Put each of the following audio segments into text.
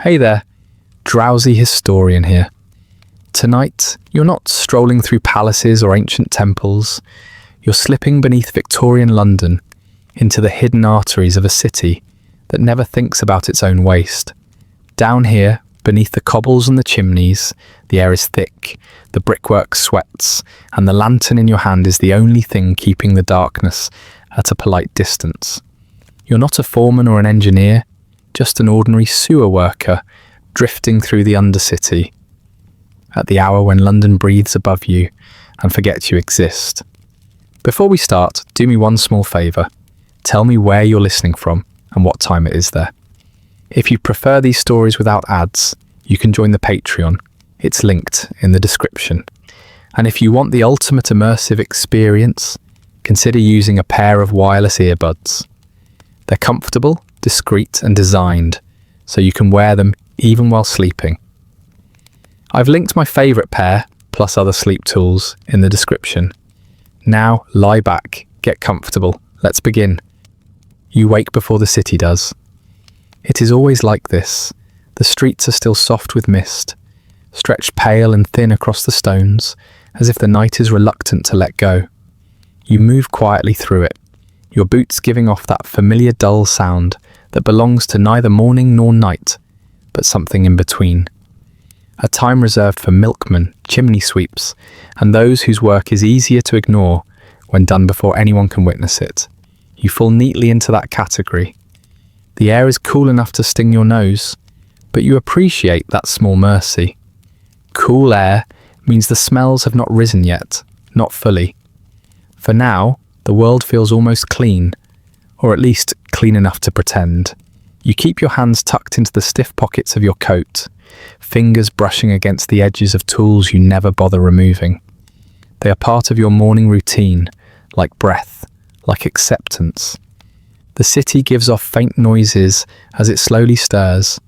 Hey there, Drowsy Historian here. Tonight, you're not strolling through palaces or ancient temples. You're slipping beneath Victorian London into the hidden arteries of a city that never thinks about its own waste. Down here, beneath the cobbles and the chimneys, the air is thick, the brickwork sweats, and the lantern in your hand is the only thing keeping the darkness at a polite distance. You're not a foreman or an engineer, just an ordinary sewer worker drifting through the undercity at the hour when London breathes above you and forgets you exist. Before we start, do me one small favour. Tell me where you're listening from and what time it is there. If you prefer these stories without ads, you can join the Patreon. It's linked in the description. And if you want the ultimate immersive experience, consider using a pair of wireless earbuds. They're comfortable, discreet and designed so you can wear them even while sleeping. I've linked my favourite pair, plus other sleep tools, in the description. Now lie back, get comfortable, let's begin. You wake before the city does. It is always like this. The streets are still soft with mist, stretched pale and thin across the stones, as if the night is reluctant to let go. You move quietly through it, your boots giving off that familiar dull sound that belongs to neither morning nor night, but something in between. A time reserved for milkmen, chimney sweeps, and those whose work is easier to ignore when done before anyone can witness it. You fall neatly into that category. The air is cool enough to sting your nose, but you appreciate that small mercy. Cool air means the smells have not risen yet, not fully. For now, the world feels almost clean, or at least clean enough to pretend. You keep your hands tucked into the stiff pockets of your coat, fingers brushing against the edges of tools you never bother removing. They are part of your morning routine, like breath, like acceptance. The city gives off faint noises as it slowly stirs.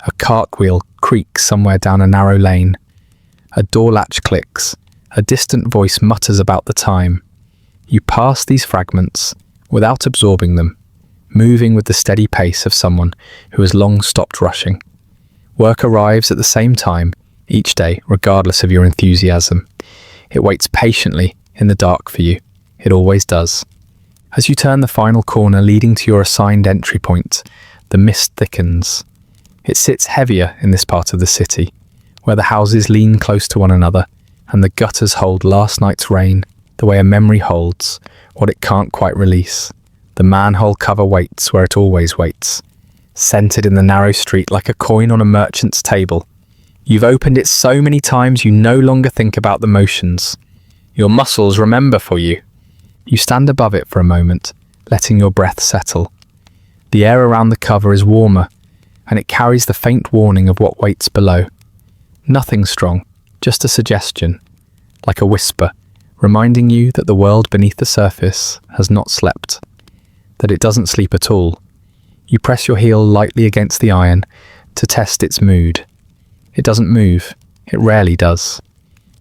A cartwheel creaks somewhere down a narrow lane. A door latch clicks. A distant voice mutters about the time. You pass these fragments without absorbing them, moving with the steady pace of someone who has long stopped rushing. Work arrives at the same time each day, regardless of your enthusiasm. It waits patiently in the dark for you. It always does. As you turn the final corner leading to your assigned entry point, the mist thickens. It sits heavier in this part of the city, where the houses lean close to one another and the gutters hold last night's rain the way a memory holds what it can't quite release. The manhole cover waits where it always waits, centered in the narrow street like a coin on a merchant's table. You've opened it so many times you no longer think about the motions. Your muscles remember for you. You stand above it for a moment, letting your breath settle. The air around the cover is warmer, and it carries the faint warning of what waits below. Nothing strong, just a suggestion, like a whisper, reminding you that the world beneath the surface has not slept, that it doesn't sleep at all. You press your heel lightly against the iron to test its mood. It doesn't move. It rarely does.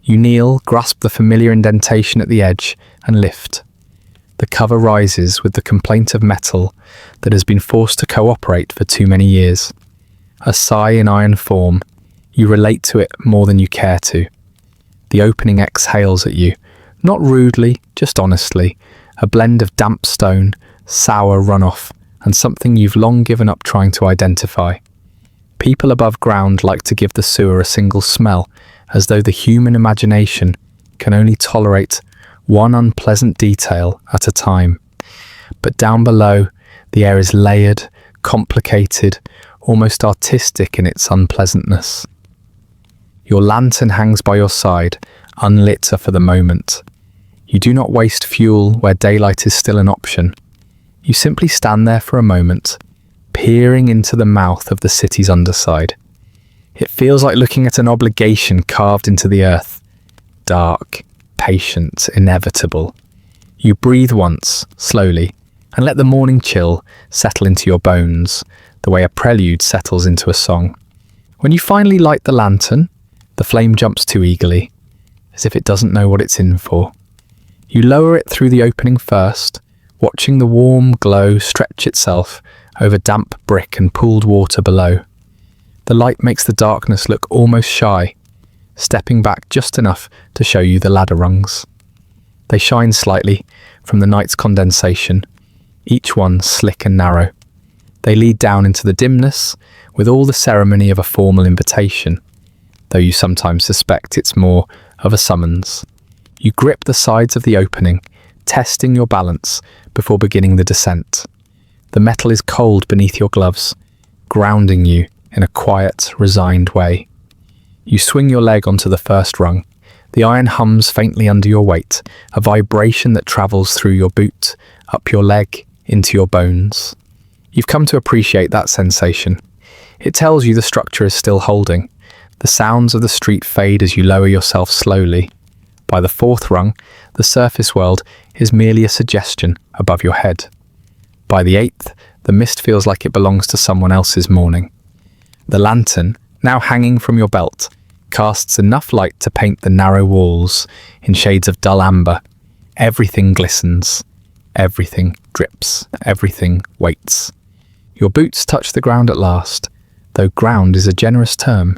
You kneel, grasp the familiar indentation at the edge, and lift. The cover rises with the complaint of metal that has been forced to cooperate for too many years. A sigh in iron form. You relate to it more than you care to. The opening exhales at you, not rudely, just honestly, a blend of damp stone, sour runoff, and something you've long given up trying to identify. People above ground like to give the sewer a single smell, as though the human imagination can only tolerate one unpleasant detail at a time. But down below, the air is layered, complicated, almost artistic in its unpleasantness. Your lantern hangs by your side, unlit for the moment. You do not waste fuel where daylight is still an option. You simply stand there for a moment, peering into the mouth of the city's underside. It feels like looking at an obligation carved into the earth. Dark, patient, inevitable. You breathe once, slowly, and let the morning chill settle into your bones, the way a prelude settles into a song. When you finally light the lantern, the flame jumps too eagerly, as if it doesn't know what it's in for. You lower it through the opening first, watching the warm glow stretch itself over damp brick and pooled water below. The light makes the darkness look almost shy, stepping back just enough to show you the ladder rungs. They shine slightly from the night's condensation, each one slick and narrow. They lead down into the dimness with all the ceremony of a formal invitation, though you sometimes suspect it's more of a summons. You grip the sides of the opening, testing your balance before beginning the descent. The metal is cold beneath your gloves, grounding you in a quiet, resigned way. You swing your leg onto the first rung. The iron hums faintly under your weight, a vibration that travels through your boot, up your leg, into your bones. You've come to appreciate that sensation. It tells you the structure is still holding. The sounds of the street fade as you lower yourself slowly. By the fourth rung, the surface world is merely a suggestion above your head. By the eighth, the mist feels like it belongs to someone else's morning. The lantern, now hanging from your belt, casts enough light to paint the narrow walls in shades of dull amber. Everything glistens. Everything drips. Everything waits. Your boots touch the ground at last, though ground is a generous term.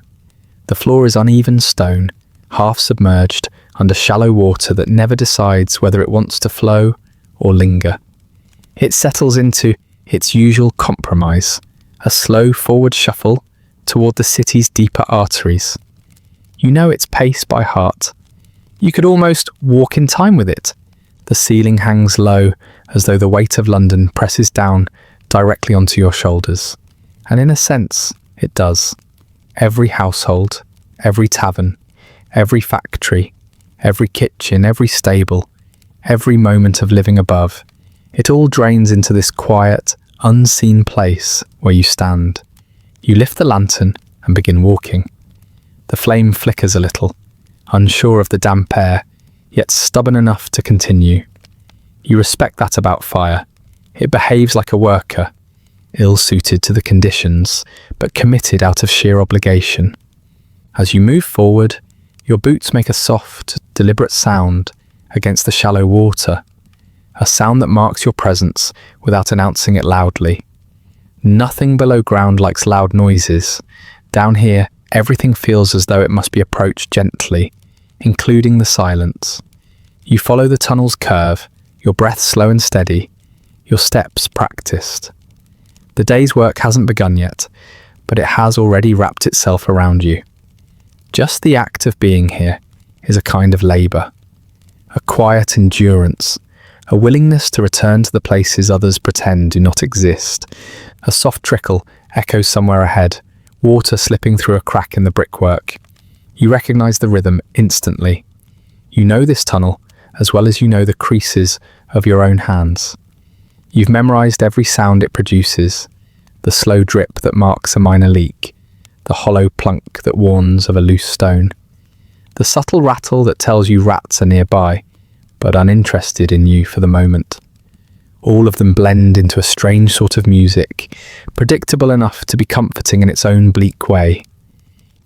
The floor is uneven stone, half submerged under shallow water that never decides whether it wants to flow or linger. It settles into its usual compromise, a slow forward shuffle toward the city's deeper arteries. You know its pace by heart. You could almost walk in time with it. The ceiling hangs low, as though the weight of London presses down directly onto your shoulders. And in a sense, it does. Every household, every tavern, every factory, every kitchen, every stable, every moment of living above, it all drains into this quiet, unseen place where you stand. You lift the lantern and begin walking. The flame flickers a little, unsure of the damp air, yet stubborn enough to continue. You respect that about fire. It behaves like a worker, ill-suited to the conditions, but committed out of sheer obligation. As you move forward, your boots make a soft, deliberate sound against the shallow water, a sound that marks your presence without announcing it loudly. Nothing below ground likes loud noises. Down here, everything feels as though it must be approached gently, including the silence. You follow the tunnel's curve, your breath slow and steady, your steps practiced. The day's work hasn't begun yet, but it has already wrapped itself around you. Just the act of being here is a kind of labour, a quiet endurance, a willingness to return to the places others pretend do not exist. A soft trickle echoes somewhere ahead, water slipping through a crack in the brickwork. You recognise the rhythm instantly. You know this tunnel as well as you know the creases of your own hands. You've memorised every sound it produces, the slow drip that marks a minor leak, the hollow plunk that warns of a loose stone, the subtle rattle that tells you rats are nearby, but uninterested in you for the moment. All of them blend into a strange sort of music, predictable enough to be comforting in its own bleak way.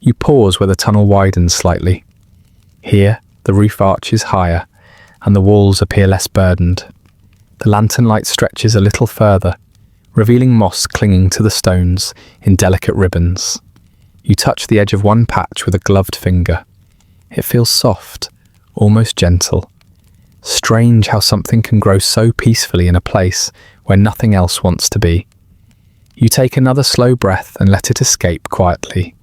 You pause where the tunnel widens slightly. Here, the roof arches higher, and the walls appear less burdened. The lantern light stretches a little further, revealing moss clinging to the stones in delicate ribbons. You touch the edge of one patch with a gloved finger. It feels soft, almost gentle. Strange how something can grow so peacefully in a place where nothing else wants to be. You take another slow breath and let it escape quietly.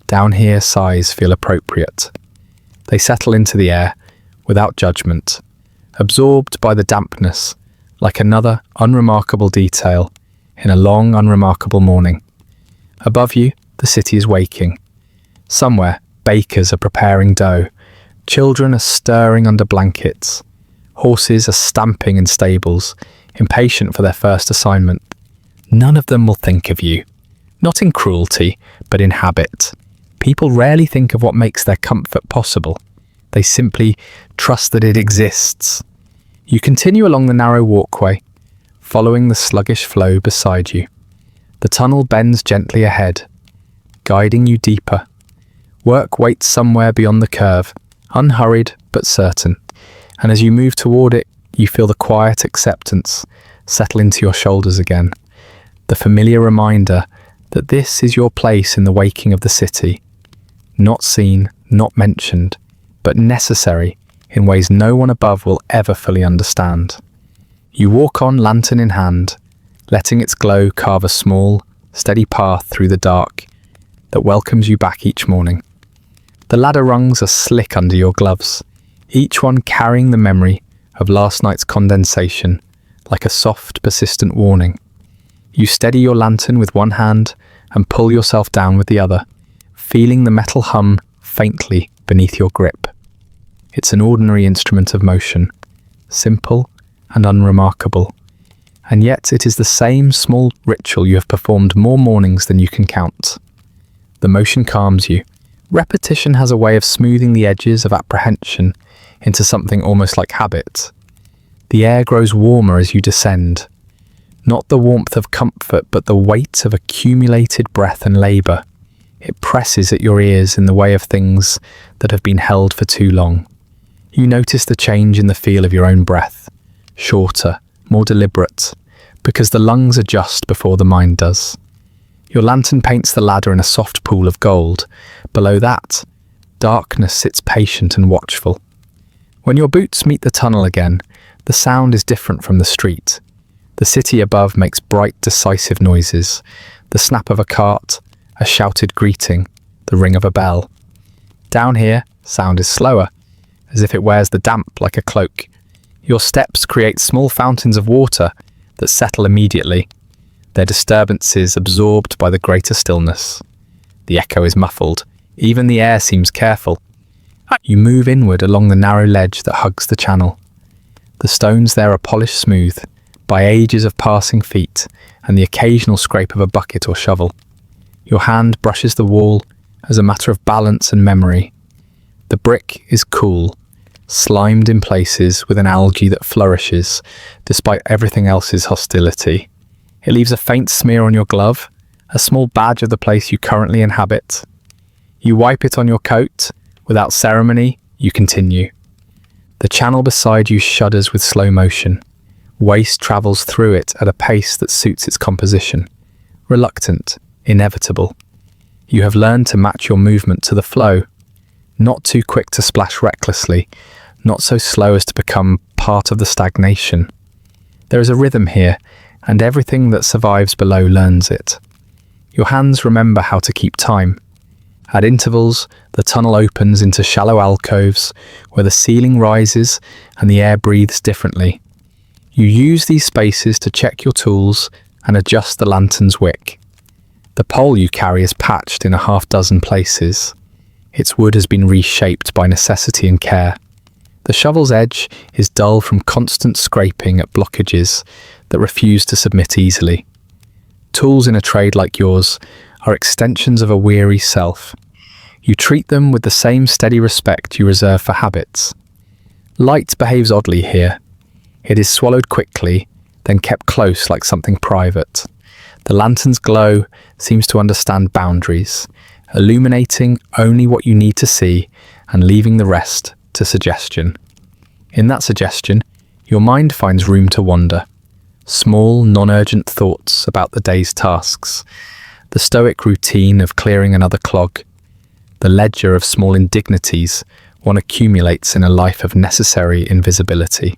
Down here, sighs feel appropriate. They settle into the air, without judgment, absorbed by the dampness, like another unremarkable detail in a long, unremarkable morning. Above you, the city is waking. Somewhere, bakers are preparing dough. Children are stirring under blankets. Horses are stamping in stables, impatient for their first assignment. None of them will think of you. Not in cruelty, but in habit. People rarely think of what makes their comfort possible. They simply trust that it exists. You continue along the narrow walkway, following the sluggish flow beside you. The tunnel bends gently ahead, guiding you deeper. Work waits somewhere beyond the curve, unhurried but certain. And as you move toward it, you feel the quiet acceptance settle into your shoulders again. The familiar reminder that this is your place in the waking of the city, not seen, not mentioned, but necessary in ways no one above will ever fully understand. You walk on lantern in hand, letting its glow carve a small, steady path through the dark that welcomes you back each morning. The ladder rungs are slick under your gloves, each one carrying the memory of last night's condensation, like a soft, persistent warning. You steady your lantern with one hand and pull yourself down with the other, feeling the metal hum faintly beneath your grip. It's an ordinary instrument of motion, simple and unremarkable, and yet it is the same small ritual you have performed more mornings than you can count. The motion calms you. Repetition has a way of smoothing the edges of apprehension into something almost like habit. The air grows warmer as you descend, not the warmth of comfort, but the weight of accumulated breath and labour. It presses at your ears in the way of things that have been held for too long. You notice the change in the feel of your own breath, shorter, more deliberate, because the lungs adjust before the mind does. Your lantern paints the ladder in a soft pool of gold. Below that, darkness sits patient and watchful. When your boots meet the tunnel again, the sound is different from the street. The city above makes bright, decisive noises. The snap of a cart, a shouted greeting, the ring of a bell. Down here, sound is slower, as if it wears the damp like a cloak. Your steps create small fountains of water that settle immediately, their disturbances absorbed by the greater stillness. The echo is muffled. Even the air seems careful. You move inward along the narrow ledge that hugs the channel. The stones there are polished smooth by ages of passing feet and the occasional scrape of a bucket or shovel. Your hand brushes the wall as a matter of balance and memory. The brick is cool, slimed in places with an algae that flourishes despite everything else's hostility. It leaves a faint smear on your glove, a small badge of the place you currently inhabit. You wipe it on your coat. Without ceremony, you continue. The channel beside you shudders with slow motion. Waste travels through it at a pace that suits its composition. Reluctant, inevitable. You have learned to match your movement to the flow. Not too quick to splash recklessly, not so slow as to become part of the stagnation. There is a rhythm here, and everything that survives below learns it. Your hands remember how to keep time. At intervals, the tunnel opens into shallow alcoves where the ceiling rises and the air breathes differently. You use these spaces to check your tools and adjust the lantern's wick. The pole you carry is patched in a half-dozen places. Its wood has been reshaped by necessity and care. The shovel's edge is dull from constant scraping at blockages that refuse to submit easily. Tools in a trade like yours are extensions of a weary self. You treat them with the same steady respect you reserve for habits. Light behaves oddly here. It is swallowed quickly, then kept close like something private. The lantern's glow seems to understand boundaries, illuminating only what you need to see and leaving the rest to suggestion. In that suggestion, your mind finds room to wander. Small, non-urgent thoughts about the day's tasks, the stoic routine of clearing another clog, the ledger of small indignities one accumulates in a life of necessary invisibility.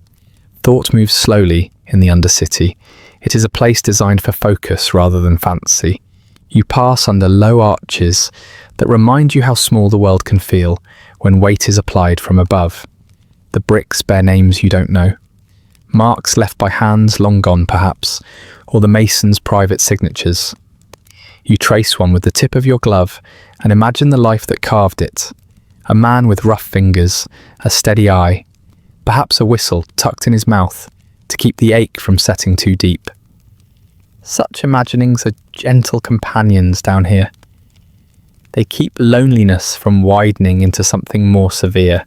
Thought moves slowly in the undercity. It is a place designed for focus rather than fancy. You pass under low arches that remind you how small the world can feel when weight is applied from above. The bricks bear names you don't know. Marks left by hands long gone perhaps, or the mason's private signatures. You trace one with the tip of your glove and imagine the life that carved it. A man with rough fingers, a steady eye, perhaps a whistle tucked in his mouth to keep the ache from setting too deep. Such imaginings are gentle companions down here. They keep loneliness from widening into something more severe.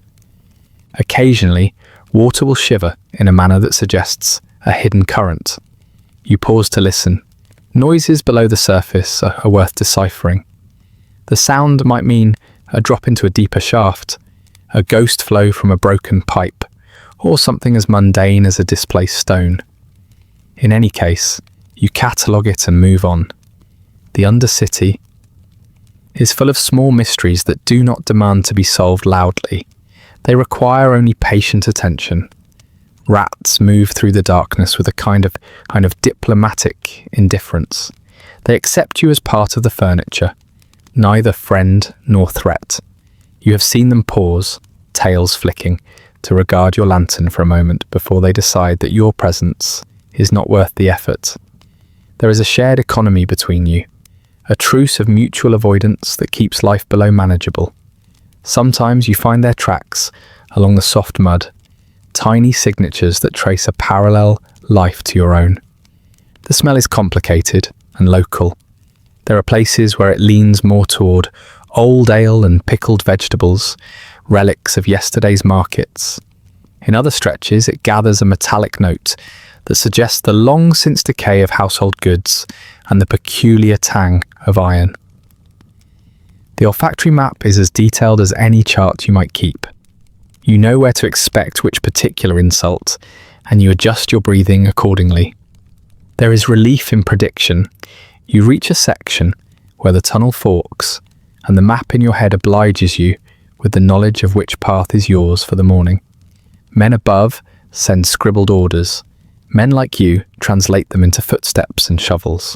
Occasionally, water will shiver in a manner that suggests a hidden current. You pause to listen. Noises below the surface are worth deciphering. The sound might mean a drop into a deeper shaft, a ghost flow from a broken pipe, or something as mundane as a displaced stone. In any case, you catalogue it and move on. the Undercity, is full of small mysteries that do not demand to be solved loudly. They require only patient attention. Rats move through the darkness with a kind of diplomatic indifference. They accept you as part of the furniture, neither friend nor threat. You have seen them pause, tails flicking, to regard your lantern for a moment before they decide that your presence is not worth the effort. There is a shared economy between you, a truce of mutual avoidance that keeps life below manageable. Sometimes you find their tracks along the soft mud, tiny signatures that trace a parallel life to your own. The smell is complicated and local. There are places where it leans more toward old ale and pickled vegetables, relics of yesterday's markets. In other stretches, it gathers a metallic note that suggests the long-since decay of household goods and the peculiar tang of iron. The olfactory map is as detailed as any chart you might keep. You know where to expect which particular insult, and you adjust your breathing accordingly. There is relief in prediction. You reach a section where the tunnel forks, and the map in your head obliges you with the knowledge of which path is yours for the morning. Men above send scribbled orders. Men like you translate them into footsteps and shovels.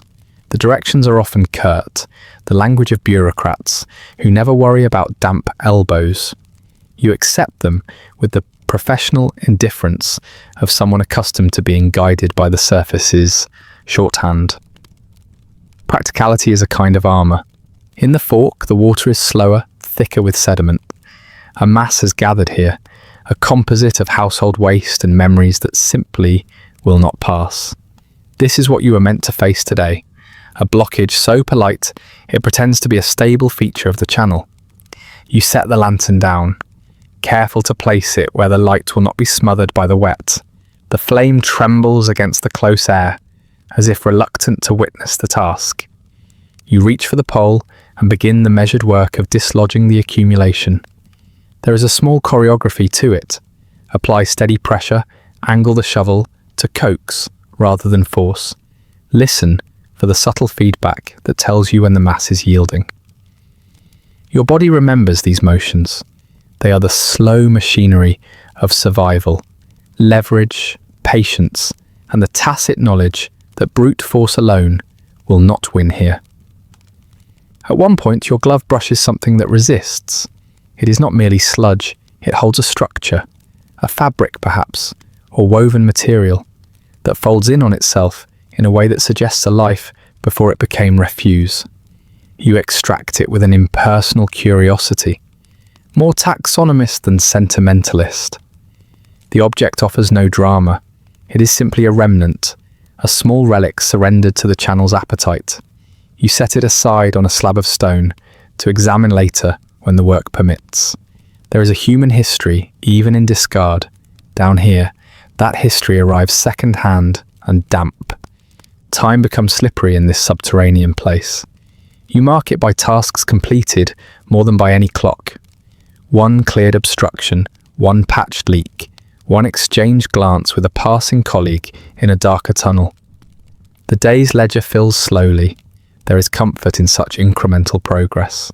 The directions are often curt, the language of bureaucrats who never worry about damp elbows. You accept them with the professional indifference of someone accustomed to being guided by the surface's shorthand. Practicality is a kind of armour. In the fork, the water is slower, thicker with sediment. A mass has gathered here, a composite of household waste and memories that simply will not pass. This is what you were meant to face today, a blockage so polite it pretends to be a stable feature of the channel. You set the lantern down, careful to place it where the light will not be smothered by the wet. The flame trembles against the close air, as if reluctant to witness the task. You reach for the pole and begin the measured work of dislodging the accumulation. There is a small choreography to it. Apply steady pressure, angle the shovel to coax rather than force. Listen for the subtle feedback that tells you when the mass is yielding. Your body remembers these motions. They are the slow machinery of survival, leverage, patience, and the tacit knowledge that brute force alone will not win here. At one point, your glove brushes something that resists. It is not merely sludge, it holds a structure, a fabric perhaps, or woven material, that folds in on itself in a way that suggests a life before it became refuse. You extract it with an impersonal curiosity, more taxonomist than sentimentalist. The object offers no drama. It is simply a remnant, a small relic surrendered to the channel's appetite. You set it aside on a slab of stone to examine later when the work permits. There is a human history, even in discard. Down here, that history arrives second-hand and damp. Time becomes slippery in this subterranean place. You mark it by tasks completed more than by any clock. One cleared obstruction, one patched leak, one exchanged glance with a passing colleague in a darker tunnel. The day's ledger fills slowly. There is comfort in such incremental progress.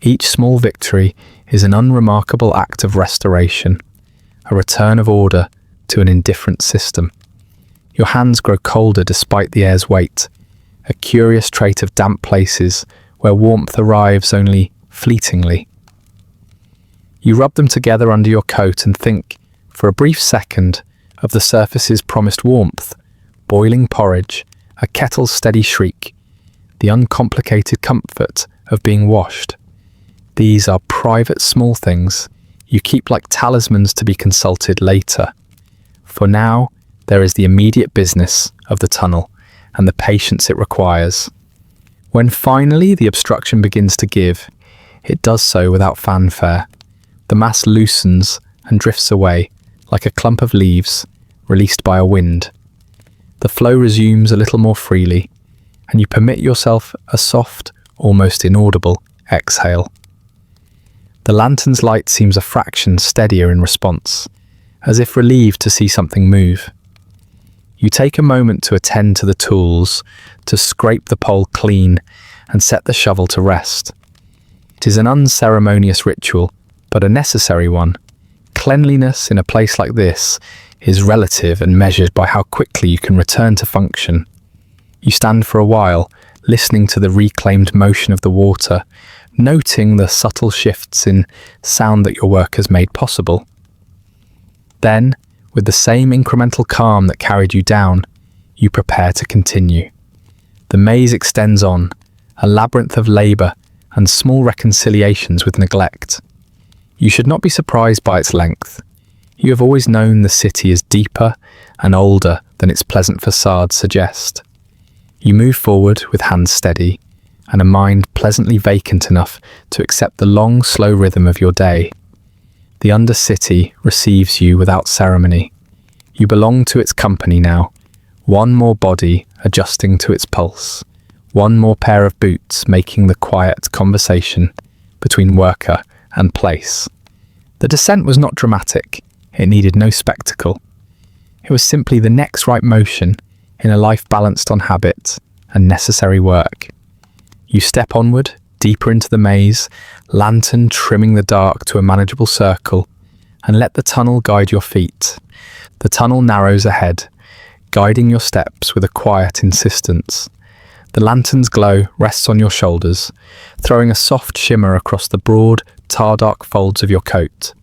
Each small victory is an unremarkable act of restoration, a return of order to an indifferent system. Your hands grow colder despite the air's weight, a curious trait of damp places where warmth arrives only fleetingly. You rub them together under your coat and think, for a brief second, of the surface's promised warmth, boiling porridge, a kettle's steady shriek, the uncomplicated comfort of being washed. These are private small things you keep like talismans to be consulted later. For now, there is the immediate business of the tunnel and the patience it requires. When finally the obstruction begins to give, it does so without fanfare. The mass loosens and drifts away like a clump of leaves released by a wind. The flow resumes a little more freely, and you permit yourself a soft, almost inaudible exhale. The lantern's light seems a fraction steadier in response, as if relieved to see something move. You take a moment to attend to the tools, to scrape the pole clean, and set the shovel to rest. It is an unceremonious ritual, but a necessary one. Cleanliness in a place like this is relative and measured by how quickly you can return to function. You stand for a while, listening to the reclaimed motion of the water, noting the subtle shifts in sound that your work has made possible. Then, with the same incremental calm that carried you down, you prepare to continue. The maze extends on, a labyrinth of labour and small reconciliations with neglect. You should not be surprised by its length. You have always known the city is deeper and older than its pleasant facades suggest. You move forward with hands steady and a mind pleasantly vacant enough to accept the long, slow rhythm of your day. The Undercity receives you without ceremony. You belong to its company now, one more body adjusting to its pulse, one more pair of boots making the quiet conversation between worker and place. The descent was not dramatic. It needed no spectacle. It was simply the next right motion in a life balanced on habit and necessary work. You step onward, deeper into the maze, lantern trimming the dark to a manageable circle, and let the tunnel guide your feet. The tunnel narrows ahead, guiding your steps with a quiet insistence. The lantern's glow rests on your shoulders, throwing a soft shimmer across the broad, tar-dark folds of your coat.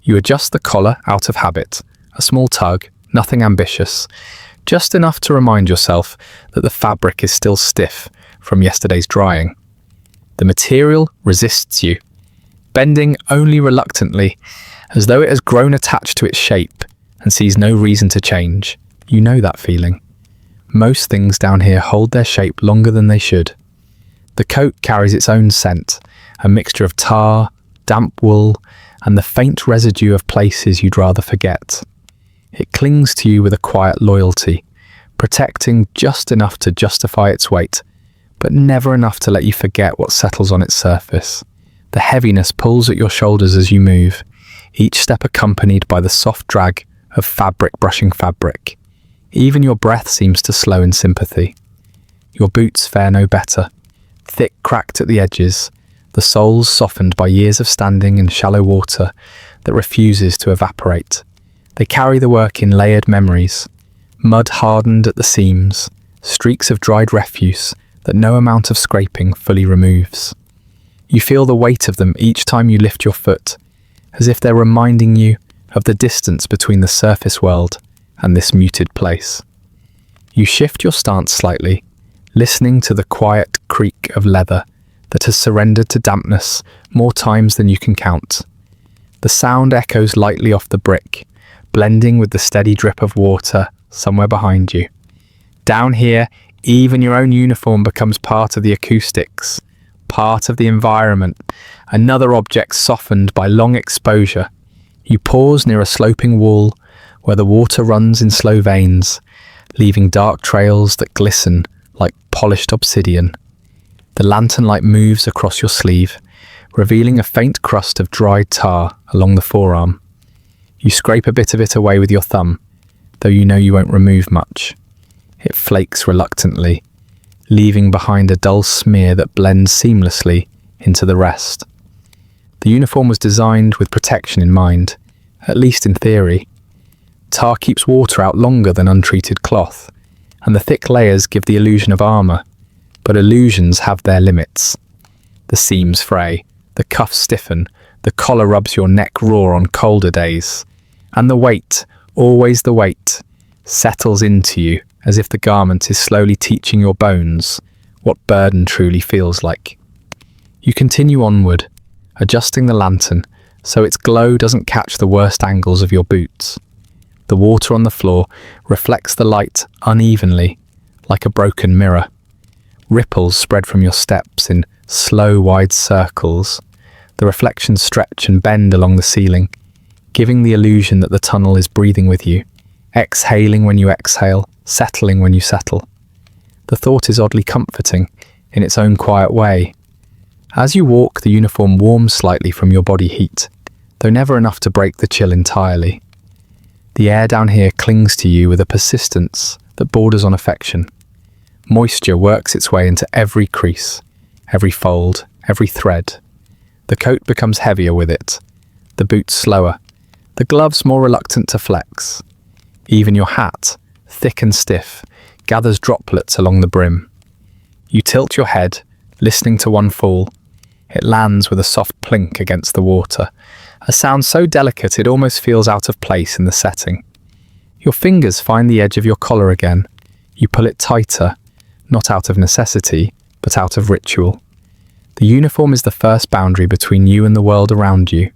You adjust the collar out of habit, a small tug, nothing ambitious, just enough to remind yourself that the fabric is still stiff from yesterday's drying. The material resists you, bending only reluctantly, as though it has grown attached to its shape and sees no reason to change. You know that feeling. Most things down here hold their shape longer than they should. The coat carries its own scent, a mixture of tar, damp wool, and the faint residue of places you'd rather forget. It clings to you with a quiet loyalty, protecting just enough to justify its weight, but never enough to let you forget what settles on its surface. The heaviness pulls at your shoulders as you move, each step accompanied by the soft drag of fabric brushing fabric. Even your breath seems to slow in sympathy. Your boots fare no better, thick cracked at the edges, the soles softened by years of standing in shallow water that refuses to evaporate. They carry the work in layered memories, mud hardened at the seams, streaks of dried refuse that no amount of scraping fully removes. You feel the weight of them each time you lift your foot, as if they're reminding you of the distance between the surface world and this muted place. You shift your stance slightly, listening to the quiet creak of leather that has surrendered to dampness more times than you can count. The sound echoes lightly off the brick, blending with the steady drip of water somewhere behind you. Down here, even your own uniform becomes part of the acoustics, part of the environment, another object softened by long exposure. You pause near a sloping wall where the water runs in slow veins, leaving dark trails that glisten like polished obsidian. The lantern light moves across your sleeve, revealing a faint crust of dried tar along the forearm. You scrape a bit of it away with your thumb, though you know you won't remove much. It flakes reluctantly, leaving behind a dull smear that blends seamlessly into the rest. The uniform was designed with protection in mind, at least in theory. Tar keeps water out longer than untreated cloth, and the thick layers give the illusion of armour. But illusions have their limits. The seams fray, the cuffs stiffen, the collar rubs your neck raw on colder days, and the weight, always the weight, settles into you as if the garment is slowly teaching your bones what burden truly feels like. You continue onward, adjusting the lantern so its glow doesn't catch the worst angles of your boots. The water on the floor reflects the light unevenly, like a broken mirror. Ripples spread from your steps in slow, wide circles. The reflections stretch and bend along the ceiling, giving the illusion that the tunnel is breathing with you, exhaling when you exhale, settling when you settle. The thought is oddly comforting in its own quiet way. As you walk, the uniform warms slightly from your body heat, though never enough to break the chill entirely. The air down here clings to you with a persistence that borders on affection. Moisture works its way into every crease, every fold, every thread. The coat becomes heavier with it, the boots slower, the gloves more reluctant to flex. Even your hat, thick and stiff, gathers droplets along the brim. You tilt your head, listening to one fall. It lands with a soft plink against the water, a sound so delicate it almost feels out of place in the setting. Your fingers find the edge of your collar again. You pull it tighter, not out of necessity, but out of ritual. The uniform is the first boundary between you and the world around you.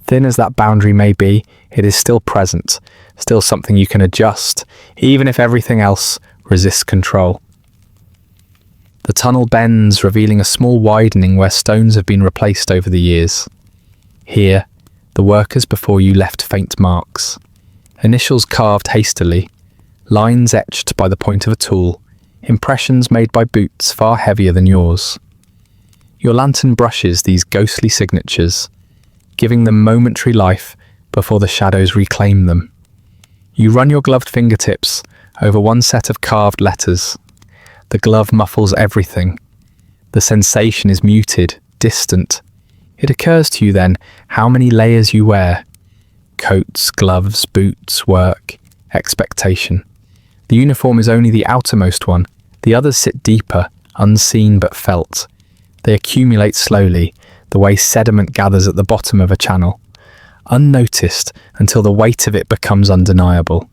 Thin as that boundary may be, it is still present, still something you can adjust, even if everything else resists control. The tunnel bends, revealing a small widening where stones have been replaced over the years. Here, the workers before you left faint marks. Initials carved hastily, lines etched by the point of a tool, impressions made by boots far heavier than yours. Your lantern brushes these ghostly signatures, giving them momentary life before the shadows reclaim them. You run your gloved fingertips over one set of carved letters. The glove muffles everything. The sensation is muted, distant. It occurs to you then how many layers you wear. Coats, gloves, boots, work, expectation. The uniform is only the outermost one. The others sit deeper, unseen but felt. They accumulate slowly, the way sediment gathers at the bottom of a channel, unnoticed until the weight of it becomes undeniable.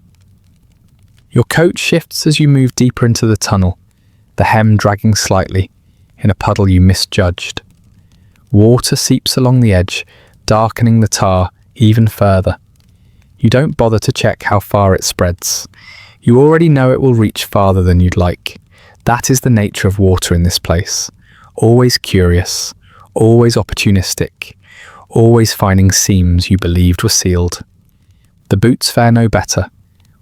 Your coat shifts as you move deeper into the tunnel, the hem dragging slightly, in a puddle you misjudged. Water seeps along the edge, darkening the tar even further. You don't bother to check how far it spreads. You already know it will reach farther than you'd like. That is the nature of water in this place. Always curious, always opportunistic, always finding seams you believed were sealed. The boots fare no better.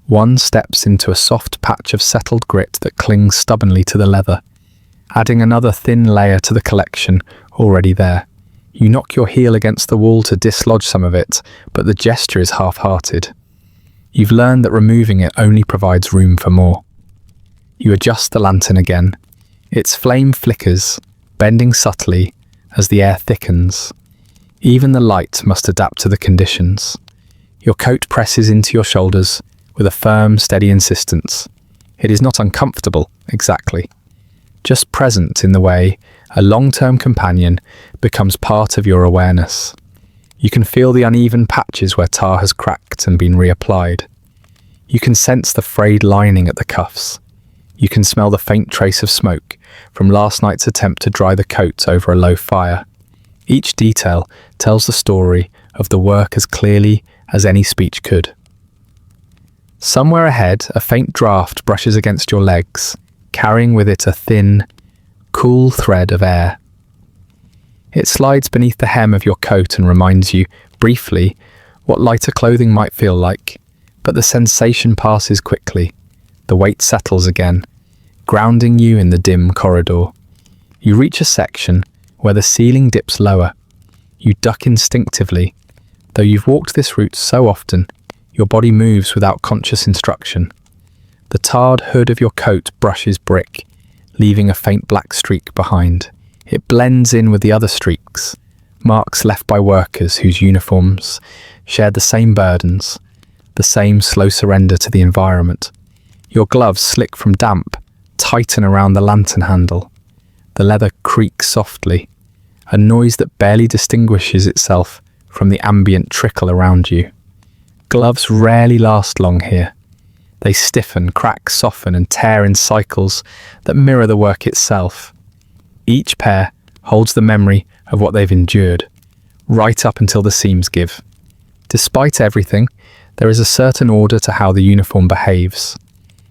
One steps into a soft patch of settled grit that clings stubbornly to the leather, adding another thin layer to the collection already there. You knock your heel against the wall to dislodge some of it, but the gesture is half-hearted. You've learned that removing it only provides room for more. You adjust the lantern again. Its flame flickers, bending subtly as the air thickens. Even the light must adapt to the conditions. Your coat presses into your shoulders with a firm, steady insistence. It is not uncomfortable, exactly. Just present in the way a long-term companion becomes part of your awareness. You can feel the uneven patches where tar has cracked and been reapplied. You can sense the frayed lining at the cuffs. You can smell the faint trace of smoke from last night's attempt to dry the coat over a low fire. Each detail tells the story of the work as clearly as any speech could. Somewhere ahead, a faint draft brushes against your legs, carrying with it a thin, cool thread of air. It slides beneath the hem of your coat and reminds you, briefly, what lighter clothing might feel like, but the sensation passes quickly. The weight settles again, grounding you in the dim corridor. You reach a section where the ceiling dips lower. You duck instinctively. Though you've walked this route so often, your body moves without conscious instruction. The tarred hood of your coat brushes brick, leaving a faint black streak behind. It blends in with the other streaks, marks left by workers whose uniforms shared the same burdens, the same slow surrender to the environment. Your gloves slick from damp, tighten around the lantern handle. The leather creaks softly, a noise that barely distinguishes itself from the ambient trickle around you. Gloves rarely last long here. They stiffen, crack, soften, and tear in cycles that mirror the work itself. Each pair holds the memory of what they've endured, right up until the seams give. Despite everything, there is a certain order to how the uniform behaves.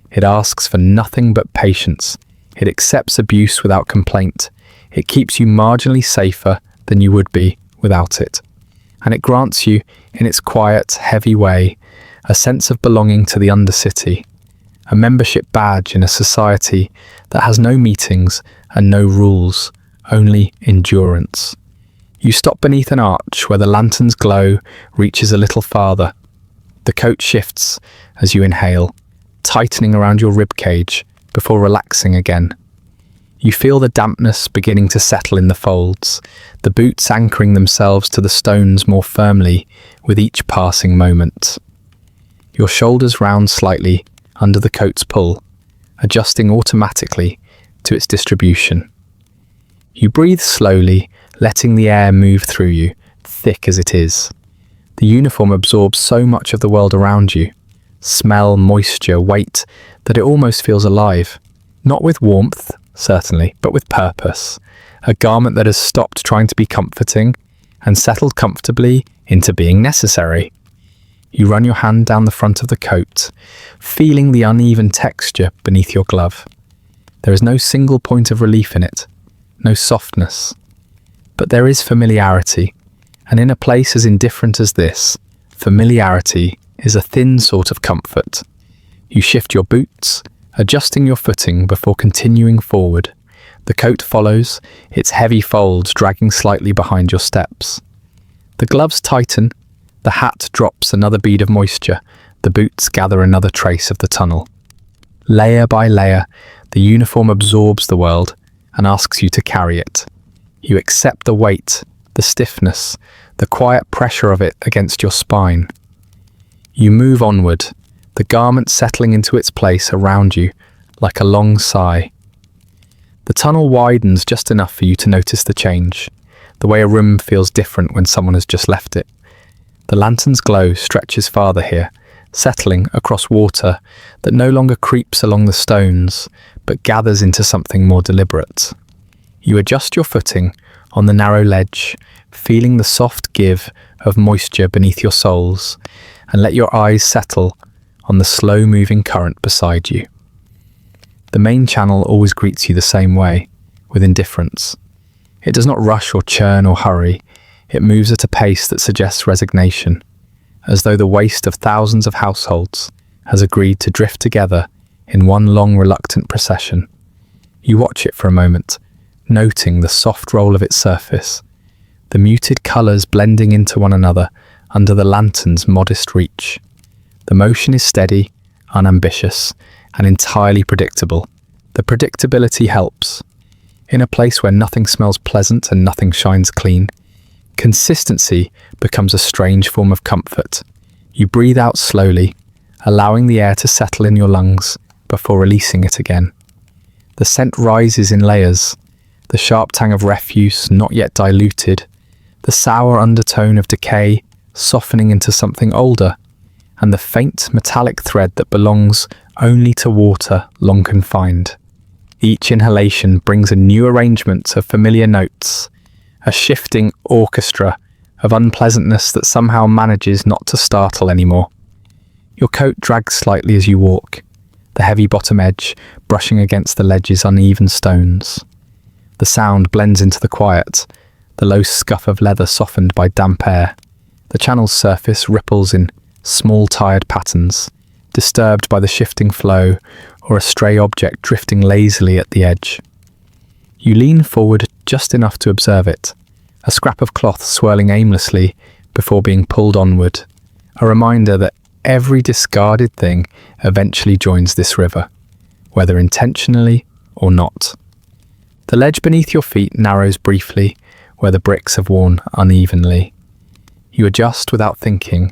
It asks for nothing but patience. It accepts abuse without complaint. It keeps you marginally safer than you would be without it. And it grants you, in its quiet, heavy way, a sense of belonging to the Undercity, a membership badge in a society that has no meetings and no rules, only endurance. You stop beneath an arch where the lantern's glow reaches a little farther. The coat shifts as you inhale, tightening around your rib cage before relaxing again. You feel the dampness beginning to settle in the folds, the boots anchoring themselves to the stones more firmly with each passing moment. Your shoulders round slightly under the coat's pull, adjusting automatically to its distribution. You breathe slowly, letting the air move through you, thick as it is. The uniform absorbs so much of the world around you, smell, moisture, weight, that it almost feels alive. Not with warmth, certainly, but with purpose. A garment that has stopped trying to be comforting and settled comfortably into being necessary. You run your hand down the front of the coat, feeling the uneven texture beneath your glove. There is no single point of relief in it, no softness. But there is familiarity, and in a place as indifferent as this, familiarity is a thin sort of comfort. You shift your boots, adjusting your footing before continuing forward. The coat follows, its heavy folds dragging slightly behind your steps. The gloves tighten, the hat drops another bead of moisture, the boots gather another trace of the tunnel. Layer by layer, the uniform absorbs the world and asks you to carry it. You accept the weight, the stiffness, the quiet pressure of it against your spine. You move onward, the garment settling into its place around you like a long sigh. The tunnel widens just enough for you to notice the change, the way a room feels different when someone has just left it. The lantern's glow stretches farther here, settling across water that no longer creeps along the stones, but gathers into something more deliberate. You adjust your footing on the narrow ledge, feeling the soft give of moisture beneath your soles, and let your eyes settle on the slow-moving current beside you. The main channel always greets you the same way, with indifference. It does not rush or churn or hurry. It moves at a pace that suggests resignation, as though the waste of thousands of households has agreed to drift together in one long reluctant procession. You watch it for a moment, noting the soft roll of its surface, the muted colours blending into one another under the lantern's modest reach. The motion is steady, unambitious, and entirely predictable. The predictability helps. In a place where nothing smells pleasant and nothing shines clean, consistency becomes a strange form of comfort. You breathe out slowly, allowing the air to settle in your lungs before releasing it again. The scent rises in layers, the sharp tang of refuse not yet diluted, the sour undertone of decay softening into something older, and the faint metallic thread that belongs only to water long confined. Each inhalation brings a new arrangement of familiar notes, a shifting orchestra of unpleasantness that somehow manages not to startle anymore. Your coat drags slightly as you walk, the heavy bottom edge brushing against the ledge's uneven stones. The sound blends into the quiet, the low scuff of leather softened by damp air. The channel's surface ripples in small tired patterns, disturbed by the shifting flow or a stray object drifting lazily at the edge. You lean forward just enough to observe it, a scrap of cloth swirling aimlessly before being pulled onward, a reminder that every discarded thing eventually joins this river, whether intentionally or not. The ledge beneath your feet narrows briefly where the bricks have worn unevenly. You adjust without thinking,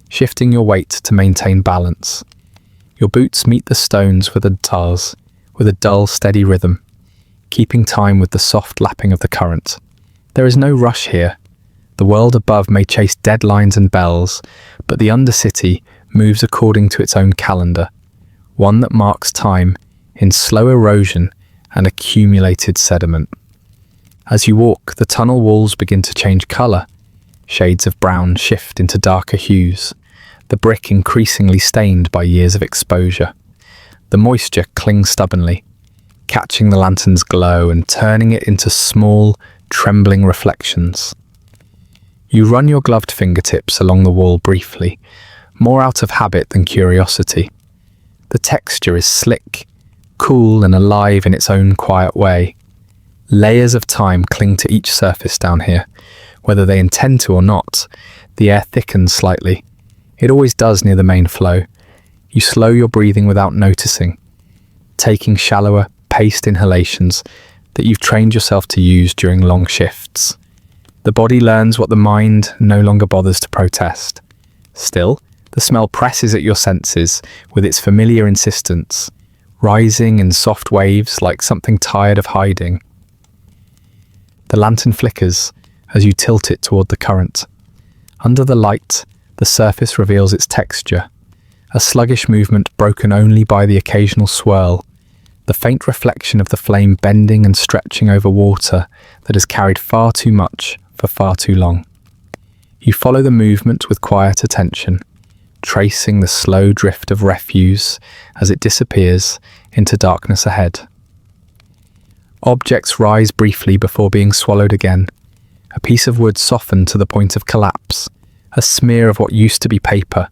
shifting your weight to maintain balance. Your boots meet the stones with a dull, steady rhythm, keeping time with the soft lapping of the current. There is no rush here. The world above may chase deadlines and bells, but the undercity moves according to its own calendar, one that marks time in slow erosion and accumulated sediment. As you walk, the tunnel walls begin to change colour. Shades of brown shift into darker hues, the brick increasingly stained by years of exposure. The moisture clings stubbornly, catching the lantern's glow and turning it into small, trembling reflections. You run your gloved fingertips along the wall briefly, more out of habit than curiosity. The texture is slick, cool and alive in its own quiet way. Layers of time cling to each surface down here. Whether they intend to or not, the air thickens slightly. It always does near the main flow. You slow your breathing without noticing, taking shallower, paced inhalations that you've trained yourself to use during long shifts. The body learns what the mind no longer bothers to protest. Still, the smell presses at your senses with its familiar insistence, rising in soft waves like something tired of hiding. The lantern flickers as you tilt it toward the current. Under the light, the surface reveals its texture, a sluggish movement broken only by the occasional swirl, the faint reflection of the flame bending and stretching over water that has carried far too much for far too long. You follow the movement with quiet attention, tracing the slow drift of refuse as it disappears into darkness ahead. Objects rise briefly before being swallowed again. A piece of wood softened to the point of collapse, a smear of what used to be paper,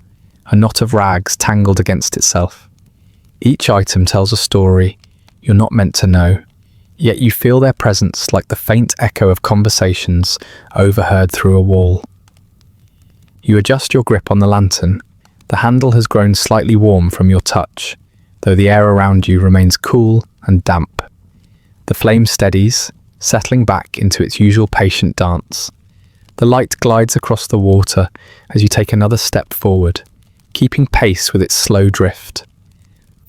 a knot of rags tangled against itself. Each item tells a story you're not meant to know, yet you feel their presence like the faint echo of conversations overheard through a wall. You adjust your grip on the lantern. The handle has grown slightly warm from your touch, though the air around you remains cool and damp. The flame steadies, settling back into its usual patient dance. The light glides across the water as you take another step forward, keeping pace with its slow drift.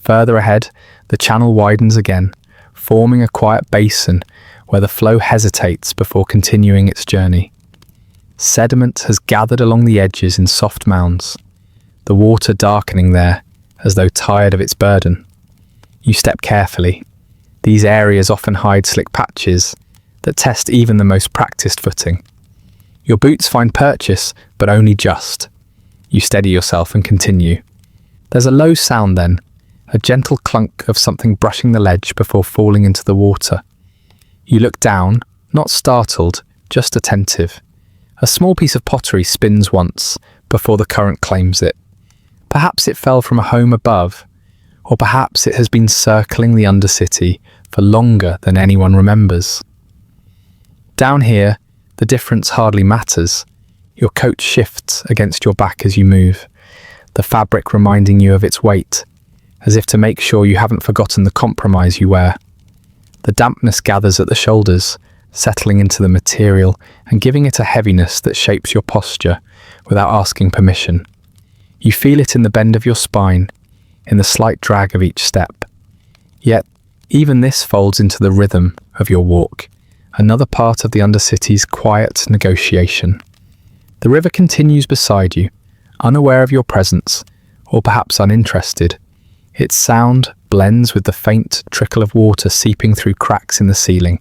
Further ahead, the channel widens again, forming a quiet basin where the flow hesitates before continuing its journey. Sediment has gathered along the edges in soft mounds, the water darkening there as though tired of its burden. You step carefully. These areas often hide slick patches that test even the most practiced footing. Your boots find purchase, but only just. You steady yourself and continue. There's a low sound then, a gentle clunk of something brushing the ledge before falling into the water. You look down, not startled, just attentive. A small piece of pottery spins once before the current claims it. Perhaps it fell from a home above, or perhaps it has been circling the Undercity for longer than anyone remembers. Down here, the difference hardly matters. Your coat shifts against your back as you move, the fabric reminding you of its weight, as if to make sure you haven't forgotten the compromise you wear. The dampness gathers at the shoulders, settling into the material and giving it a heaviness that shapes your posture without asking permission. You feel it in the bend of your spine, in the slight drag of each step. Yet, even this folds into the rhythm of your walk, another part of the Undercity's quiet negotiation. The river continues beside you, unaware of your presence, or perhaps uninterested. Its sound blends with the faint trickle of water seeping through cracks in the ceiling.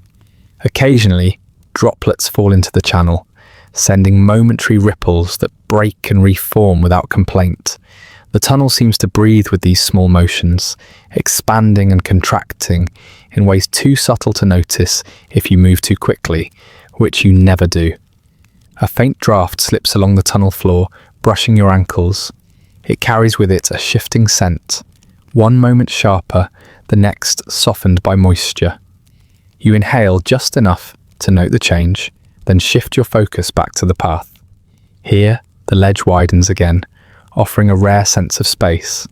Occasionally, droplets fall into the channel, sending momentary ripples that break and reform without complaint. The tunnel seems to breathe with these small motions, expanding and contracting in ways too subtle to notice if you move too quickly, which you never do. A faint draft slips along the tunnel floor, brushing your ankles. It carries with it a shifting scent, one moment sharper, the next softened by moisture. You inhale just enough to note the change, then shift your focus back to the path. Here, the ledge widens again, offering a rare sense of space.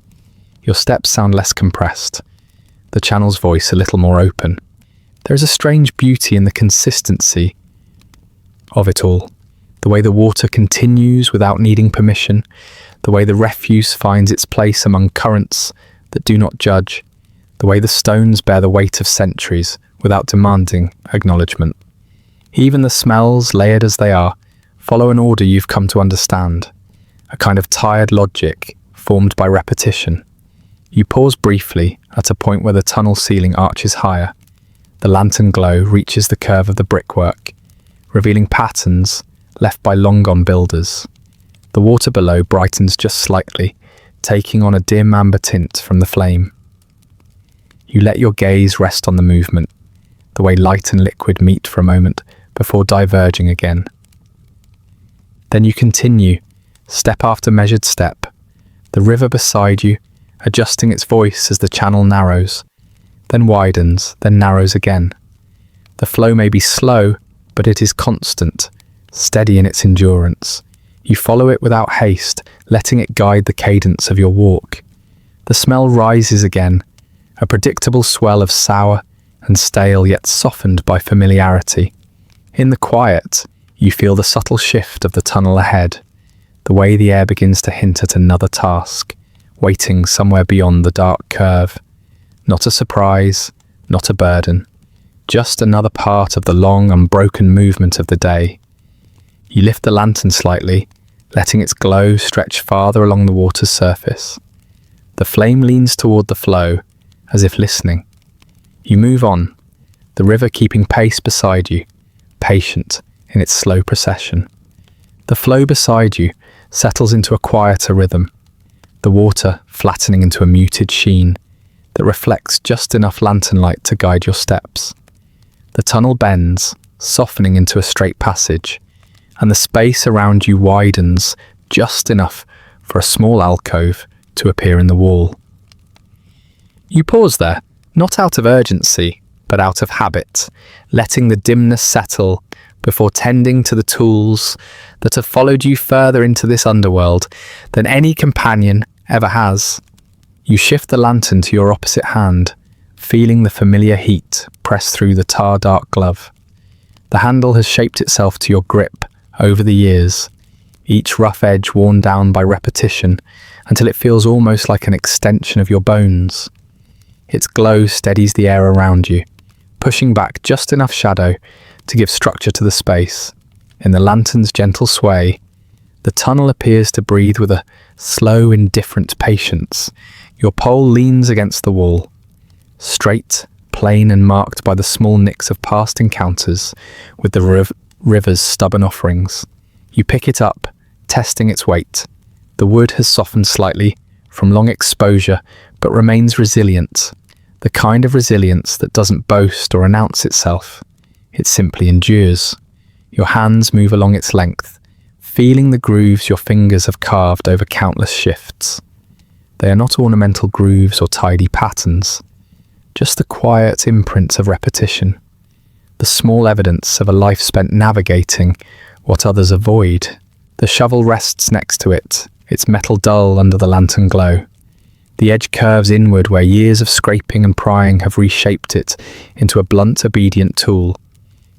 Your steps sound less compressed, the channel's voice a little more open. There is a strange beauty in the consistency of it all, the way the water continues without needing permission, the way the refuse finds its place among currents that do not judge, the way the stones bear the weight of centuries without demanding acknowledgement. Even the smells, layered as they are, follow an order you've come to understand, a kind of tired logic formed by repetition. You pause briefly at a point where the tunnel ceiling arches higher. The lantern glow reaches the curve of the brickwork, revealing patterns left by long-gone builders. The water below brightens just slightly, taking on a dim amber tint from the flame. You let your gaze rest on the movement, the way light and liquid meet for a moment before diverging again. Then you continue, step after measured step, the river beside you, adjusting its voice as the channel narrows, then widens, then narrows again. The flow may be slow, but it is constant, steady in its endurance. You follow it without haste, letting it guide the cadence of your walk. The smell rises again, a predictable swell of sour and stale yet softened by familiarity. In the quiet, you feel the subtle shift of the tunnel ahead, the way the air begins to hint at another task, waiting somewhere beyond the dark curve. Not a surprise, not a burden, just another part of the long, unbroken movement of the day. You lift the lantern slightly, letting its glow stretch farther along the water's surface. The flame leans toward the flow, as if listening. You move on, the river keeping pace beside you, patient in its slow procession. The flow beside you settles into a quieter rhythm, the water flattening into a muted sheen that reflects just enough lantern light to guide your steps. The tunnel bends, softening into a straight passage, and the space around you widens just enough for a small alcove to appear in the wall. You pause there, not out of urgency, but out of habit, letting the dimness settle before tending to the tools that have followed you further into this underworld than any companion ever has. You shift the lantern to your opposite hand, feeling the familiar heat press through the tar-dark glove. The handle has shaped itself to your grip over the years, each rough edge worn down by repetition until it feels almost like an extension of your bones. Its glow steadies the air around you, pushing back just enough shadow to give structure to the space. In the lantern's gentle sway, the tunnel appears to breathe with a slow, indifferent patience. Your pole leans against the wall, straight, plain and marked by the small nicks of past encounters with the river's stubborn offerings. You pick it up, testing its weight. The wood has softened slightly from long exposure, but remains resilient. The kind of resilience that doesn't boast or announce itself. It simply endures. Your hands move along its length, feeling the grooves your fingers have carved over countless shifts. They are not ornamental grooves or tidy patterns, just the quiet imprints of repetition, the small evidence of a life spent navigating what others avoid. The shovel rests next to it, its metal dull under the lantern glow. The edge curves inward where years of scraping and prying have reshaped it into a blunt, obedient tool.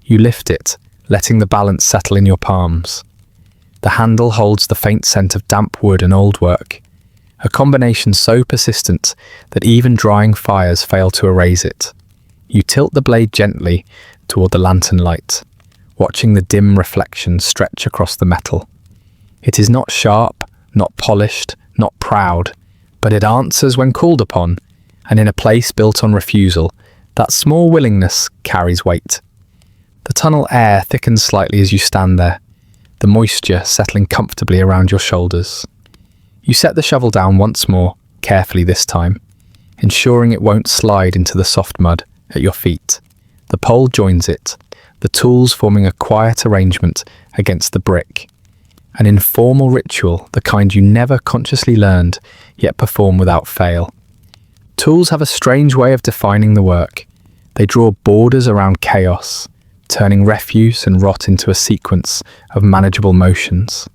You lift it, letting the balance settle in your palms. The handle holds the faint scent of damp wood and old work, a combination so persistent that even drying fires fail to erase it. You tilt the blade gently toward the lantern light, watching the dim reflection stretch across the metal. It is not sharp, not polished, not proud, but it answers when called upon, and in a place built on refusal, that small willingness carries weight. The tunnel air thickens slightly as you stand there, the moisture settling comfortably around your shoulders. You set the shovel down once more, carefully this time, ensuring it won't slide into the soft mud at your feet. The pole joins it, the tools forming a quiet arrangement against the brick. An informal ritual, the kind you never consciously learned, yet perform without fail. Tools have a strange way of defining the work. They draw borders around chaos, turning refuse and rot into a sequence of manageable motions.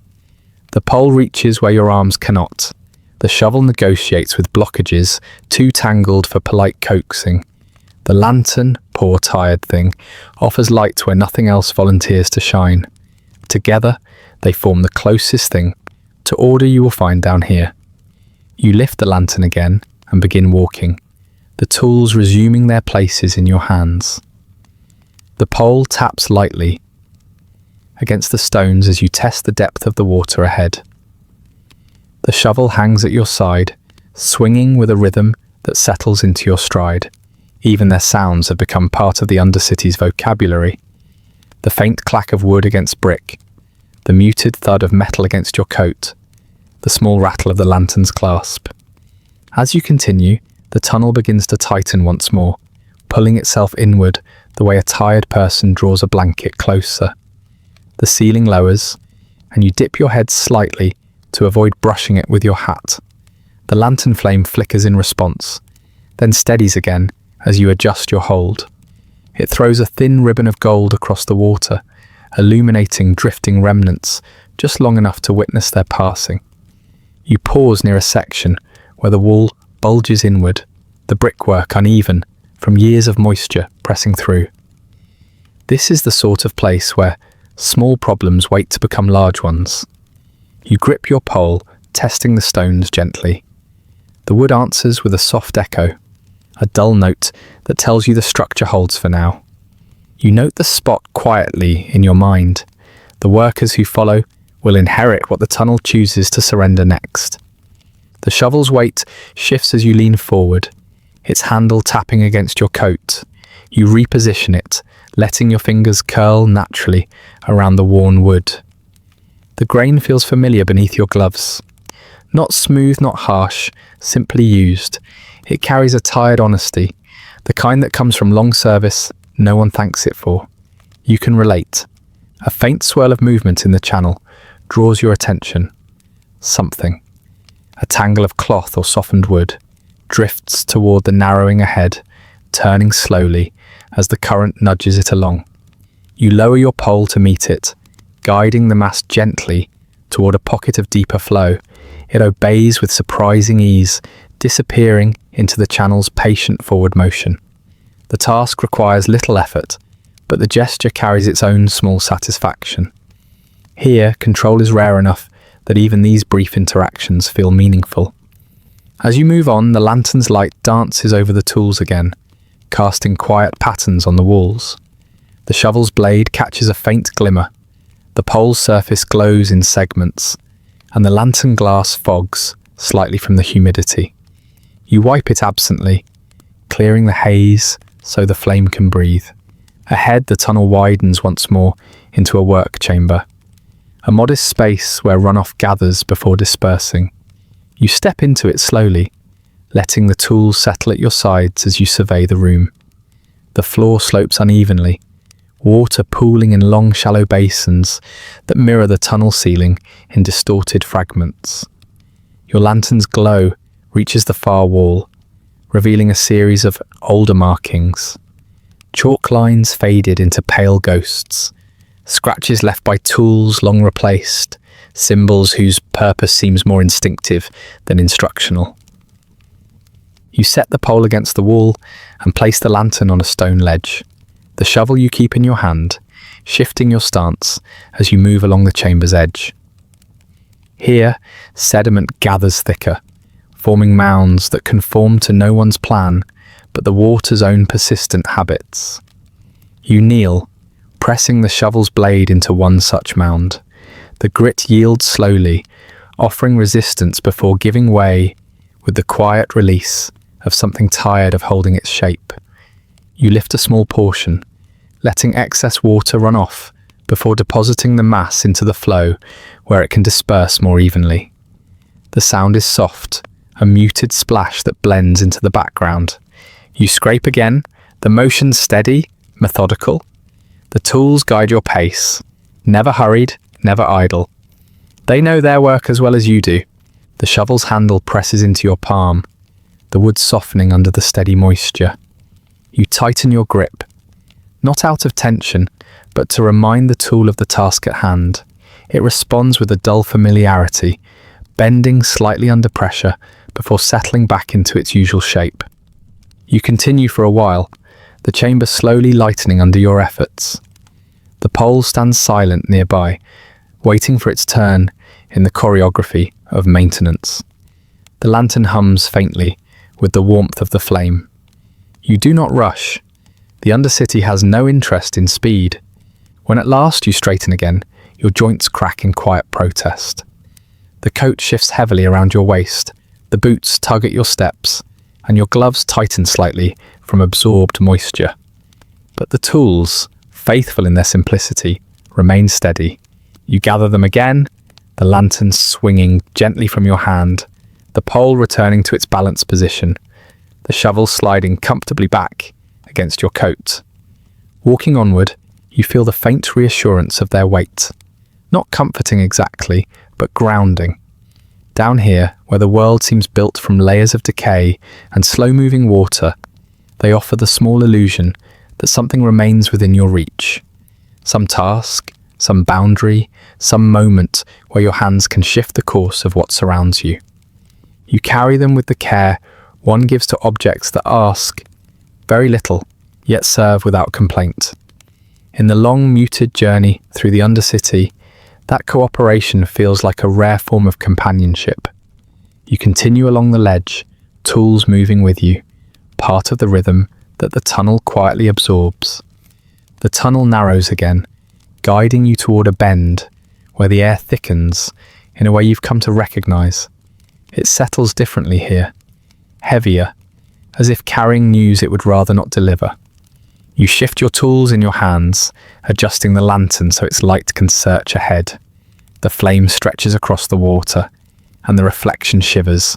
The pole reaches where your arms cannot. The shovel negotiates with blockages too tangled for polite coaxing. The lantern, poor tired thing, offers light where nothing else volunteers to shine. Together, they form the closest thing to order you will find down here. You lift the lantern again and begin walking, the tools resuming their places in your hands. The pole taps lightly against the stones as you test the depth of the water ahead. The shovel hangs at your side, swinging with a rhythm that settles into your stride. Even their sounds have become part of the Undercity's vocabulary. The faint clack of wood against brick, the muted thud of metal against your coat, the small rattle of the lantern's clasp. As you continue, the tunnel begins to tighten once more, pulling itself inward the way a tired person draws a blanket closer. The ceiling lowers, and you dip your head slightly to avoid brushing it with your hat. The lantern flame flickers in response, then steadies again as you adjust your hold. It throws a thin ribbon of gold across the water, illuminating drifting remnants just long enough to witness their passing. You pause near a section where the wall bulges inward, the brickwork uneven from years of moisture pressing through. This is the sort of place where small problems wait to become large ones. You grip your pole, testing the stones gently. The wood answers with a soft echo, a dull note that tells you the structure holds for now. You note the spot quietly in your mind. The workers who follow will inherit what the tunnel chooses to surrender next. The shovel's weight shifts as you lean forward, its handle tapping against your coat. You reposition it, letting your fingers curl naturally around the worn wood. The grain feels familiar beneath your gloves. Not smooth, not harsh, simply used. It carries a tired honesty, the kind that comes from long service no one thanks it for. You can relate. A faint swirl of movement in the channel draws your attention. Something. A tangle of cloth or softened wood drifts toward the narrowing ahead, turning slowly as the current nudges it along. You lower your pole to meet it, guiding the mass gently toward a pocket of deeper flow. It obeys with surprising ease, disappearing into the channel's patient forward motion. The task requires little effort, but the gesture carries its own small satisfaction. Here, control is rare enough that even these brief interactions feel meaningful. As you move on, the lantern's light dances over the tools again, casting quiet patterns on the walls. The shovel's blade catches a faint glimmer. The pole's surface glows in segments, and the lantern glass fogs slightly from the humidity. You wipe it absently, clearing the haze so the flame can breathe. Ahead, the tunnel widens once more into a work chamber, a modest space where runoff gathers before dispersing. You step into it slowly, letting the tools settle at your sides as you survey the room. The floor slopes unevenly, water pooling in long, shallow basins that mirror the tunnel ceiling in distorted fragments. Your lantern's glow reaches the far wall, revealing a series of older markings. Chalk lines faded into pale ghosts, scratches left by tools long replaced, symbols whose purpose seems more instinctive than instructional. You set the pole against the wall and place the lantern on a stone ledge, the shovel you keep in your hand, shifting your stance as you move along the chamber's edge. Here, sediment gathers thicker, forming mounds that conform to no one's plan but the water's own persistent habits. You kneel, pressing the shovel's blade into one such mound. The grit yields slowly, offering resistance before giving way with the quiet release of something tired of holding its shape. You lift a small portion, letting excess water run off before depositing the mass into the flow where it can disperse more evenly. The sound is soft, a muted splash that blends into the background. You scrape again, the motion steady, methodical. The tools guide your pace, never hurried, never idle. They know their work as well as you do. The shovel's handle presses into your palm, the wood softening under the steady moisture. You tighten your grip, not out of tension, but to remind the tool of the task at hand. It responds with a dull familiarity, bending slightly under pressure before settling back into its usual shape. You continue for a while, the chamber slowly lightening under your efforts. The pole stands silent nearby, waiting for its turn in the choreography of maintenance. The lantern hums faintly with the warmth of the flame. You do not rush. The Undercity has no interest in speed. When at last you straighten again, your joints crack in quiet protest. The coat shifts heavily around your waist, the boots tug at your steps, and your gloves tighten slightly from absorbed moisture. But the tools, faithful in their simplicity, remain steady. You gather them again, the lantern swinging gently from your hand, the pole returning to its balanced position, the shovel sliding comfortably back against your coat. Walking onward, you feel the faint reassurance of their weight. Not comforting exactly, but grounding. Down here, where the world seems built from layers of decay and slow-moving water, they offer the small illusion that something remains within your reach. Some task, some boundary, some moment where your hands can shift the course of what surrounds you. You carry them with the care one gives to objects that ask, very little, yet serve without complaint. In the long, muted journey through the Undercity, that cooperation feels like a rare form of companionship. You continue along the ledge, tools moving with you, part of the rhythm that the tunnel quietly absorbs. The tunnel narrows again, guiding you toward a bend where the air thickens in a way you've come to recognize. It settles differently here, heavier, as if carrying news it would rather not deliver. You shift your tools in your hands, adjusting the lantern so its light can search ahead. The flame stretches across the water, and the reflection shivers,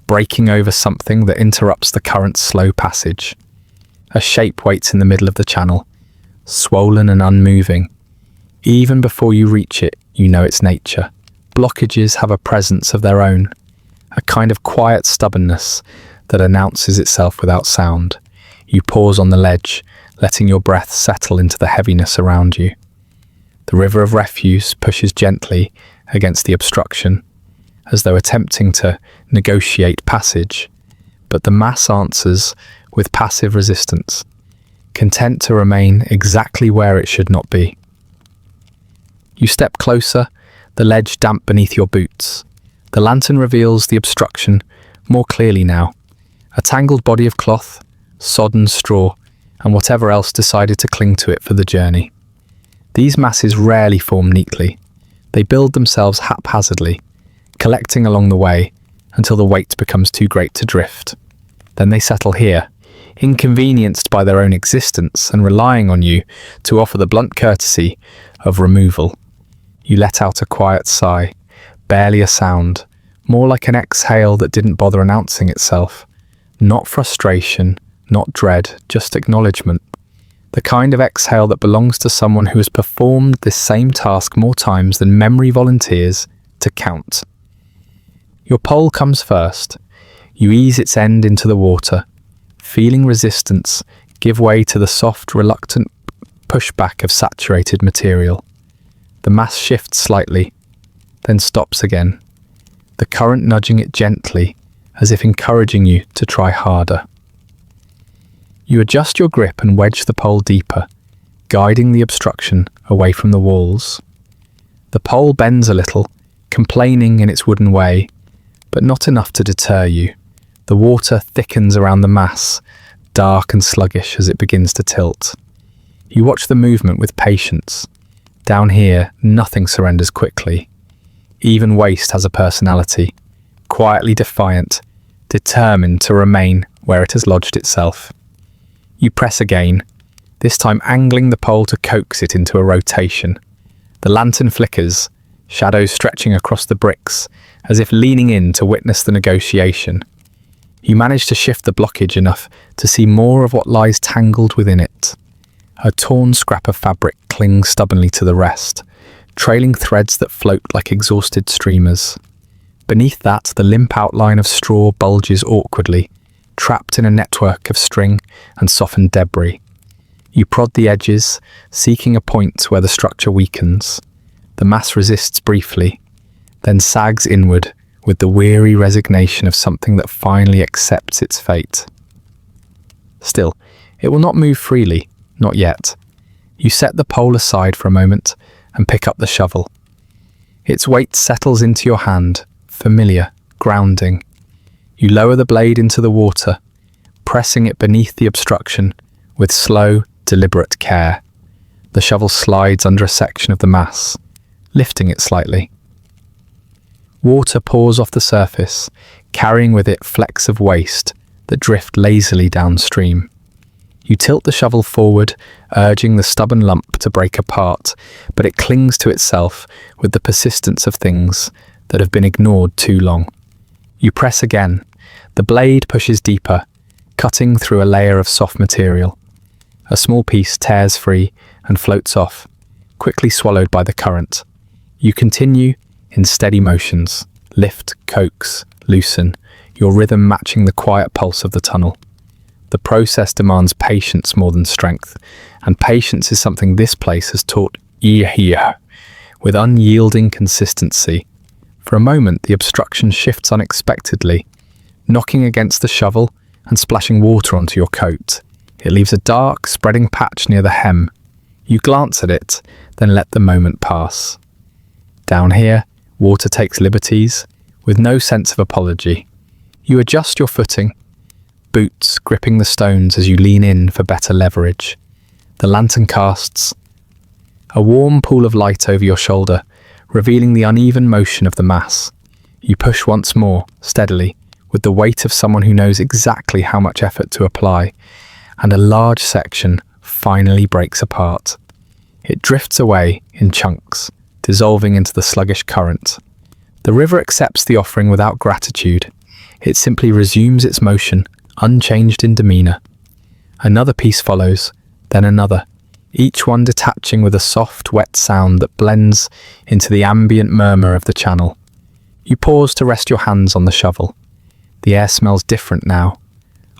breaking over something that interrupts the current's slow passage. A shape waits in the middle of the channel, swollen and unmoving. Even before you reach it, you know its nature. Blockages have a presence of their own, a kind of quiet stubbornness that announces itself without sound. You pause on the ledge, letting your breath settle into the heaviness around you. The river of refuse pushes gently against the obstruction, as though attempting to negotiate passage, but the mass answers with passive resistance, content to remain exactly where it should not be. You step closer, the ledge damp beneath your boots. The lantern reveals the obstruction more clearly now. A tangled body of cloth, sodden straw, and whatever else decided to cling to it for the journey. These masses rarely form neatly. They build themselves haphazardly, collecting along the way until the weight becomes too great to drift. Then they settle here, inconvenienced by their own existence and relying on you to offer the blunt courtesy of removal. You let out a quiet sigh, barely a sound, more like an exhale that didn't bother announcing itself. Not frustration, not dread, just acknowledgement. The kind of exhale that belongs to someone who has performed this same task more times than memory volunteers to count. Your pole comes first. You ease its end into the water, feeling resistance give way to the soft, reluctant pushback of saturated material. The mass shifts slightly, then stops again, the current nudging it gently, as if encouraging you to try harder. You adjust your grip and wedge the pole deeper, guiding the obstruction away from the walls. The pole bends a little, complaining in its wooden way, but not enough to deter you. The water thickens around the mass, dark and sluggish as it begins to tilt. You watch the movement with patience. Down here, nothing surrenders quickly. Even waste has a personality, quietly defiant, determined to remain where it has lodged itself. You press again, this time angling the pole to coax it into a rotation. The lantern flickers, shadows stretching across the bricks, as if leaning in to witness the negotiation. You manage to shift the blockage enough to see more of what lies tangled within it. A torn scrap of fabric clings stubbornly to the rest, trailing threads that float like exhausted streamers. Beneath that, the limp outline of straw bulges awkwardly, trapped in a network of string and softened debris. You prod the edges, seeking a point where the structure weakens. The mass resists briefly, then sags inward with the weary resignation of something that finally accepts its fate. Still, it will not move freely, not yet. You set the pole aside for a moment and pick up the shovel. Its weight settles into your hand, familiar, grounding. You lower the blade into the water, pressing it beneath the obstruction with slow, deliberate care. The shovel slides under a section of the mass, lifting it slightly. Water pours off the surface, carrying with it flecks of waste that drift lazily downstream. You tilt the shovel forward, urging the stubborn lump to break apart, but it clings to itself with the persistence of things that have been ignored too long. You press again. The blade pushes deeper, cutting through a layer of soft material. A small piece tears free and floats off, quickly swallowed by the current. You continue in steady motions, lift, coax, loosen, your rhythm matching the quiet pulse of the tunnel. The process demands patience more than strength, and patience is something this place has taught here, with unyielding consistency. For a moment, the obstruction shifts unexpectedly, knocking against the shovel and splashing water onto your coat. It leaves a dark, spreading patch near the hem. You glance at it, then let the moment pass. Down here, water takes liberties, with no sense of apology. You adjust your footing, boots gripping the stones as you lean in for better leverage. The lantern casts a warm pool of light over your shoulder, revealing the uneven motion of the mass. You push once more, steadily, with the weight of someone who knows exactly how much effort to apply, and a large section finally breaks apart. It drifts away in chunks, dissolving into the sluggish current. The river accepts the offering without gratitude. It simply resumes its motion, unchanged in demeanour. Another piece follows, then another, each one detaching with a soft, wet sound that blends into the ambient murmur of the channel. You pause to rest your hands on the shovel. The air smells different now,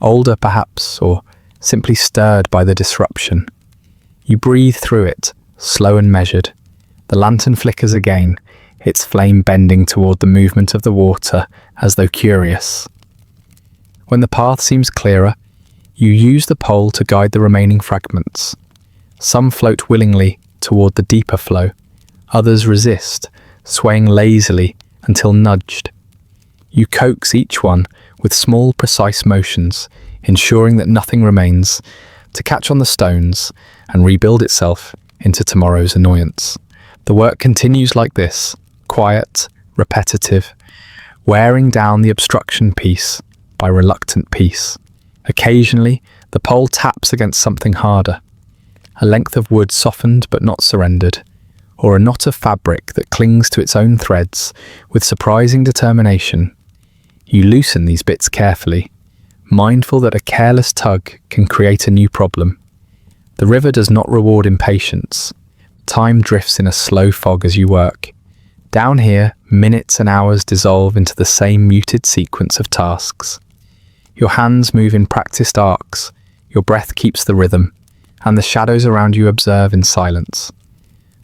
older perhaps, or simply stirred by the disruption. You breathe through it, slow and measured. The lantern flickers again, its flame bending toward the movement of the water, as though curious. When the path seems clearer, you use the pole to guide the remaining fragments. Some float willingly toward the deeper flow, others resist, swaying lazily until nudged. You coax each one with small, precise motions, ensuring that nothing remains to catch on the stones and rebuild itself into tomorrow's annoyance. The work continues like this, quiet, repetitive, wearing down the obstruction piece by reluctant piece. Occasionally, the pole taps against something harder, a length of wood softened but not surrendered, or a knot of fabric that clings to its own threads with surprising determination. You loosen these bits carefully, mindful that a careless tug can create a new problem. The river does not reward impatience. Time drifts in a slow fog as you work. Down here, minutes and hours dissolve into the same muted sequence of tasks. Your hands move in practiced arcs, your breath keeps the rhythm, and the shadows around you observe in silence.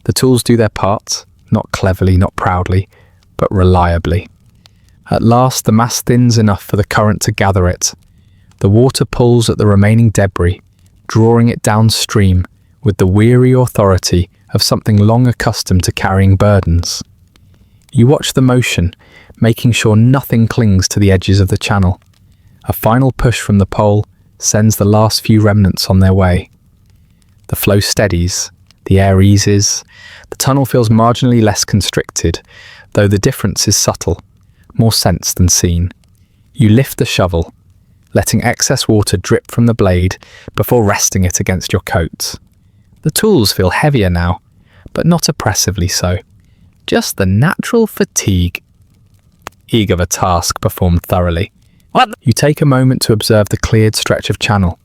The tools do their part, not cleverly, not proudly, but reliably. At last, the mass thins enough for the current to gather it. The water pulls at the remaining debris, drawing it downstream with the weary authority of something long accustomed to carrying burdens. You watch the motion, making sure nothing clings to the edges of the channel. A final push from the pole sends the last few remnants on their way. The flow steadies, the air eases, the tunnel feels marginally less constricted, though the difference is subtle, more sensed than seen. You lift the shovel, letting excess water drip from the blade before resting it against your coat. The tools feel heavier now, but not oppressively so. Just the natural fatigue of a task performed thoroughly. You take a moment to observe the cleared stretch of channel.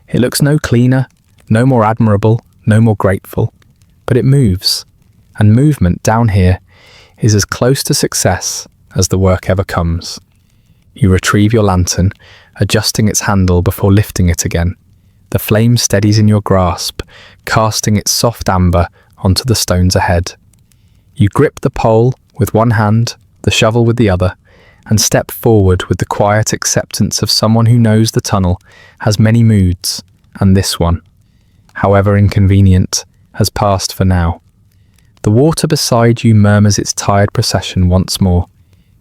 It looks no cleaner, no more admirable, no more grateful, but it moves, and movement down here is as close to success as the work ever comes. You retrieve your lantern, adjusting its handle before lifting it again. The flame steadies in your grasp, casting its soft amber onto the stones ahead. You grip the pole with one hand, the shovel with the other, and step forward with the quiet acceptance of someone who knows the tunnel has many moods, and this one, however inconvenient, has passed for now. The water beside you murmurs its tired procession once more,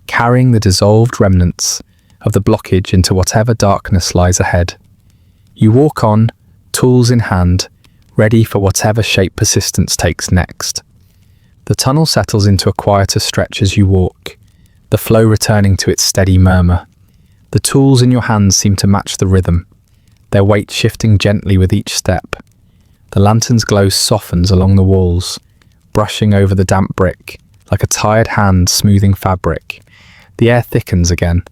carrying the dissolved remnants of the blockage into whatever darkness lies ahead. You walk on, tools in hand, ready for whatever shape persistence takes next. The tunnel settles into a quieter stretch as you walk, the flow returning to its steady murmur. The tools in your hands seem to match the rhythm, their weight shifting gently with each step. The lantern's glow softens along the walls, brushing over the damp brick like a tired hand smoothing fabric. The air thickens again,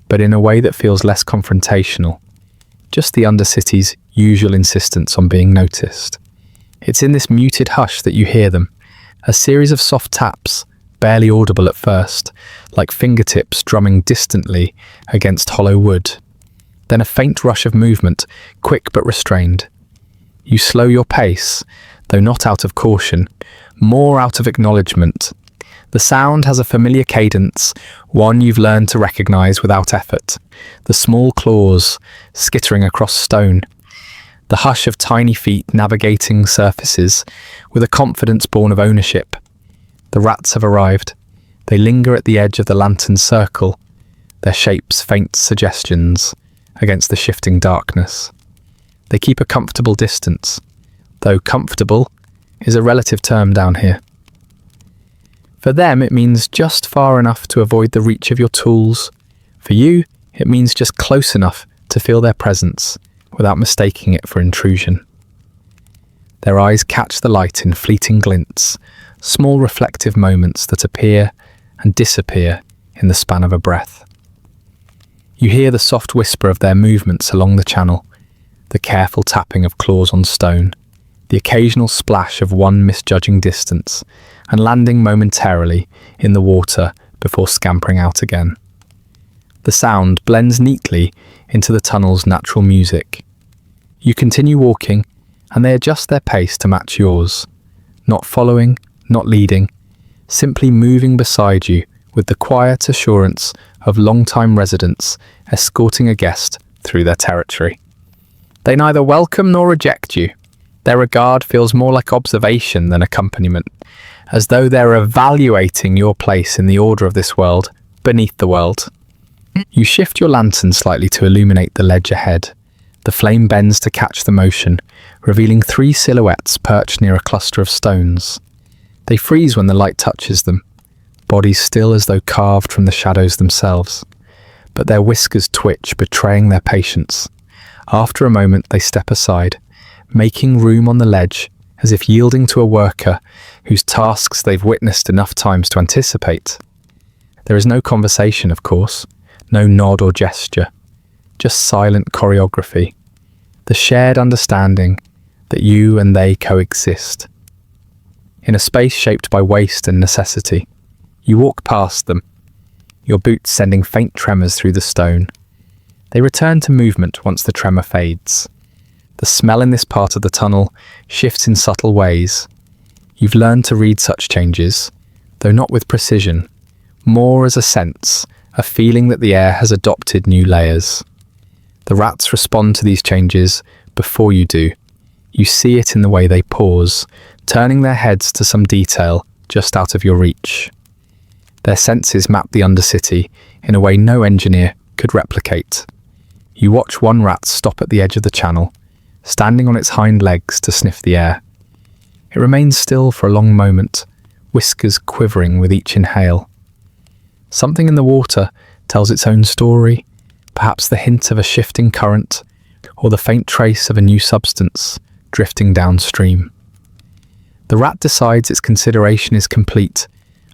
but in a way that feels less confrontational, just the Undercity's usual insistence on being noticed. It's in this muted hush that you hear them, a series of soft taps, barely audible at first, like fingertips drumming distantly against hollow wood. Then a faint rush of movement, quick but restrained. You slow your pace, though not out of caution, more out of acknowledgement. The sound has a familiar cadence, one you've learned to recognize without effort. The small claws skittering across stone, the hush of tiny feet navigating surfaces with a confidence born of ownership. The rats have arrived. They linger at the edge of the lantern's circle, their shapes faint suggestions against the shifting darkness. They keep a comfortable distance, though comfortable is a relative term down here. For them, it means just far enough to avoid the reach of your tools. For you, it means just close enough to feel their presence without mistaking it for intrusion. Their eyes catch the light in fleeting glints, small reflective moments that appear and disappear in the span of a breath. You hear the soft whisper of their movements along the channel, the careful tapping of claws on stone, the occasional splash of one misjudging distance and landing momentarily in the water before scampering out again. The sound blends neatly into the tunnel's natural music. You continue walking, and they adjust their pace to match yours, not following, not leading, simply moving beside you with the quiet assurance of long-time residents escorting a guest through their territory. They neither welcome nor reject you. Their regard feels more like observation than accompaniment, as though they're evaluating your place in the order of this world, beneath the world. You shift your lantern slightly to illuminate the ledge ahead. The flame bends to catch the motion, revealing 3 silhouettes perched near a cluster of stones. They freeze when the light touches them, bodies still as though carved from the shadows themselves. But their whiskers twitch, betraying their patience. After a moment, they step aside, making room on the ledge, as if yielding to a worker whose tasks they've witnessed enough times to anticipate. There is no conversation, of course, no nod or gesture, just silent choreography, the shared understanding that you and they coexist. In a space shaped by waste and necessity, you walk past them, your boots sending faint tremors through the stone. They return to movement once the tremor fades. The smell in this part of the tunnel shifts in subtle ways. You've learned to read such changes, though not with precision, more as a sense, a feeling that the air has adopted new layers. The rats respond to these changes before you do. You see it in the way they pause, turning their heads to some detail just out of your reach. Their senses map the Undercity in a way no engineer could replicate. You watch one rat stop at the edge of the channel, standing on its hind legs to sniff the air. It remains still for a long moment, whiskers quivering with each inhale. Something in the water tells its own story, perhaps the hint of a shifting current, or the faint trace of a new substance drifting downstream. The rat decides its consideration is complete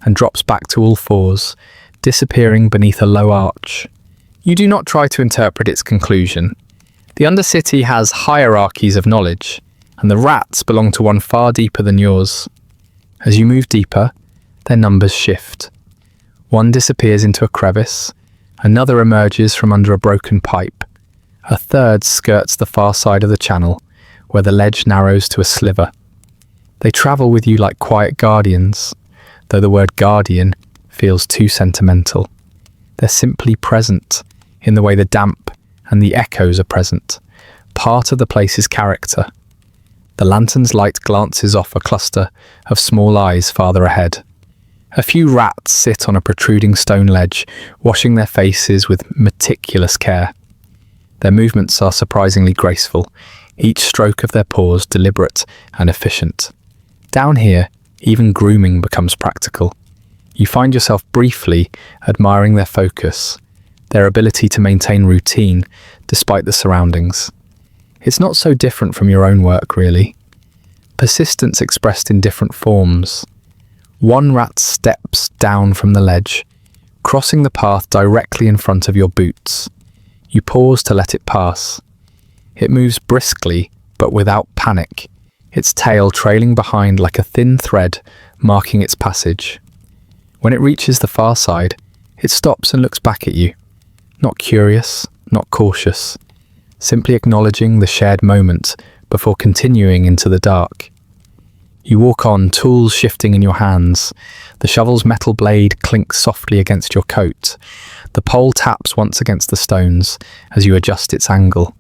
and drops back to all fours, disappearing beneath a low arch. You do not try to interpret its conclusion. The Undercity has hierarchies of knowledge, and the rats belong to one far deeper than yours. As you move deeper, their numbers shift. One disappears into a crevice, another emerges from under a broken pipe, a third skirts the far side of the channel, where the ledge narrows to a sliver. They travel with you like quiet guardians, though the word guardian feels too sentimental. They're simply present, in the way the damp and the echoes are present, part of the place's character. The lantern's light glances off a cluster of small eyes farther ahead. A few rats sit on a protruding stone ledge, washing their faces with meticulous care. Their movements are surprisingly graceful, each stroke of their paws deliberate and efficient. Down here, even grooming becomes practical. You find yourself briefly admiring their focus, their ability to maintain routine despite the surroundings. It's not so different from your own work, really. Persistence expressed in different forms. One rat steps down from the ledge, crossing the path directly in front of your boots. You pause to let it pass. It moves briskly, but without panic, its tail trailing behind like a thin thread marking its passage. When it reaches the far side, it stops and looks back at you. Not curious, not cautious, simply acknowledging the shared moment before continuing into the dark. You walk on, tools shifting in your hands. The shovel's metal blade clinks softly against your coat. The pole taps once against the stones as you adjust its angle.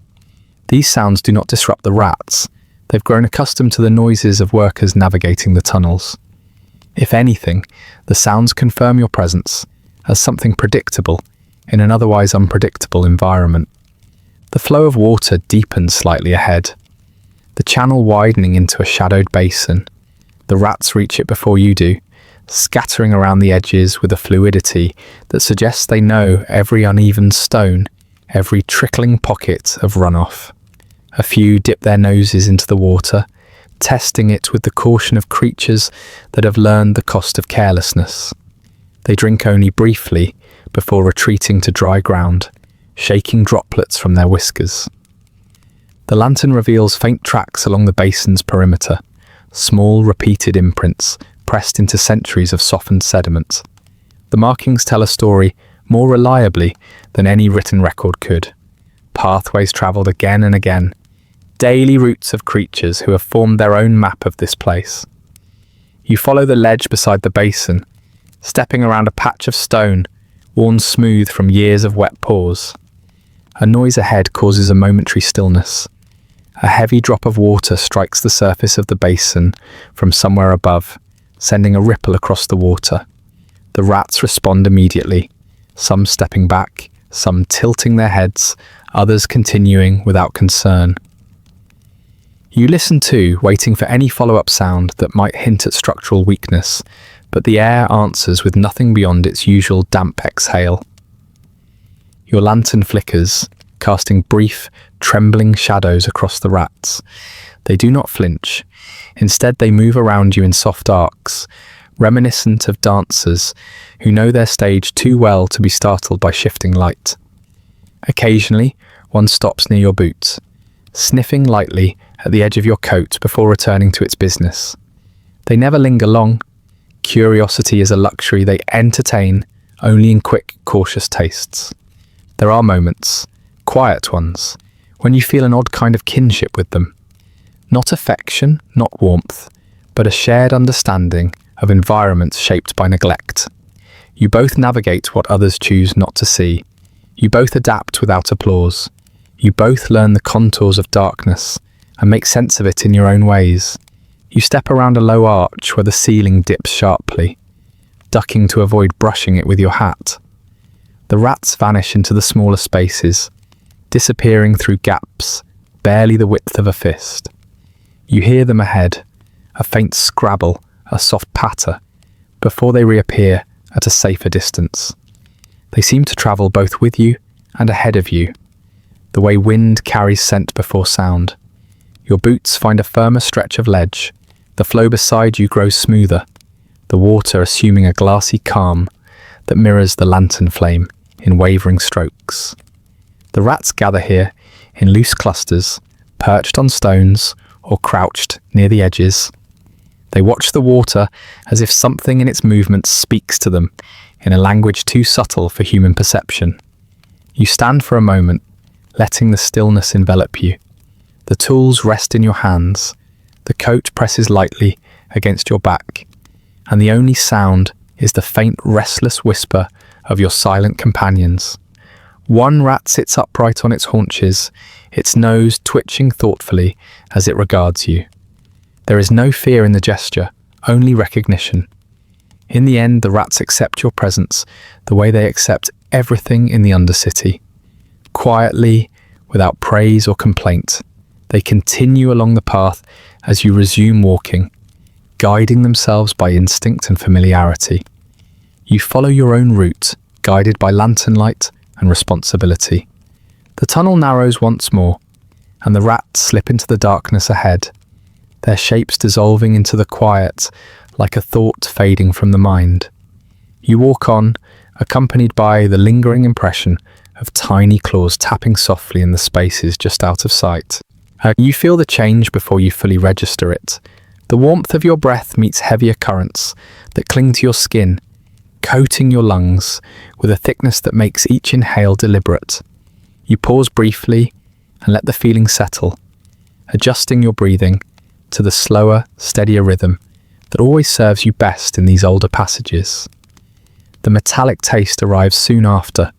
These sounds do not disrupt the rats. They've grown accustomed to the noises of workers navigating the tunnels. If anything, the sounds confirm your presence as something predictable in an otherwise unpredictable environment. The flow of water deepens slightly ahead, the channel widening into a shadowed basin. The rats reach it before you do, scattering around the edges with a fluidity that suggests they know every uneven stone, every trickling pocket of runoff. A few dip their noses into the water, testing it with the caution of creatures that have learned the cost of carelessness. They drink only briefly before retreating to dry ground, shaking droplets from their whiskers. The lantern reveals faint tracks along the basin's perimeter, small repeated imprints pressed into centuries of softened sediment. The markings tell a story more reliably than any written record could. Pathways travelled again and again, daily routes of creatures who have formed their own map of this place. You follow the ledge beside the basin, stepping around a patch of stone worn smooth from years of wet paws. A noise ahead causes a momentary stillness. A heavy drop of water strikes the surface of the basin from somewhere above, sending a ripple across the water. The rats respond immediately, some stepping back, some tilting their heads, others continuing without concern. You listen too, waiting for any follow-up sound that might hint at structural weakness, but the air answers with nothing beyond its usual damp exhale. Your lantern flickers, casting brief, trembling shadows across the rats. They do not flinch. Instead, they move around you in soft arcs, reminiscent of dancers who know their stage too well to be startled by shifting light. Occasionally, one stops near your boot, sniffing lightly at the edge of your coat before returning to its business. They never linger long. Curiosity is a luxury they entertain only in quick, cautious tastes. There are moments, quiet ones, when you feel an odd kind of kinship with them. Not affection, not warmth, but a shared understanding of environments shaped by neglect. You both navigate what others choose not to see. You both adapt without applause. You both learn the contours of darkness and make sense of it in your own ways. You step around a low arch where the ceiling dips sharply, ducking to avoid brushing it with your hat. The rats vanish into the smaller spaces, disappearing through gaps barely the width of a fist. You hear them ahead, a faint scrabble, a soft patter, before they reappear at a safer distance. They seem to travel both with you and ahead of you, the way wind carries scent before sound. Your boots find a firmer stretch of ledge. The flow beside you grows smoother, the water assuming a glassy calm that mirrors the lantern flame in wavering strokes. The rats gather here in loose clusters, perched on stones or crouched near the edges. They watch the water as if something in its movements speaks to them in a language too subtle for human perception. You stand for a moment, letting the stillness envelop you. The tools rest in your hands, the coat presses lightly against your back, and the only sound is the faint, restless whisper of your silent companions. One rat sits upright on its haunches, its nose twitching thoughtfully as it regards you. There is no fear in the gesture, only recognition. In the end, the rats accept your presence the way they accept everything in the Undercity. Quietly, without praise or complaint, they continue along the path as you resume walking, guiding themselves by instinct and familiarity. You follow your own route, guided by lantern light and responsibility. The tunnel narrows once more, and the rats slip into the darkness ahead, their shapes dissolving into the quiet like a thought fading from the mind. You walk on, accompanied by the lingering impression of tiny claws tapping softly in the spaces just out of sight. You feel the change before you fully register it. The warmth of your breath meets heavier currents that cling to your skin, coating your lungs with a thickness that makes each inhale deliberate. You pause briefly and let the feeling settle, adjusting your breathing to the slower, steadier rhythm that always serves you best in these older passages. The metallic taste arrives soon after,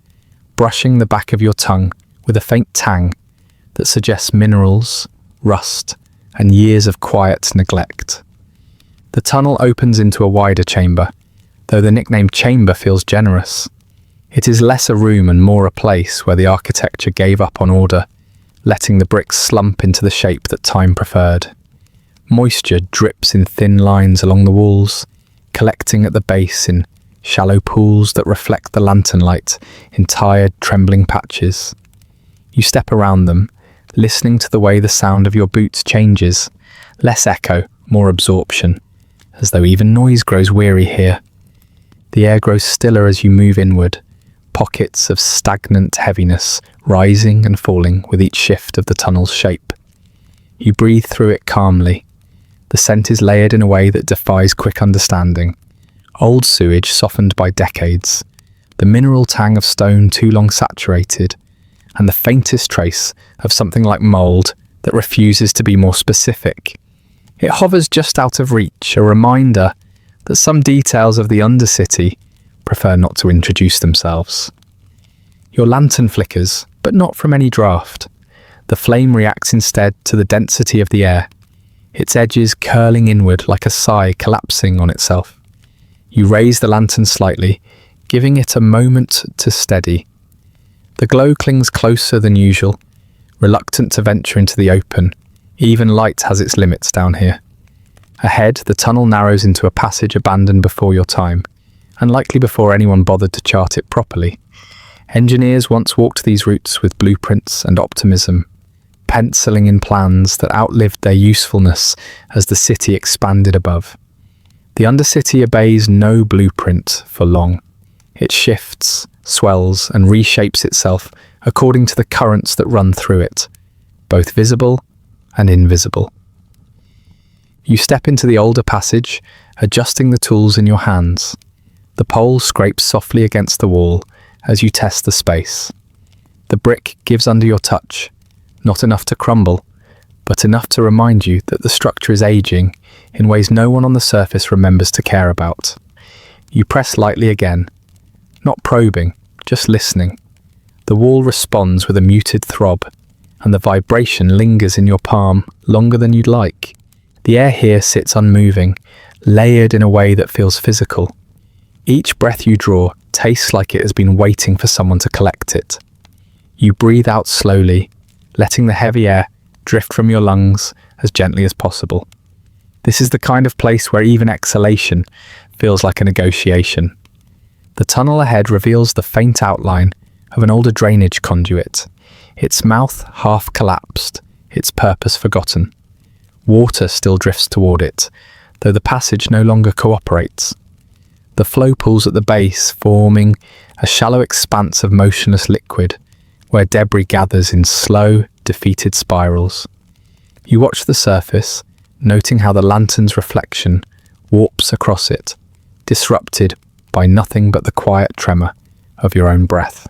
brushing the back of your tongue with a faint tang, that suggests minerals, rust, and years of quiet neglect. The tunnel opens into a wider chamber, though the nickname chamber feels generous. It is less a room and more a place where the architecture gave up on order, letting the bricks slump into the shape that time preferred. Moisture drips in thin lines along the walls, collecting at the base in shallow pools that reflect the lantern light in tired, trembling patches. You step around them, listening to the way the sound of your boots changes, less echo, more absorption, as though even noise grows weary here. The air grows stiller as you move inward, pockets of stagnant heaviness rising and falling with each shift of the tunnel's shape. You breathe through it calmly. The scent is layered in a way that defies quick understanding. Old sewage softened by decades, the mineral tang of stone too long saturated, and the faintest trace of something like mould that refuses to be more specific. It hovers just out of reach, a reminder that some details of the Undercity prefer not to introduce themselves. Your lantern flickers, but not from any draught. The flame reacts instead to the density of the air, its edges curling inward like a sigh collapsing on itself. You raise the lantern slightly, giving it a moment to steady. The glow clings closer than usual, reluctant to venture into the open. Even light has its limits down here. Ahead, the tunnel narrows into a passage abandoned before your time, and likely before anyone bothered to chart it properly. Engineers once walked these routes with blueprints and optimism, penciling in plans that outlived their usefulness as the city expanded above. The Undercity obeys no blueprint for long. It shifts, swells, and reshapes itself according to the currents that run through it, both visible and invisible. You step into the older passage, adjusting the tools in your hands. The pole scrapes softly against the wall as you test the space. The brick gives under your touch, not enough to crumble, but enough to remind you that the structure is aging in ways no one on the surface remembers to care about. You press lightly again, not probing, just listening. The wall responds with a muted throb, and the vibration lingers in your palm longer than you'd like. The air here sits unmoving, layered in a way that feels physical. Each breath you draw tastes like it has been waiting for someone to collect it. You breathe out slowly, letting the heavy air drift from your lungs as gently as possible. This is the kind of place where even exhalation feels like a negotiation. The tunnel ahead reveals the faint outline of an older drainage conduit, its mouth half collapsed, its purpose forgotten. Water still drifts toward it, though the passage no longer cooperates. The flow pools at the base, forming a shallow expanse of motionless liquid, where debris gathers in slow, defeated spirals. You watch the surface, noting how the lantern's reflection warps across it, disrupted by nothing but the quiet tremor of your own breath.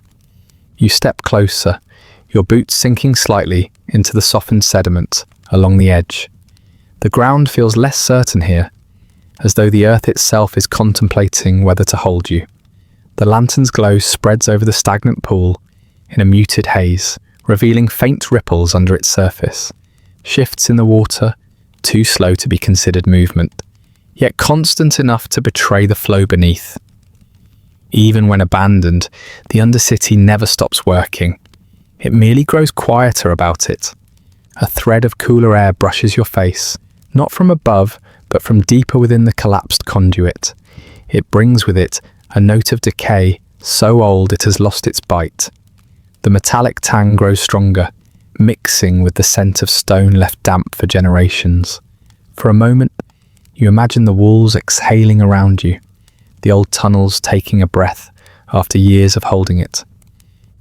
You step closer, your boots sinking slightly into the softened sediment along the edge. The ground feels less certain here, as though the earth itself is contemplating whether to hold you. The lantern's glow spreads over the stagnant pool in a muted haze, revealing faint ripples under its surface, shifts in the water, too slow to be considered movement, yet constant enough to betray the flow beneath. Even when abandoned, the Undercity never stops working. It merely grows quieter about it. A thread of cooler air brushes your face, not from above, but from deeper within the collapsed conduit. It brings with it a note of decay so old it has lost its bite. The metallic tang grows stronger, mixing with the scent of stone left damp for generations. For a moment, you imagine the walls exhaling around you, the old tunnels taking a breath after years of holding it.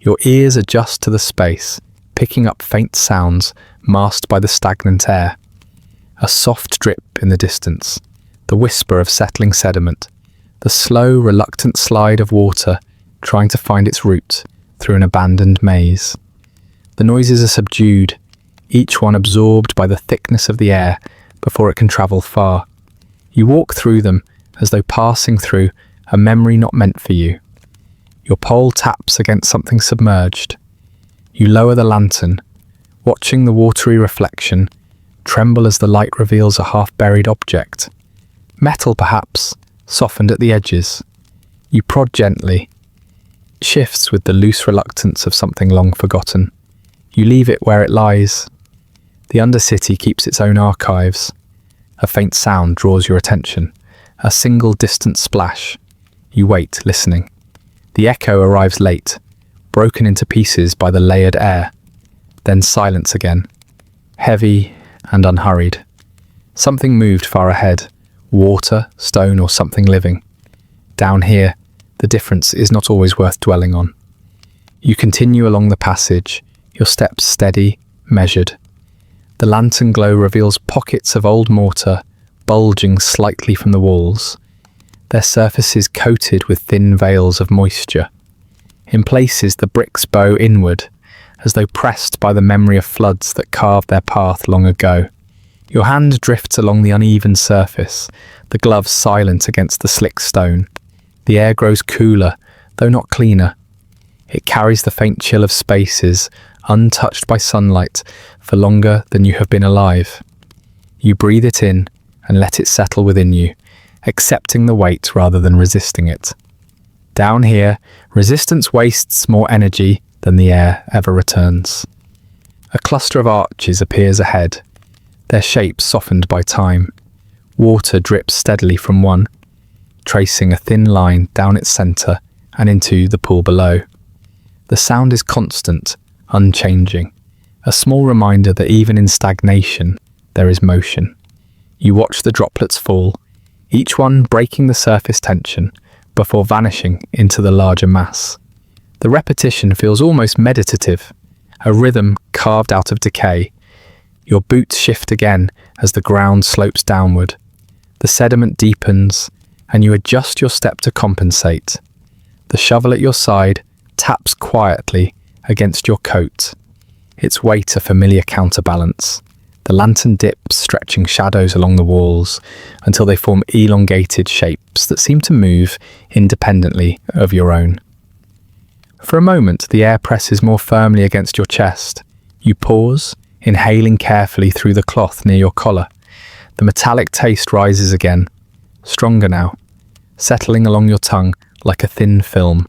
Your ears adjust to the space, picking up faint sounds masked by the stagnant air. A soft drip in the distance, the whisper of settling sediment, the slow, reluctant slide of water trying to find its route through an abandoned maze. The noises are subdued, each one absorbed by the thickness of the air before it can travel far. You walk through them as though passing through a memory not meant for you. Your pole taps against something submerged. You lower the lantern, watching the watery reflection tremble as the light reveals a half-buried object. Metal, perhaps, softened at the edges. You prod gently. It shifts with the loose reluctance of something long forgotten. You leave it where it lies. The Undercity keeps its own archives. A faint sound draws your attention. A single distant splash. You wait, listening. The echo arrives late, broken into pieces by the layered air. Then silence again, heavy and unhurried. Something moved far ahead, water, stone, or something living. Down here, the difference is not always worth dwelling on. You continue along the passage, your steps steady, measured. The lantern glow reveals pockets of old mortar bulging slightly from the walls, their surfaces coated with thin veils of moisture. In places, the bricks bow inward, as though pressed by the memory of floods that carved their path long ago. Your hand drifts along the uneven surface, the gloves silent against the slick stone. The air grows cooler, though not cleaner. It carries the faint chill of spaces, untouched by sunlight, for longer than you have been alive. You breathe it in and let it settle within you, accepting the weight rather than resisting it. Down here, resistance wastes more energy than the air ever returns. A cluster of arches appears ahead, their shape softened by time. Water drips steadily from one, tracing a thin line down its centre and into the pool below. The sound is constant, unchanging, a small reminder that even in stagnation, there is motion. You watch the droplets fall, each one breaking the surface tension before vanishing into the larger mass. The repetition feels almost meditative, a rhythm carved out of decay. Your boots shift again as the ground slopes downward. The sediment deepens, and you adjust your step to compensate. The shovel at your side taps quietly against your coat, its weight a familiar counterbalance. The lantern dips, stretching shadows along the walls until they form elongated shapes that seem to move independently of your own. For a moment, the air presses more firmly against your chest. You pause, inhaling carefully through the cloth near your collar. The metallic taste rises again, stronger now, settling along your tongue like a thin film.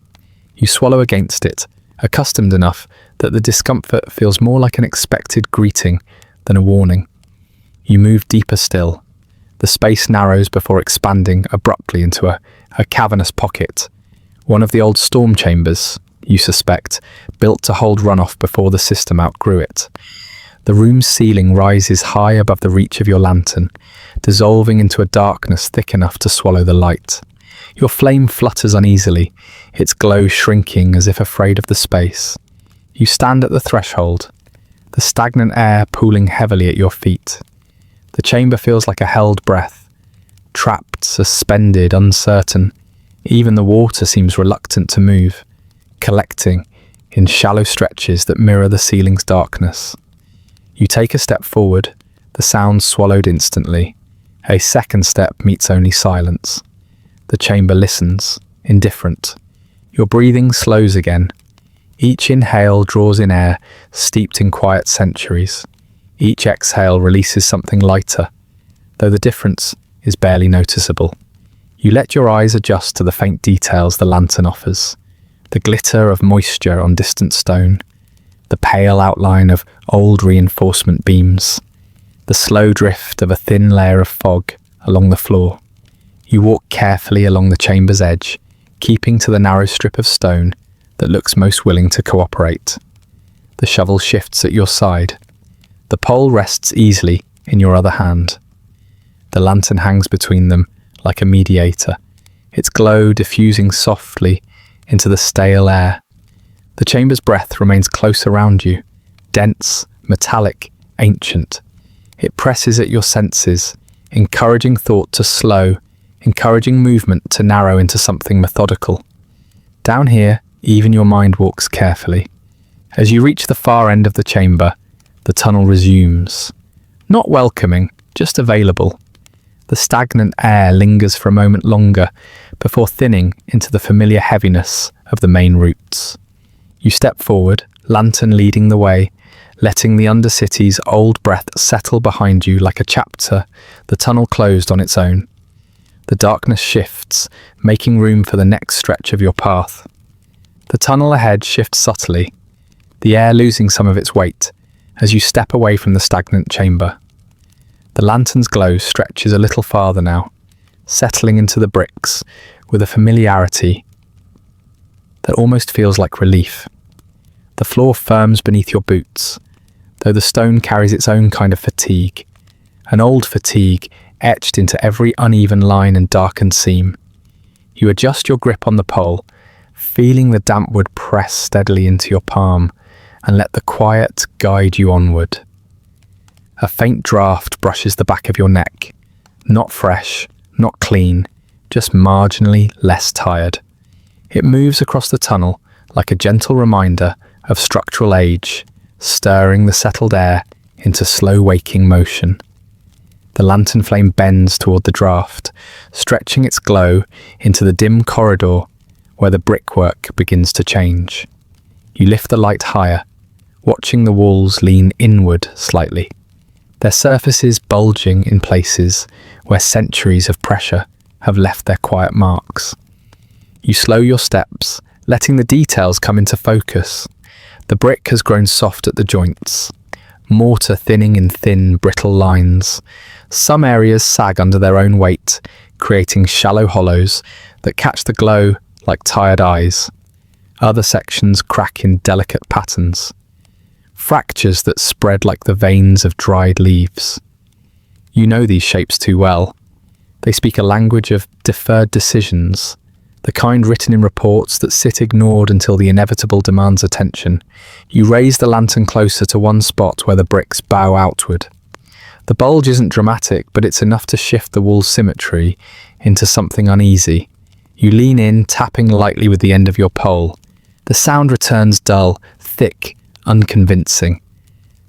You swallow against it, accustomed enough that the discomfort feels more like an expected greeting than a warning. You move deeper still. The space narrows before expanding abruptly into a cavernous pocket, one of the old storm chambers, you suspect, built to hold runoff before the system outgrew it. The room's ceiling rises high above the reach of your lantern, dissolving into a darkness thick enough to swallow the light. Your flame flutters uneasily, its glow shrinking as if afraid of the space. You stand at the threshold, the stagnant air pooling heavily at your feet. The chamber feels like a held breath, trapped, suspended, uncertain. Even the water seems reluctant to move, collecting in shallow stretches that mirror the ceiling's darkness. You take a step forward, the sound swallowed instantly. A second step meets only silence. The chamber listens, indifferent. Your breathing slows again. Each inhale draws in air steeped in quiet centuries. Each exhale releases something lighter, though the difference is barely noticeable. You let your eyes adjust to the faint details the lantern offers. The glitter of moisture on distant stone, the pale outline of old reinforcement beams, the slow drift of a thin layer of fog along the floor. You walk carefully along the chamber's edge, keeping to the narrow strip of stone that looks most willing to cooperate. The shovel shifts at your side. The pole rests easily in your other hand. The lantern hangs between them like a mediator, its glow diffusing softly into the stale air. The chamber's breath remains close around you, dense, metallic, ancient. It presses at your senses, encouraging thought to slow, encouraging movement to narrow into something methodical. Down here, even your mind walks carefully. As you reach the far end of the chamber, the tunnel resumes. Not welcoming, just available. The stagnant air lingers for a moment longer before thinning into the familiar heaviness of the main routes. You step forward, lantern leading the way, letting the Undercity's old breath settle behind you like a chapter the tunnel closed on its own. The darkness shifts, making room for the next stretch of your path. The tunnel ahead shifts subtly, the air losing some of its weight as you step away from the stagnant chamber. The lantern's glow stretches a little farther now, settling into the bricks with a familiarity that almost feels like relief. The floor firms beneath your boots, though the stone carries its own kind of fatigue, an old fatigue etched into every uneven line and darkened seam. You adjust your grip on the pole, feeling the damp wood press steadily into your palm, and let the quiet guide you onward. A faint draft brushes the back of your neck, not fresh, not clean, just marginally less tired. It moves across the tunnel like a gentle reminder of structural age, stirring the settled air into slow waking motion. The lantern flame bends toward the draft, stretching its glow into the dim corridor where the brickwork begins to change. You lift the light higher, watching the walls lean inward slightly, their surfaces bulging in places where centuries of pressure have left their quiet marks. You slow your steps, letting the details come into focus. The brick has grown soft at the joints, mortar thinning in thin, brittle lines. Some areas sag under their own weight, creating shallow hollows that catch the glow like tired eyes. Other sections crack in delicate patterns, fractures that spread like the veins of dried leaves. You know these shapes too well. They speak a language of deferred decisions, the kind written in reports that sit ignored until the inevitable demands attention. You raise the lantern closer to one spot where the bricks bow outward. The bulge isn't dramatic, but it's enough to shift the wall's symmetry into something uneasy. You lean in, tapping lightly with the end of your pole. The sound returns dull, thick, unconvincing.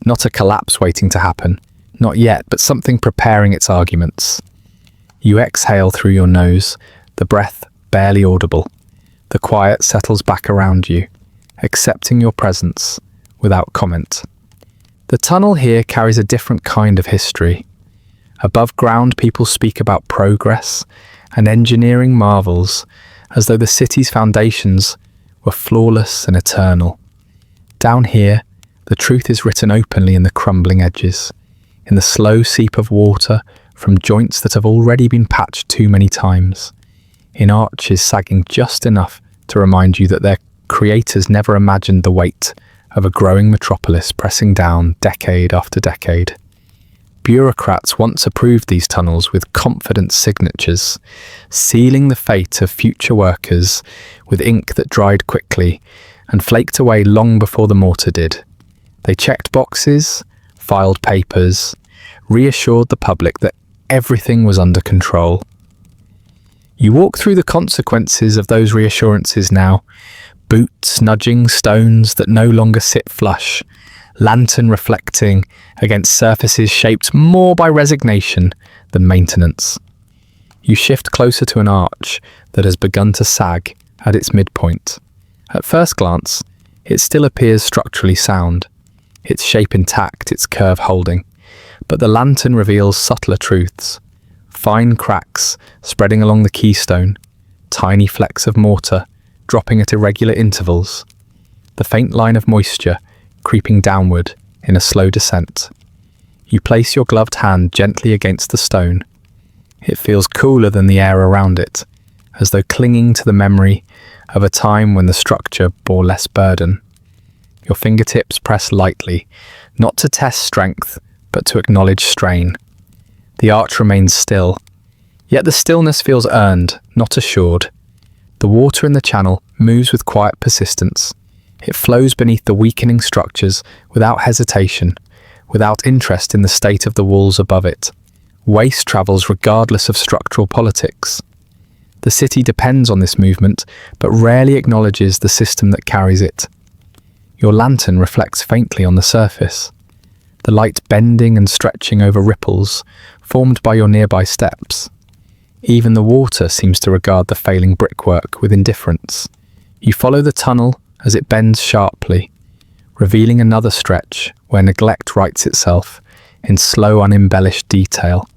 Not a collapse waiting to happen. Not yet, but something preparing its arguments. You exhale through your nose, the breath barely audible. The quiet settles back around you, accepting your presence without comment. The tunnel here carries a different kind of history. Above ground, people speak about progress and engineering marvels, as though the city's foundations were flawless and eternal. Down here, the truth is written openly in the crumbling edges, in the slow seep of water from joints that have already been patched too many times, in arches sagging just enough to remind you that their creators never imagined the weight of a growing metropolis pressing down decade after decade. Bureaucrats once approved these tunnels with confident signatures, sealing the fate of future workers with ink that dried quickly and flaked away long before the mortar did. They checked boxes, filed papers, reassured the public that everything was under control. You walk through the consequences of those reassurances now, boots nudging stones that no longer sit flush, lantern reflecting against surfaces shaped more by resignation than maintenance. You shift closer to an arch that has begun to sag at its midpoint. At first glance, it still appears structurally sound, its shape intact, its curve holding, but the lantern reveals subtler truths. Fine cracks spreading along the keystone, tiny flecks of mortar dropping at irregular intervals, the faint line of moisture creeping downward in a slow descent. You place your gloved hand gently against the stone. It feels cooler than the air around it, as though clinging to the memory of a time when the structure bore less burden. Your fingertips press lightly, not to test strength, but to acknowledge strain. The arch remains still, yet the stillness feels earned, not assured. The water in the channel moves with quiet persistence. It flows beneath the weakening structures without hesitation, without interest in the state of the walls above it. Waste travels regardless of structural politics. The city depends on this movement, but rarely acknowledges the system that carries it. Your lantern reflects faintly on the surface, the light bending and stretching over ripples formed by your nearby steps. Even the water seems to regard the failing brickwork with indifference. You follow the tunnel as it bends sharply, revealing another stretch where neglect writes itself in slow, unembellished detail.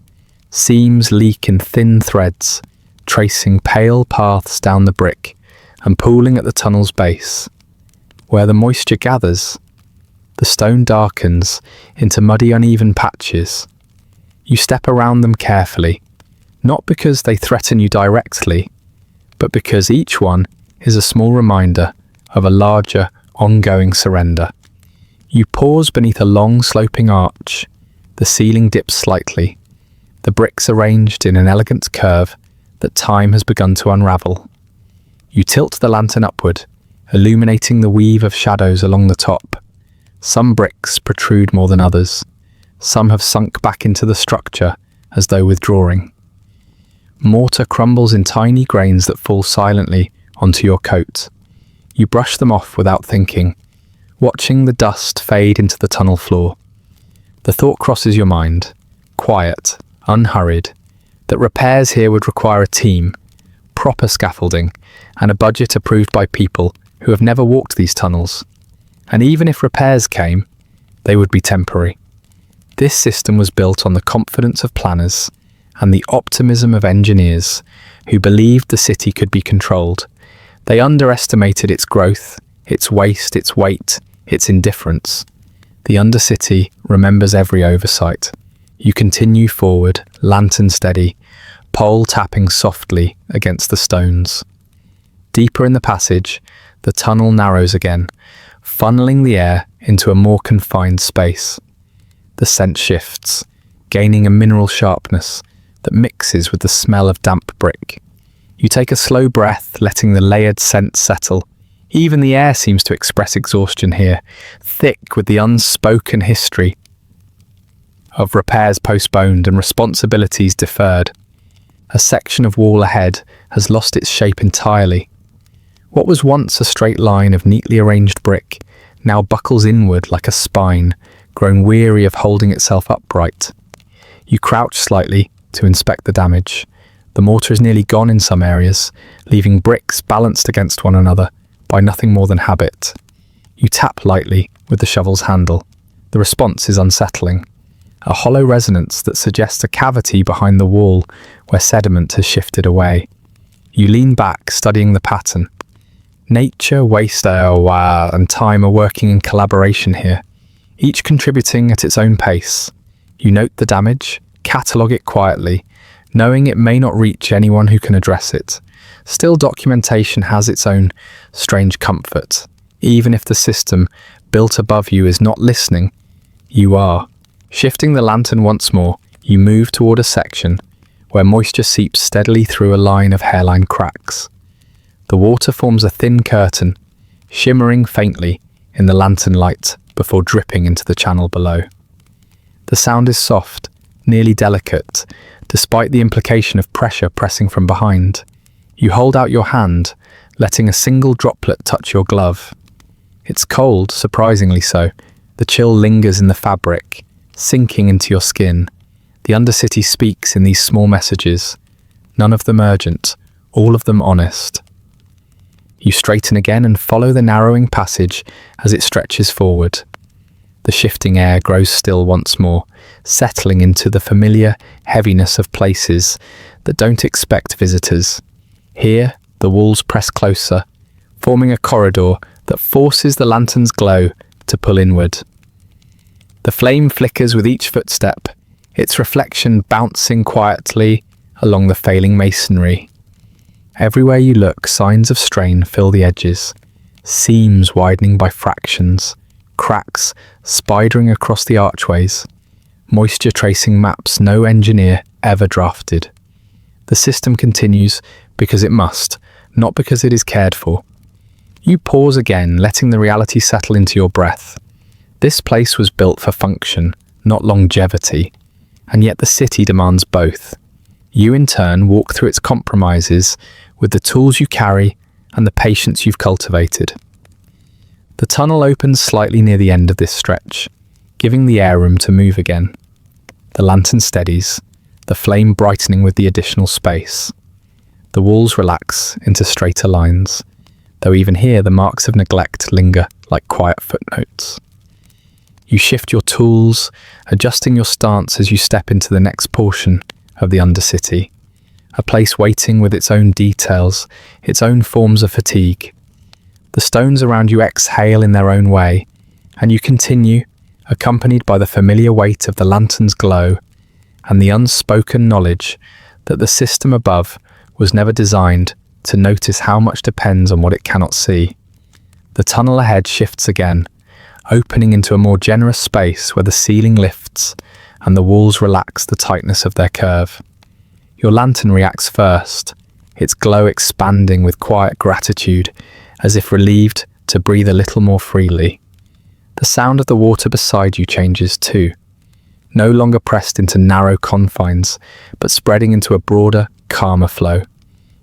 Seams leak in thin threads, tracing pale paths down the brick and pooling at the tunnel's base. Where the moisture gathers, the stone darkens into muddy, uneven patches. You step around them carefully, not because they threaten you directly, but because each one is a small reminder of a larger, ongoing surrender. You pause beneath a long, sloping arch. The ceiling dips slightly, the bricks arranged in an elegant curve that time has begun to unravel. You tilt the lantern upward, illuminating the weave of shadows along the top. Some bricks protrude more than others. Some have sunk back into the structure as though withdrawing. Mortar crumbles in tiny grains that fall silently onto your coat. You brush them off without thinking, watching the dust fade into the tunnel floor. The thought crosses your mind, quiet, unhurried, that repairs here would require a team, proper scaffolding, and a budget approved by people who have never walked these tunnels. And even if repairs came, they would be temporary. This system was built on the confidence of planners and the optimism of engineers who believed the city could be controlled. They underestimated its growth, its waste, its weight, its indifference. The Undercity remembers every oversight. You continue forward, lantern steady, pole tapping softly against the stones. Deeper in the passage, the tunnel narrows again, funneling the air into a more confined space. The scent shifts, gaining a mineral sharpness that mixes with the smell of damp brick. You take a slow breath, letting the layered scent settle. Even the air seems to express exhaustion here, thick with the unspoken history of repairs postponed and responsibilities deferred. A section of wall ahead has lost its shape entirely. What was once a straight line of neatly arranged brick now buckles inward like a spine, grown weary of holding itself upright. You crouch slightly to inspect the damage. The mortar is nearly gone in some areas, leaving bricks balanced against one another by nothing more than habit. You tap lightly with the shovel's handle. The response is unsettling. A hollow resonance that suggests a cavity behind the wall where sediment has shifted away. You lean back, studying the pattern. Nature, waste, and time are working in collaboration here, each contributing at its own pace. You note the damage, catalogue it quietly, knowing it may not reach anyone who can address it. Still, documentation has its own strange comfort. Even if the system built above you is not listening, you are. Shifting the lantern once more, you move toward a section where moisture seeps steadily through a line of hairline cracks. The water forms a thin curtain, shimmering faintly in the lantern light before dripping into the channel below. The sound is soft, nearly delicate, despite the implication of pressure pressing from behind. You hold out your hand, letting a single droplet touch your glove. It's cold, surprisingly so. The chill lingers in the fabric, sinking into your skin. The Undercity speaks in these small messages, none of them urgent, all of them honest. You straighten again and follow the narrowing passage as it stretches forward. The shifting air grows still once more, settling into the familiar heaviness of places that don't expect visitors. Here, the walls press closer, forming a corridor that forces the lantern's glow to pull inward. The flame flickers with each footstep, its reflection bouncing quietly along the failing masonry. Everywhere you look, signs of strain fill the edges, seams widening by fractions, cracks spidering across the archways, moisture tracing maps no engineer ever drafted. The system continues because it must, not because it is cared for. You pause again, letting the reality settle into your breath. This place was built for function, not longevity, and yet the city demands both. You in turn walk through its compromises with the tools you carry and the patience you've cultivated. The tunnel opens slightly near the end of this stretch, giving the air room to move again. The lantern steadies, the flame brightening with the additional space. The walls relax into straighter lines, though even here the marks of neglect linger like quiet footnotes. You shift your tools, adjusting your stance as you step into the next portion of the Undercity, a place waiting with its own details, its own forms of fatigue. The stones around you exhale in their own way, and you continue, accompanied by the familiar weight of the lantern's glow and the unspoken knowledge that the system above was never designed to notice how much depends on what it cannot see. The tunnel ahead shifts again, opening into a more generous space where the ceiling lifts and the walls relax the tightness of their curve. Your lantern reacts first, its glow expanding with quiet gratitude, as if relieved to breathe a little more freely. The sound of the water beside you changes too, no longer pressed into narrow confines, but spreading into a broader, calmer flow.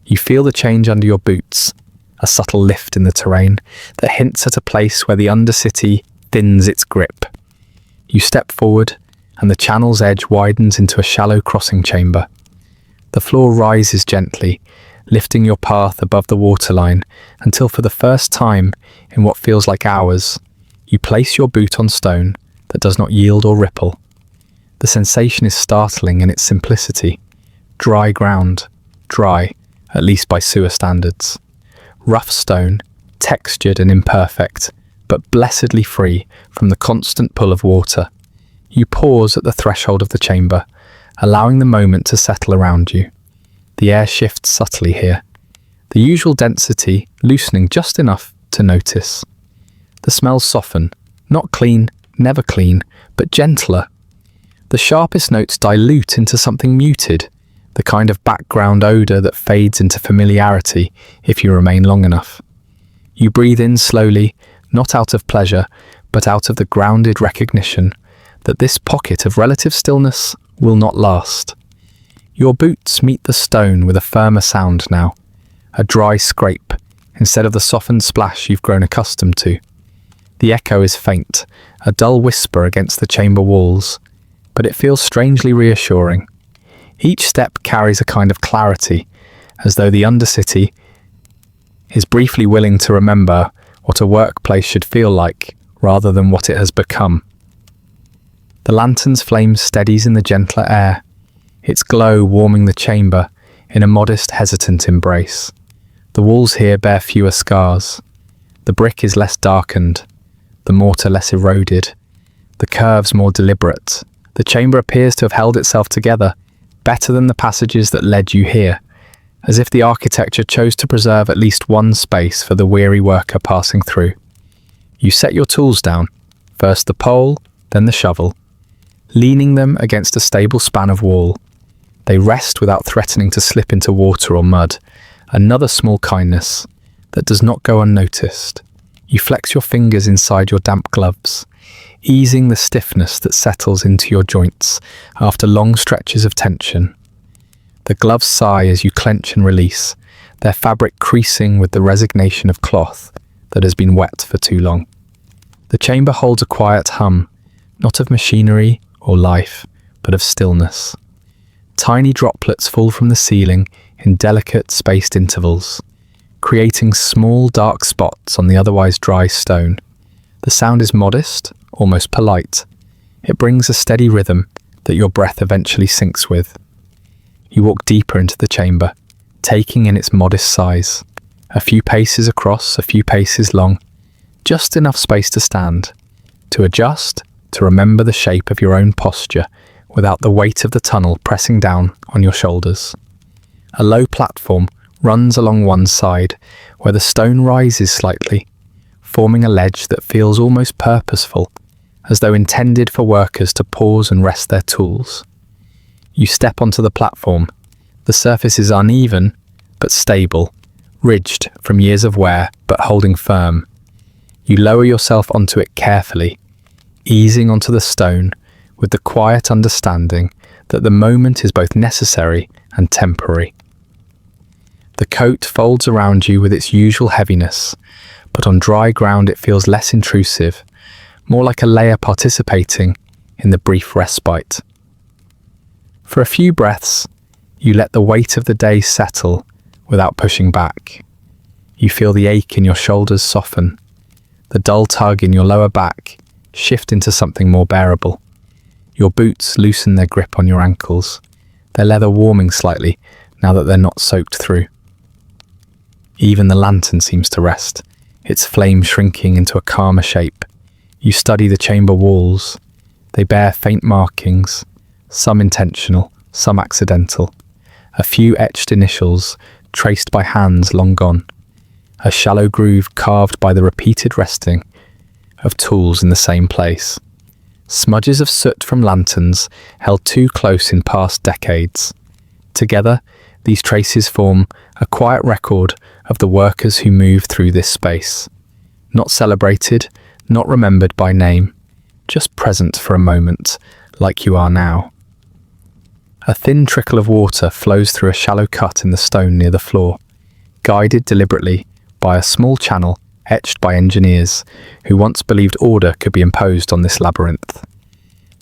You feel the change under your boots, a subtle lift in the terrain that hints at a place where the Undercity thins its grip. You step forward, and the channel's edge widens into a shallow crossing chamber. The floor rises gently, lifting your path above the waterline until for the first time in what feels like hours, you place your boot on stone that does not yield or ripple. The sensation is startling in its simplicity. Dry ground, dry, at least by sewer standards. Rough stone, textured and imperfect, but blessedly free from the constant pull of water. You pause at the threshold of the chamber, allowing the moment to settle around you. The air shifts subtly here, the usual density loosening just enough to notice. The smells soften, not clean, never clean, but gentler. The sharpest notes dilute into something muted, the kind of background odour that fades into familiarity if you remain long enough. You breathe in slowly, not out of pleasure, but out of the grounded recognition that this pocket of relative stillness will not last. Your boots meet the stone with a firmer sound now, a dry scrape instead of the softened splash you've grown accustomed to. The echo is faint, a dull whisper against the chamber walls, but it feels strangely reassuring. Each step carries a kind of clarity, as though the Undercity is briefly willing to remember what a workplace should feel like rather than what it has become. The lantern's flame steadies in the gentler air, its glow warming the chamber in a modest, hesitant embrace. The walls here bear fewer scars. The brick is less darkened, the mortar less eroded, the curves more deliberate. The chamber appears to have held itself together better than the passages that led you here, as if the architecture chose to preserve at least one space for the weary worker passing through. You set your tools down, first the pole, then the shovel, leaning them against a stable span of wall. They rest without threatening to slip into water or mud, another small kindness that does not go unnoticed. You flex your fingers inside your damp gloves, easing the stiffness that settles into your joints after long stretches of tension. The gloves sigh as you clench and release, their fabric creasing with the resignation of cloth that has been wet for too long. The chamber holds a quiet hum, not of machinery or life, but of stillness. Tiny droplets fall from the ceiling in delicate, spaced intervals, creating small, dark spots on the otherwise dry stone. The sound is modest, almost polite. It brings a steady rhythm that your breath eventually syncs with. You walk deeper into the chamber, taking in its modest size. A few paces across, a few paces long, just enough space to stand, to adjust, to remember the shape of your own posture without the weight of the tunnel pressing down on your shoulders. A low platform runs along one side, where the stone rises slightly, forming a ledge that feels almost purposeful, as though intended for workers to pause and rest their tools. You step onto the platform. The surface is uneven, but stable, ridged from years of wear, but holding firm. You lower yourself onto it carefully, easing onto the stone with the quiet understanding that the moment is both necessary and temporary. The coat folds around you with its usual heaviness, but on dry ground it feels less intrusive, more like a layer participating in the brief respite. For a few breaths, you let the weight of the day settle without pushing back. You feel the ache in your shoulders soften, the dull tug in your lower back shift into something more bearable. Your boots loosen their grip on your ankles, their leather warming slightly now that they're not soaked through. Even the lantern seems to rest, its flame shrinking into a calmer shape. You study the chamber walls. They bear faint markings, some intentional, some accidental. A few etched initials, traced by hands long gone. A shallow groove carved by the repeated resting of tools in the same place. Smudges of soot from lanterns held too close in past decades. Together, these traces form a quiet record of the workers who moved through this space. Not celebrated, not remembered by name, just present for a moment, like you are now. A thin trickle of water flows through a shallow cut in the stone near the floor, guided deliberately by a small channel etched by engineers who once believed order could be imposed on this labyrinth.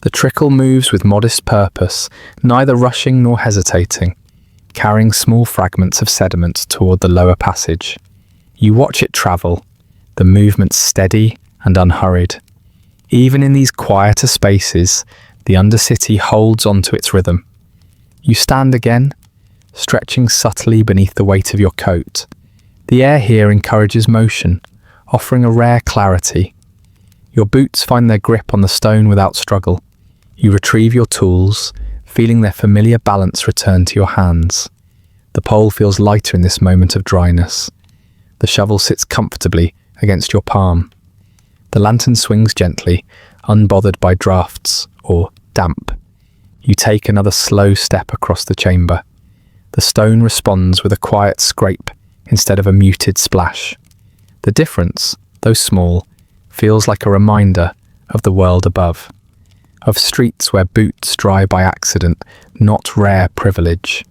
The trickle moves with modest purpose, neither rushing nor hesitating, carrying small fragments of sediment toward the lower passage. You watch it travel, the movement steady and unhurried. Even in these quieter spaces, the Undercity holds onto its rhythm. You stand again, stretching subtly beneath the weight of your coat. The air here encourages motion, offering a rare clarity. Your boots find their grip on the stone without struggle. You retrieve your tools, feeling their familiar balance return to your hands. The pole feels lighter in this moment of dryness. The shovel sits comfortably against your palm. The lantern swings gently, unbothered by drafts or damp. You take another slow step across the chamber. The stone responds with a quiet scrape instead of a muted splash. The difference, though small, feels like a reminder of the world above, of streets where boots dry by accident, not rare privilege.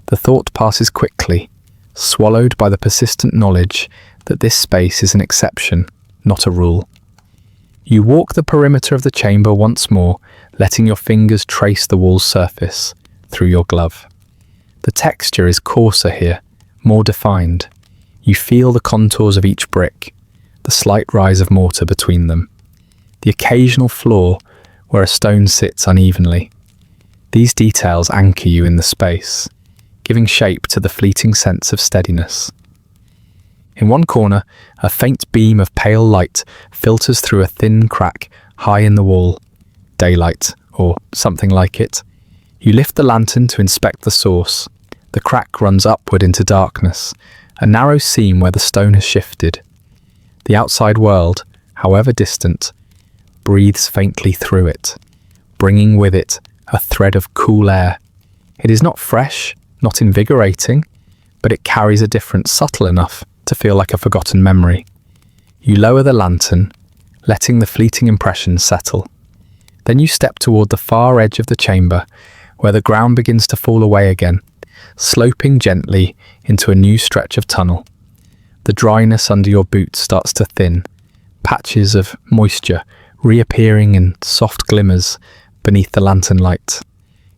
The thought passes quickly, swallowed by the persistent knowledge that this space is an exception, not a rule. You walk the perimeter of the chamber once more, letting your fingers trace the wall's surface through your glove. The texture is coarser here, more defined. You feel the contours of each brick, the slight rise of mortar between them, the occasional flaw where a stone sits unevenly. These details anchor you in the space, giving shape to the fleeting sense of steadiness. In one corner, a faint beam of pale light filters through a thin crack high in the wall. Daylight, or something like it. You lift the lantern to inspect the source. The crack runs upward into darkness, a narrow seam where the stone has shifted. The outside world, however distant, breathes faintly through it, bringing with it a thread of cool air. It is not fresh, not invigorating, but it carries a difference subtle enough to feel like a forgotten memory. You lower the lantern, letting the fleeting impression settle. Then you step toward the far edge of the chamber, where the ground begins to fall away again, sloping gently into a new stretch of tunnel. The dryness under your boots starts to thin, patches of moisture reappearing in soft glimmers beneath the lantern light.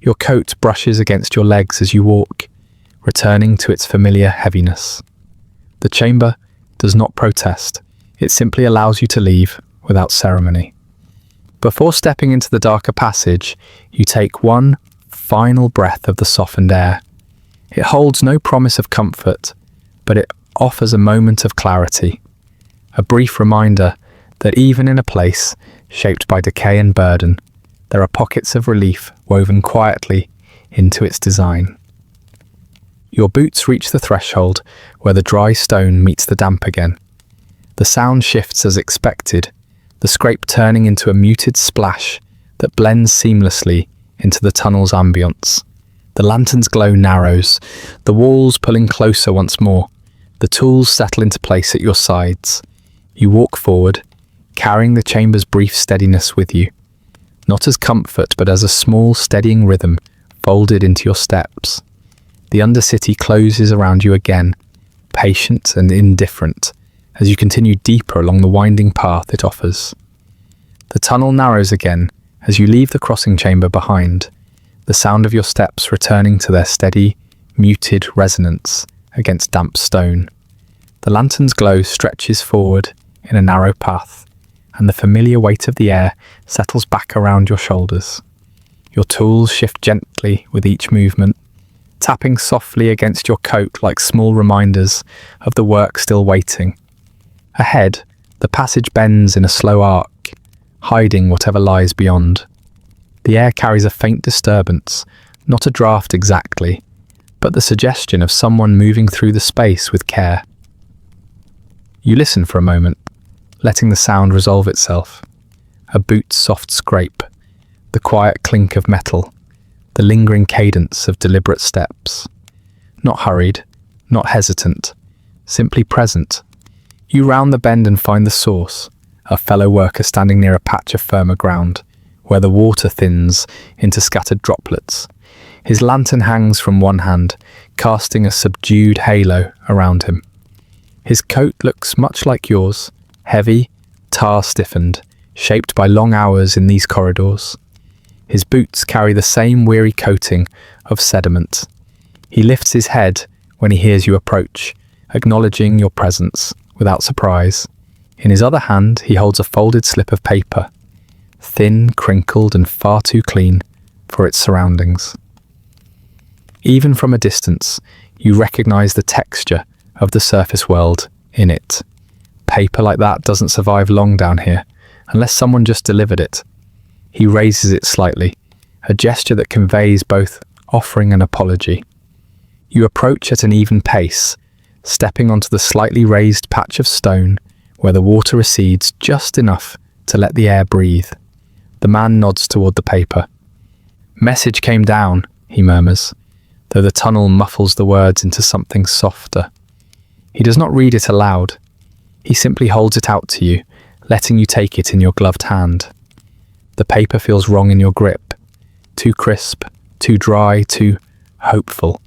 Your coat brushes against your legs as you walk, returning to its familiar heaviness. The chamber does not protest. It simply allows you to leave without ceremony. Before stepping into the darker passage, you take one final breath of the softened air. It holds no promise of comfort, but it offers a moment of clarity, a brief reminder that even in a place shaped by decay and burden, there are pockets of relief woven quietly into its design. Your boots reach the threshold where the dry stone meets the damp again. The sound shifts as expected, the scrape turning into a muted splash that blends seamlessly into the tunnel's ambience. The lantern's glow narrows, the walls pulling closer once more. The tools settle into place at your sides. You walk forward, carrying the chamber's brief steadiness with you, not as comfort but as a small steadying rhythm folded into your steps. The Undercity closes around you again, patient and indifferent, as you continue deeper along the winding path it offers. The tunnel narrows again as you leave the crossing chamber behind, the sound of your steps returning to their steady, muted resonance against damp stone. The lantern's glow stretches forward in a narrow path, and the familiar weight of the air settles back around your shoulders. Your tools shift gently with each movement, tapping softly against your coat like small reminders of the work still waiting. Ahead, the passage bends in a slow arc, hiding whatever lies beyond. The air carries a faint disturbance, not a draft exactly, but the suggestion of someone moving through the space with care. You listen for a moment, letting the sound resolve itself. A boot's soft scrape, the quiet clink of metal, the lingering cadence of deliberate steps. Not hurried, not hesitant, simply present. You round the bend and find the source, a fellow worker standing near a patch of firmer ground, where the water thins into scattered droplets. His lantern hangs from one hand, casting a subdued halo around him. His coat looks much like yours, heavy, tar-stiffened, shaped by long hours in these corridors. His boots carry the same weary coating of sediment. He lifts his head when he hears you approach, acknowledging your presence without surprise. In his other hand, he holds a folded slip of paper, thin, crinkled, and far too clean for its surroundings. Even from a distance, you recognize the texture of the surface world in it. Paper like that doesn't survive long down here, unless someone just delivered it. He raises it slightly, a gesture that conveys both offering and apology. You approach at an even pace, stepping onto the slightly raised patch of stone where the water recedes just enough to let the air breathe. The man nods toward the paper. "Message came down," he murmurs, though the tunnel muffles the words into something softer. He does not read it aloud. He simply holds it out to you, letting you take it in your gloved hand. The paper feels wrong in your grip, too crisp, too dry, too hopeful.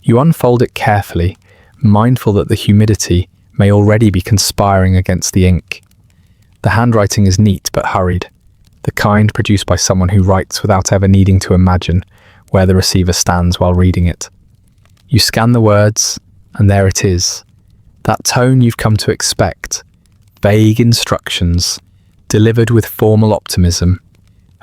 You unfold it carefully, mindful that the humidity may already be conspiring against the ink. The handwriting is neat but hurried, the kind produced by someone who writes without ever needing to imagine where the receiver stands while reading it. You scan the words, and there it is. That tone you've come to expect. Vague instructions, delivered with formal optimism.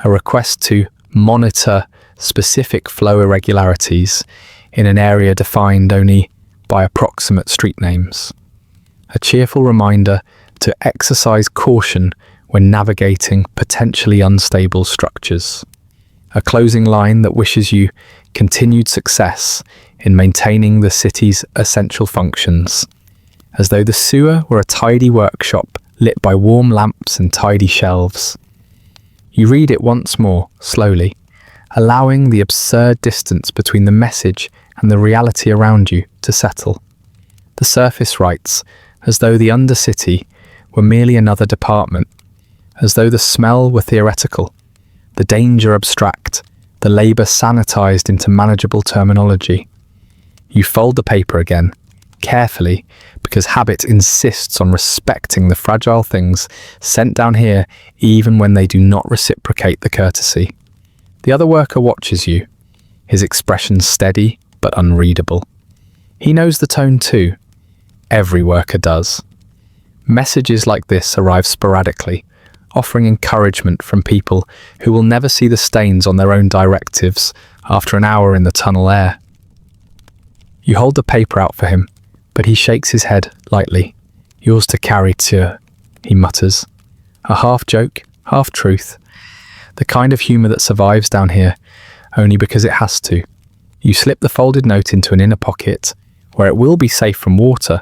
A request to monitor specific flow irregularities in an area defined only by approximate street names. A cheerful reminder to exercise caution when navigating potentially unstable structures. A closing line that wishes you continued success in maintaining the city's essential functions, as though the sewer were a tidy workshop lit by warm lamps and tidy shelves. You read it once more, slowly, allowing the absurd distance between the message and the reality around you to settle. The surface writes as though the Undercity were merely another department, as though the smell were theoretical, the danger abstract, the labour sanitized into manageable terminology. You fold the paper again, carefully, because habit insists on respecting the fragile things sent down here even when they do not reciprocate the courtesy. The other worker watches you, his expression steady but unreadable. He knows the tone too. Every worker does. Messages like this arrive sporadically, offering encouragement from people who will never see the stains on their own directives after an hour in the tunnel air. You hold the paper out for him, but he shakes his head lightly. "Yours to carry, too," he mutters. A half-joke, half-truth. The kind of humour that survives down here, only because it has to. You slip the folded note into an inner pocket, where it will be safe from water,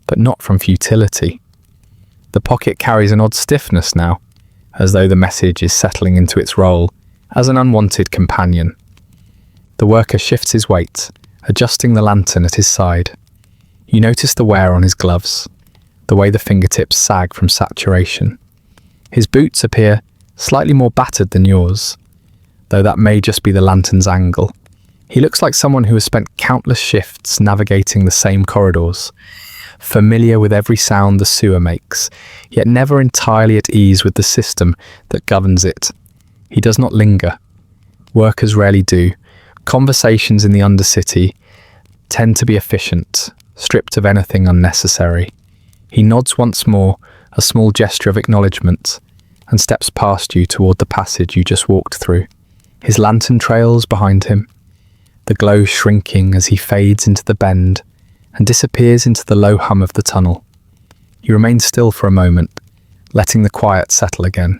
but not from futility. The pocket carries an odd stiffness now, as though the message is settling into its role as an unwanted companion. The worker shifts his weight, adjusting the lantern at his side. You notice the wear on his gloves, the way the fingertips sag from saturation. His boots appear slightly more battered than yours, though that may just be the lantern's angle. He looks like someone who has spent countless shifts navigating the same corridors, familiar with every sound the sewer makes, yet never entirely at ease with the system that governs it. He does not linger. Workers rarely do. Conversations in the Undercity tend to be efficient, stripped of anything unnecessary. He nods once more, a small gesture of acknowledgement, and steps past you toward the passage you just walked through. His lantern trails behind him, the glow shrinking as he fades into the bend and disappears into the low hum of the tunnel. You remain still for a moment, letting the quiet settle again.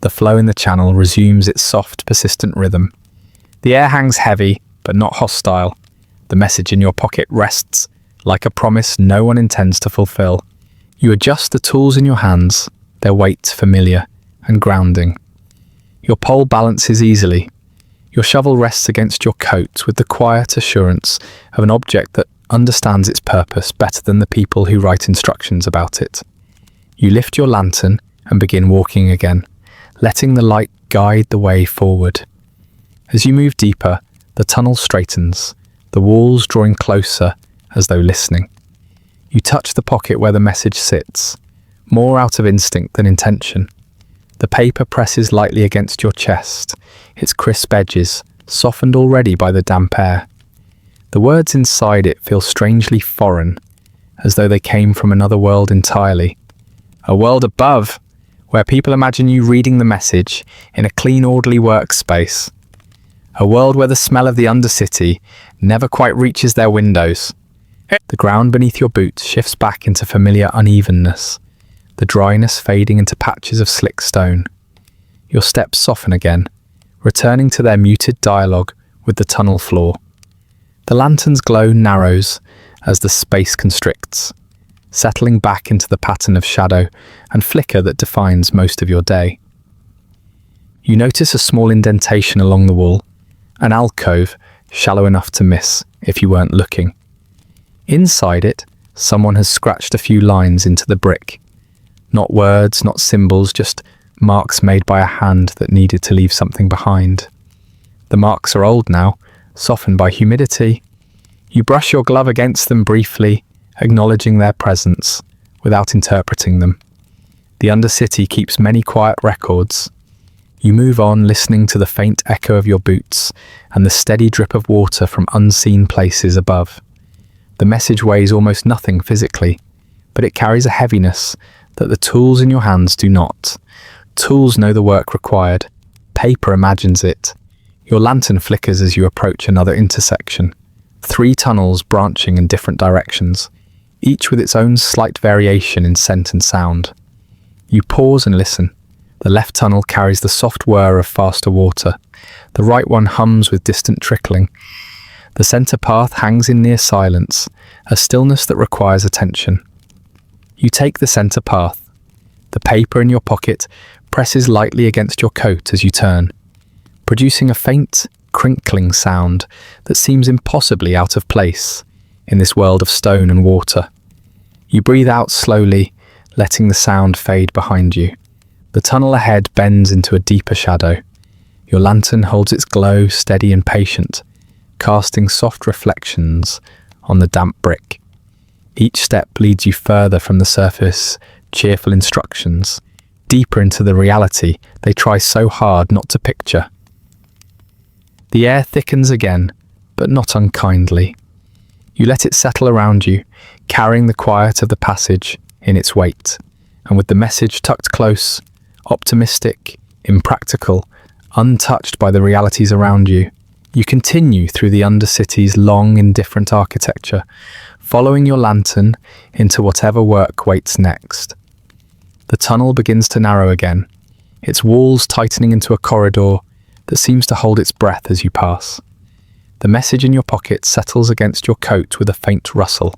The flow in the channel resumes its soft, persistent rhythm. The air hangs heavy, but not hostile. The message in your pocket rests like a promise no one intends to fulfill. You adjust the tools in your hands, their weight familiar and grounding. Your pole balances easily. Your shovel rests against your coat with the quiet assurance of an object that understands its purpose better than the people who write instructions about it. You lift your lantern and begin walking again, letting the light guide the way forward. As you move deeper, the tunnel straightens, the walls drawing closer as though listening. You touch the pocket where the message sits, more out of instinct than intention. The paper presses lightly against your chest, its crisp edges softened already by the damp air. The words inside it feel strangely foreign, as though they came from another world entirely. A world above, where people imagine you reading the message in a clean, orderly workspace. A world where the smell of the Undercity never quite reaches their windows. The ground beneath your boots shifts back into familiar unevenness, the dryness fading into patches of slick stone. Your steps soften again, returning to their muted dialogue with the tunnel floor. The lantern's glow narrows as the space constricts, settling back into the pattern of shadow and flicker that defines most of your day. You notice a small indentation along the wall, an alcove shallow enough to miss if you weren't looking. Inside it, someone has scratched a few lines into the brick. Not words, not symbols, just marks made by a hand that needed to leave something behind. The marks are old now, softened by humidity. You brush your glove against them briefly, acknowledging their presence without interpreting them. The Undercity keeps many quiet records. You move on, listening to the faint echo of your boots and the steady drip of water from unseen places above. The message weighs almost nothing physically, but it carries a heaviness that the tools in your hands do not. Tools know the work required. Paper imagines it. Your lantern flickers as you approach another intersection. 3 tunnels branching in different directions, each with its own slight variation in scent and sound. You pause and listen. The left tunnel carries the soft whir of faster water. The right one hums with distant trickling. The center path hangs in near silence, a stillness that requires attention. You take the center path. The paper in your pocket presses lightly against your coat as you turn, producing a faint, crinkling sound that seems impossibly out of place in this world of stone and water. You breathe out slowly, letting the sound fade behind you. The tunnel ahead bends into a deeper shadow. Your lantern holds its glow steady and patient, casting soft reflections on the damp brick. Each step leads you further from the surface, cheerful instructions, deeper into the reality they try so hard not to picture. The air thickens again, but not unkindly. You let it settle around you, carrying the quiet of the passage in its weight, and with the message tucked close, optimistic, impractical, untouched by the realities around you, you continue through the Undercity's long, indifferent architecture, following your lantern into whatever work waits next. The tunnel begins to narrow again, its walls tightening into a corridor that seems to hold its breath as you pass. The message in your pocket settles against your coat with a faint rustle,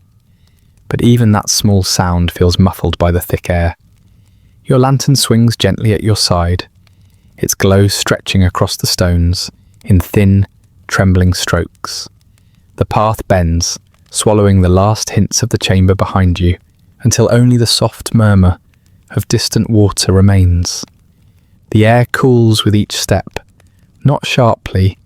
but even that small sound feels muffled by the thick air. Your lantern swings gently at your side, its glow stretching across the stones in thin, trembling strokes. The path bends, swallowing the last hints of the chamber behind you, until only the soft murmur of distant water remains. The air cools with each step, not sharply,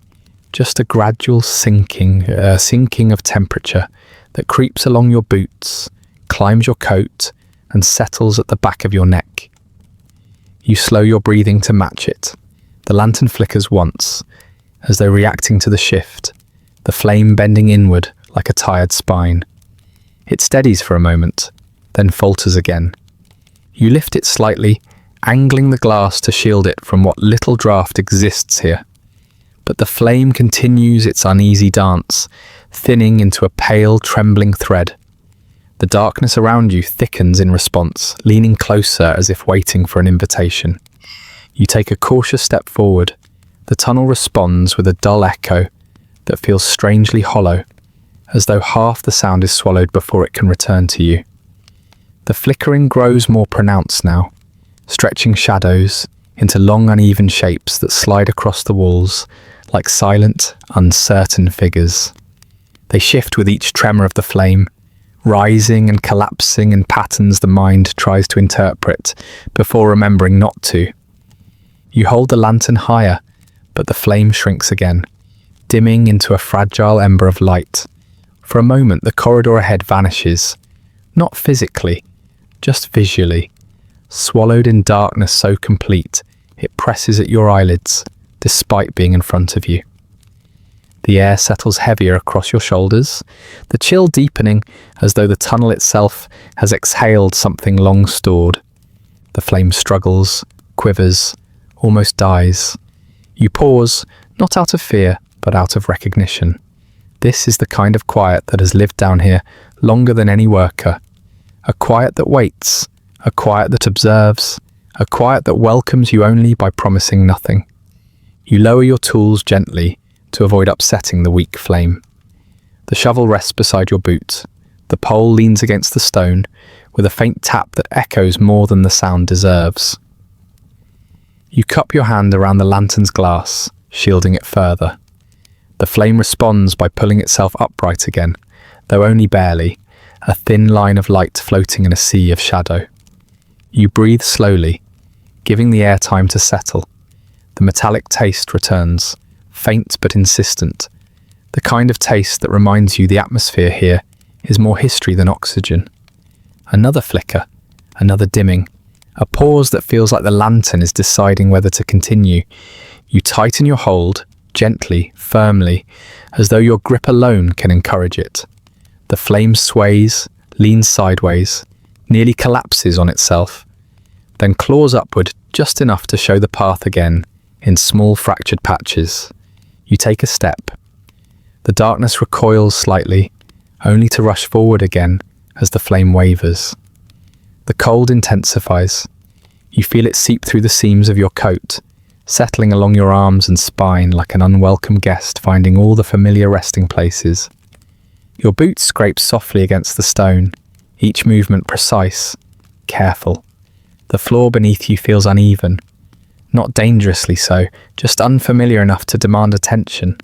just a gradual sinking of temperature that creeps along your boots, climbs your coat, and settles at the back of your neck. You slow your breathing to match it. The lantern flickers once, as though reacting to the shift, the flame bending inward like a tired spine. It steadies for a moment, then falters again. You lift it slightly, angling the glass to shield it from what little draught exists here. But the flame continues its uneasy dance, thinning into a pale, trembling thread. The darkness around you thickens in response, leaning closer as if waiting for an invitation. You take a cautious step forward. The tunnel responds with a dull echo that feels strangely hollow, as though half the sound is swallowed before it can return to you. The flickering grows more pronounced now, stretching shadows into long uneven shapes that slide across the walls like silent, uncertain figures. They shift with each tremor of the flame, rising and collapsing in patterns the mind tries to interpret before remembering not to. You hold the lantern higher, but the flame shrinks again, dimming into a fragile ember of light. For a moment, the corridor ahead vanishes, not physically, just visually, swallowed in darkness so complete it presses at your eyelids, despite being in front of you. The air settles heavier across your shoulders, the chill deepening as though the tunnel itself has exhaled something long stored. The flame struggles, quivers, almost dies. You pause, not out of fear, but out of recognition. This is the kind of quiet that has lived down here longer than any worker. A quiet that waits, a quiet that observes, a quiet that welcomes you only by promising nothing. You lower your tools gently to avoid upsetting the weak flame. The shovel rests beside your boot. The pole leans against the stone with a faint tap that echoes more than the sound deserves. You cup your hand around the lantern's glass, shielding it further. The flame responds by pulling itself upright again, though only barely, a thin line of light floating in a sea of shadow. You breathe slowly, giving the air time to settle. The metallic taste returns, faint but insistent, the kind of taste that reminds you the atmosphere here is more history than oxygen. Another flicker, another dimming, a pause that feels like the lantern is deciding whether to continue. You tighten your hold, gently, firmly, as though your grip alone can encourage it. The flame sways, leans sideways, nearly collapses on itself, then claws upward just enough to show the path again, in small fractured patches. You take a step. The darkness recoils slightly, only to rush forward again as the flame wavers. The cold intensifies. You feel it seep through the seams of your coat, settling along your arms and spine like an unwelcome guest finding all the familiar resting places. Your boot scrapes softly against the stone, each movement precise, careful. The floor beneath you feels uneven. Not dangerously so, just unfamiliar enough to demand attention.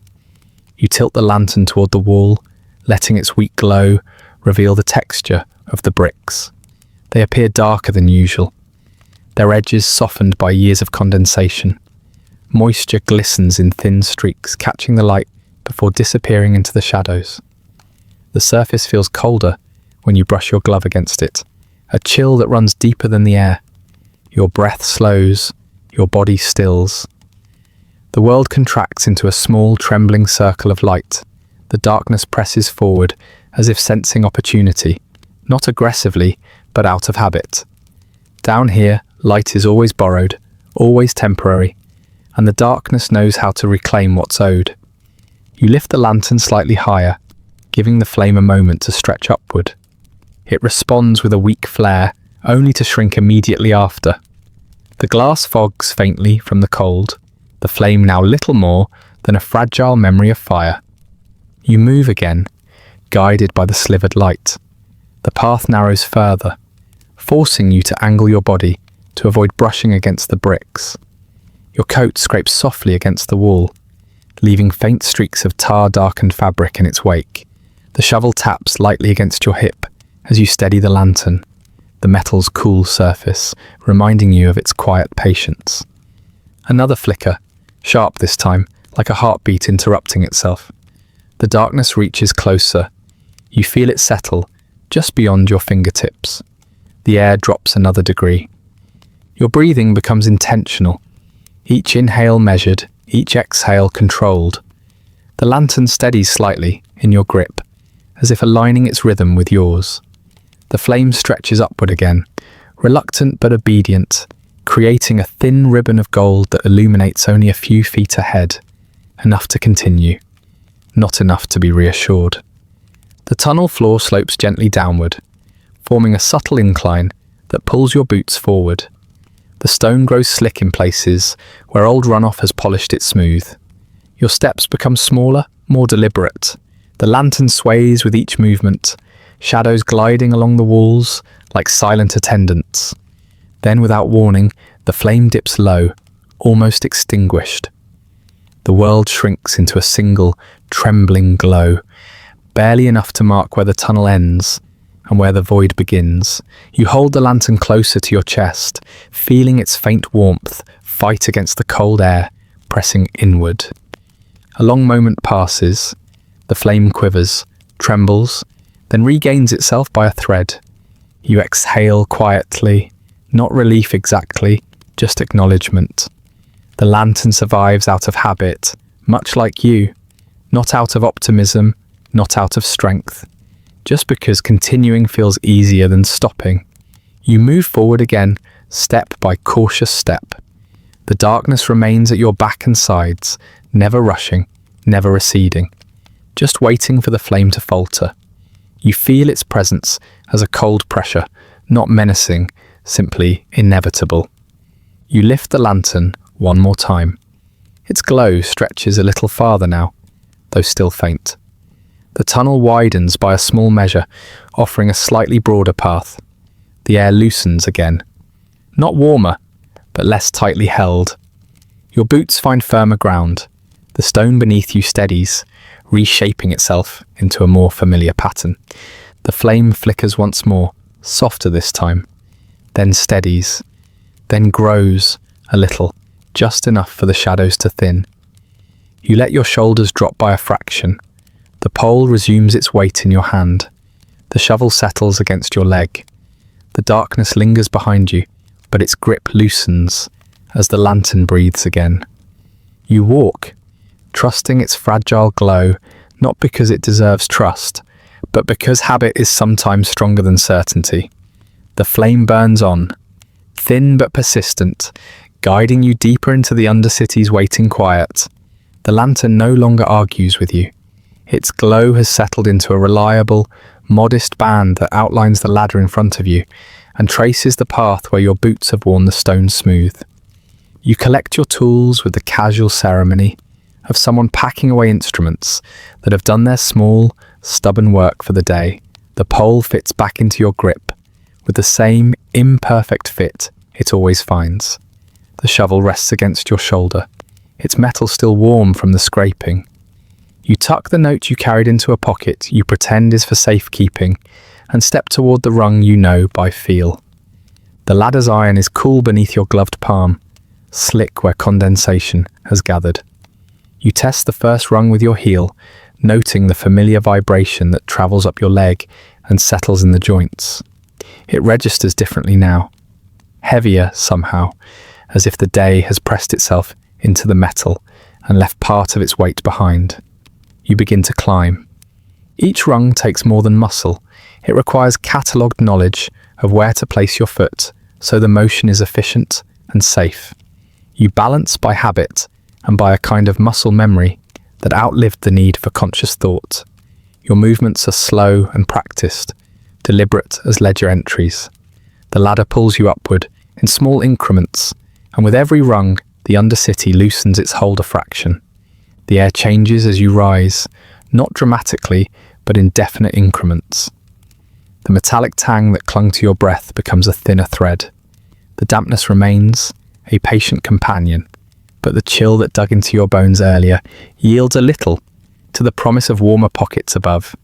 You tilt the lantern toward the wall, letting its weak glow reveal the texture of the bricks. They appear darker than usual, their edges softened by years of condensation. Moisture glistens in thin streaks, catching the light before disappearing into the shadows. The surface feels colder when you brush your glove against it, a chill that runs deeper than the air. Your breath slows, your body stills. The world contracts into a small, trembling circle of light. The darkness presses forward, as if sensing opportunity, not aggressively, but out of habit. Down here, light is always borrowed, always temporary, and the darkness knows how to reclaim what's owed. You lift the lantern slightly higher, giving the flame a moment to stretch upward. It responds with a weak flare, only to shrink immediately after. The glass fogs faintly from the cold, the flame now little more than a fragile memory of fire. You move again, guided by the slivered light. The path narrows further, forcing you to angle your body to avoid brushing against the bricks. Your coat scrapes softly against the wall, leaving faint streaks of tar-darkened fabric in its wake. The shovel taps lightly against your hip as you steady the lantern, the metal's cool surface reminding you of its quiet patience. Another flicker, sharp this time, like a heartbeat interrupting itself. The darkness reaches closer. You feel it settle, just beyond your fingertips. The air drops another degree. Your breathing becomes intentional, each inhale measured, each exhale controlled. The lantern steadies slightly in your grip, as if aligning its rhythm with yours. The flame stretches upward again, reluctant but obedient, creating a thin ribbon of gold that illuminates only a few feet ahead, enough to continue, not enough to be reassured. The tunnel floor slopes gently downward, forming a subtle incline that pulls your boots forward. The stone grows slick in places where old runoff has polished it smooth. Your steps become smaller, more deliberate. The lantern sways with each movement, shadows gliding along the walls like silent attendants. Then, without warning, the flame dips low, almost extinguished. The world shrinks into a single, trembling glow, barely enough to mark where the tunnel ends and where the void begins. You hold the lantern closer to your chest, feeling its faint warmth fight against the cold air, pressing inward. A long moment passes. The flame quivers, trembles, then regains itself by a thread. You exhale quietly, not relief exactly, just acknowledgement. The lantern survives out of habit, much like you, not out of optimism, not out of strength. Just because continuing feels easier than stopping. You move forward again, step by cautious step. The darkness remains at your back and sides, never rushing, never receding, just waiting for the flame to falter. You feel its presence as a cold pressure, not menacing, simply inevitable. You lift the lantern one more time. Its glow stretches a little farther now, though still faint. The tunnel widens by a small measure, offering a slightly broader path. The air loosens again. Not warmer, but less tightly held. Your boots find firmer ground. The stone beneath you steadies, reshaping itself into a more familiar pattern. The flame flickers once more, softer this time, then steadies, then grows a little, just enough for the shadows to thin. You let your shoulders drop by a fraction. The pole resumes its weight in your hand. The shovel settles against your leg. The darkness lingers behind you, but its grip loosens as the lantern breathes again. You walk, trusting its fragile glow, not because it deserves trust, but because habit is sometimes stronger than certainty. The flame burns on, thin but persistent, guiding you deeper into the Undercity's waiting quiet. The lantern no longer argues with you. Its glow has settled into a reliable, modest band that outlines the ladder in front of you and traces the path where your boots have worn the stone smooth. You collect your tools with the casual ceremony of someone packing away instruments that have done their small, stubborn work for the day. The pole fits back into your grip with the same imperfect fit it always finds. The shovel rests against your shoulder, its metal still warm from the scraping. You tuck the note you carried into a pocket you pretend is for safekeeping and step toward the rung you know by feel. The ladder's iron is cool beneath your gloved palm, slick where condensation has gathered. You test the first rung with your heel, noting the familiar vibration that travels up your leg and settles in the joints. It registers differently now, heavier somehow, as if the day has pressed itself into the metal and left part of its weight behind. You begin to climb. Each rung takes more than muscle. It requires catalogued knowledge of where to place your foot so the motion is efficient and safe. You balance by habit and by a kind of muscle memory that outlived the need for conscious thought. Your movements are slow and practiced, deliberate as ledger entries. The ladder pulls you upward in small increments, and with every rung, the Undercity loosens its hold a fraction. The air changes as you rise, not dramatically, but in definite increments. The metallic tang that clung to your breath becomes a thinner thread. The dampness remains, a patient companion, but the chill that dug into your bones earlier yields a little to the promise of warmer pockets above.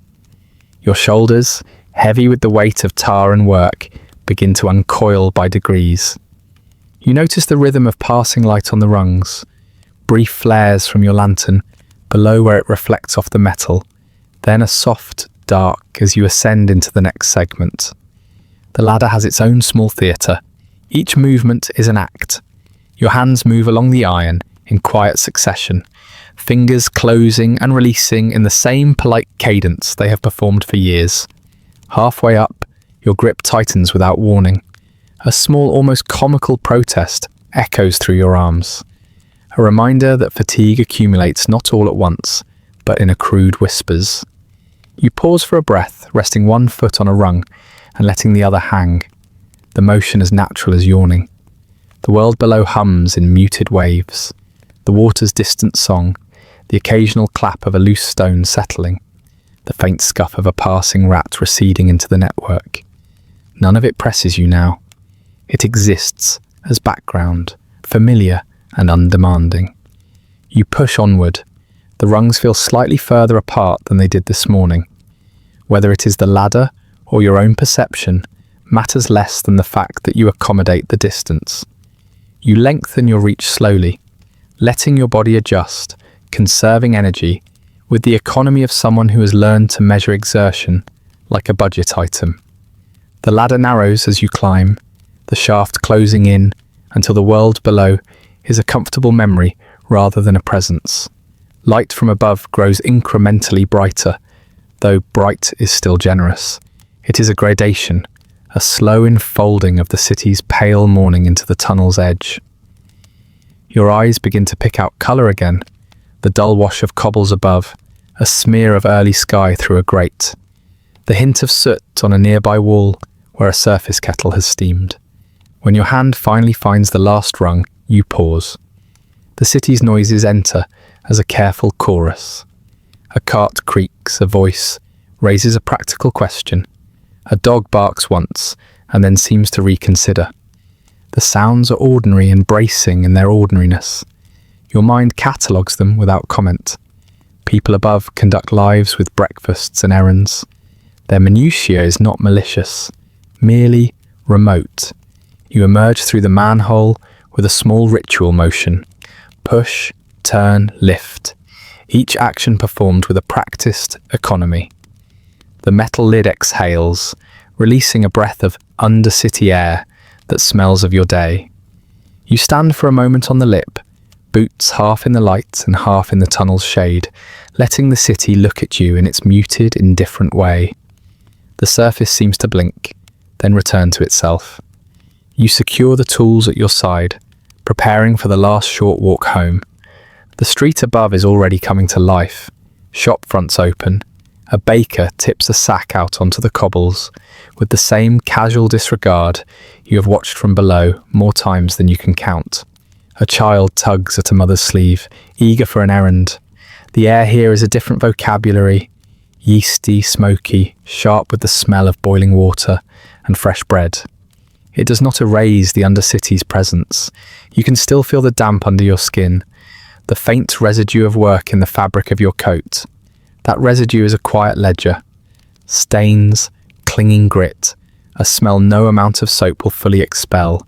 Your shoulders, heavy with the weight of tar and work, begin to uncoil by degrees. You notice the rhythm of passing light on the rungs, brief flares from your lantern below where it reflects off the metal, then a soft dark as you ascend into the next segment. The ladder has its own small theatre. Each movement is an act. Your hands move along the iron in quiet succession, fingers closing and releasing in the same polite cadence they have performed for years. Halfway up, your grip tightens without warning. A small, almost comical protest echoes through your arms. A reminder that fatigue accumulates not all at once, but in accrued whispers. You pause for a breath, resting one foot on a rung and letting the other hang. The motion as natural as yawning. The world below hums in muted waves. The water's distant song, the occasional clap of a loose stone settling, the faint scuff of a passing rat receding into the network. None of it presses you now. It exists as background, familiar and undemanding. You push onward. The rungs feel slightly further apart than they did this morning. Whether it is the ladder or your own perception matters less than the fact that you accommodate the distance. You lengthen your reach slowly, letting your body adjust, conserving energy, with the economy of someone who has learned to measure exertion like a budget item. The ladder narrows as you climb, the shaft closing in until the world below is a comfortable memory rather than a presence. Light from above grows incrementally brighter, though bright is still generous. It is a gradation, a slow enfolding of the city's pale morning into the tunnel's edge. Your eyes begin to pick out colour again, the dull wash of cobbles above, a smear of early sky through a grate, the hint of soot on a nearby wall where a surface kettle has steamed. When your hand finally finds the last rung, you pause. The city's noises enter as a careful chorus. A cart creaks, a voice raises a practical question. A dog barks once and then seems to reconsider. The sounds are ordinary and bracing in their ordinariness. Your mind catalogues them without comment. People above conduct lives with breakfasts and errands. Their minutiae is not malicious, merely remote. You emerge through the manhole with a small ritual motion. Push, turn, lift. Each action performed with a practiced economy. The metal lid exhales, releasing a breath of undercity air that smells of your day. You stand for a moment on the lip, boots half in the light and half in the tunnel's shade, letting the city look at you in its muted, indifferent way. The surface seems to blink, then return to itself. You secure the tools at your side, preparing for the last short walk home. The street above is already coming to life. Shop fronts open. A baker tips a sack out onto the cobbles with the same casual disregard you have watched from below more times than you can count. A child tugs at a mother's sleeve, eager for an errand. The air here is a different vocabulary, yeasty, smoky, sharp with the smell of boiling water and fresh bread. It does not erase the undercity's presence. You can still feel the damp under your skin, the faint residue of work in the fabric of your coat. That residue is a quiet ledger. Stains, clinging grit, a smell no amount of soap will fully expel.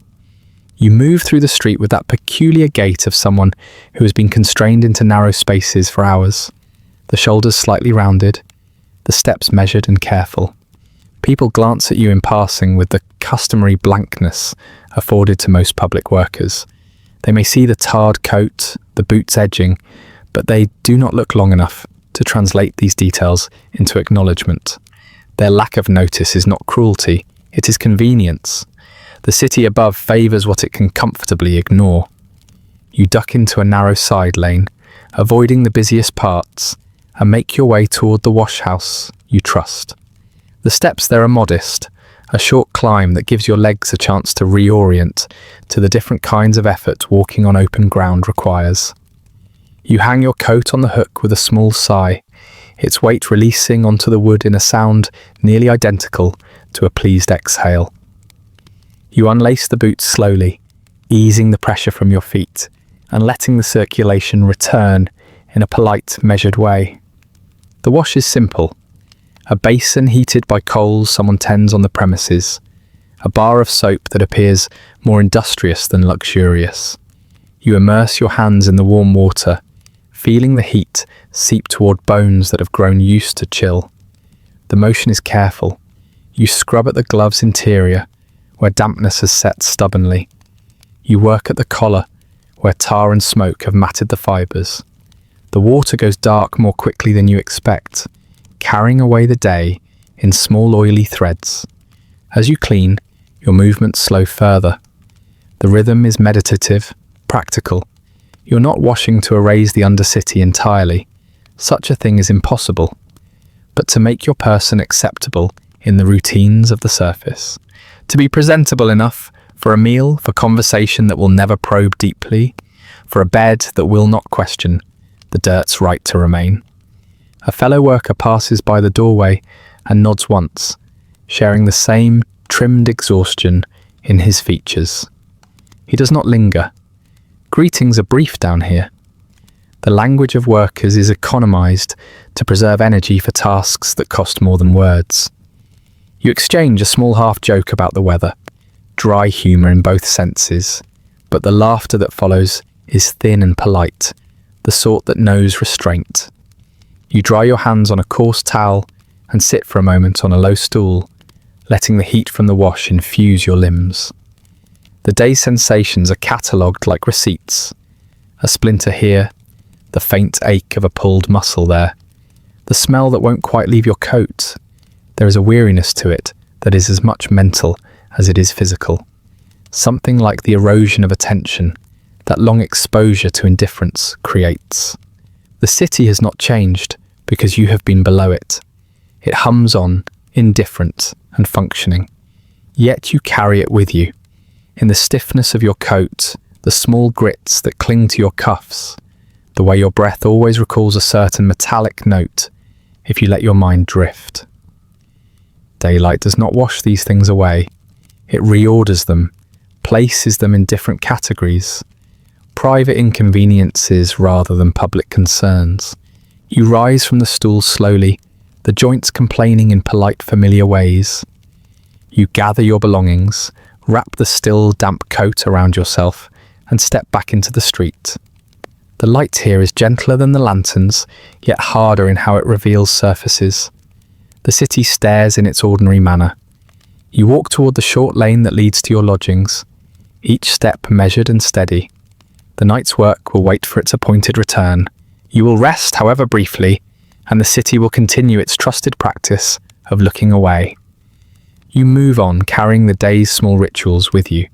You move through the street with that peculiar gait of someone who has been constrained into narrow spaces for hours. The shoulders slightly rounded, the steps measured and careful. People glance at you in passing with the customary blankness afforded to most public workers. They may see the tarred coat, the boots edging, but they do not look long enough to translate these details into acknowledgement. Their lack of notice is not cruelty, it is convenience. The city above favours what it can comfortably ignore. You duck into a narrow side lane, avoiding the busiest parts, and make your way toward the wash house you trust. The steps there are modest, a short climb that gives your legs a chance to reorient to the different kinds of effort walking on open ground requires. You hang your coat on the hook with a small sigh, its weight releasing onto the wood in a sound nearly identical to a pleased exhale. You unlace the boots slowly, easing the pressure from your feet and letting the circulation return in a polite, measured way. The wash is simple. A basin heated by coals someone tends on the premises, a bar of soap that appears more industrious than luxurious. You immerse your hands in the warm water, feeling the heat seep toward bones that have grown used to chill. The motion is careful. You scrub at the glove's interior, where dampness has set stubbornly. You work at the collar, where tar and smoke have matted the fibres. The water goes dark more quickly than you expect, carrying away the day in small oily threads. As you clean, your movements slow further. The rhythm is meditative, practical. You're not washing to erase the undercity entirely. Such a thing is impossible. But to make your person acceptable in the routines of the surface. To be presentable enough for a meal, for conversation that will never probe deeply, for a bed that will not question the dirt's right to remain. A fellow worker passes by the doorway and nods once, sharing the same trimmed exhaustion in his features. He does not linger. Greetings are brief down here. The language of workers is economized to preserve energy for tasks that cost more than words. You exchange a small half-joke about the weather, dry humour in both senses, but the laughter that follows is thin and polite, the sort that knows restraint. You dry your hands on a coarse towel and sit for a moment on a low stool, letting the heat from the wash infuse your limbs. The day's sensations are catalogued like receipts. A splinter here, the faint ache of a pulled muscle there, the smell that won't quite leave your coat. There is a weariness to it that is as much mental as it is physical. Something like the erosion of attention that long exposure to indifference creates. The city has not changed because you have been below it. It hums on, indifferent and functioning. Yet you carry it with you. In the stiffness of your coat, the small grits that cling to your cuffs, the way your breath always recalls a certain metallic note if you let your mind drift. Daylight does not wash these things away. It reorders them, places them in different categories. Private inconveniences rather than public concerns. You rise from the stool slowly, the joints complaining in polite, familiar ways. You gather your belongings, wrap the still, damp coat around yourself, and step back into the street. The light here is gentler than the lanterns, yet harder in how it reveals surfaces. The city stares in its ordinary manner. You walk toward the short lane that leads to your lodgings, each step measured and steady. The night's work will wait for its appointed return. You will rest, however briefly, and the city will continue its trusted practice of looking away. You move on, carrying the day's small rituals with you.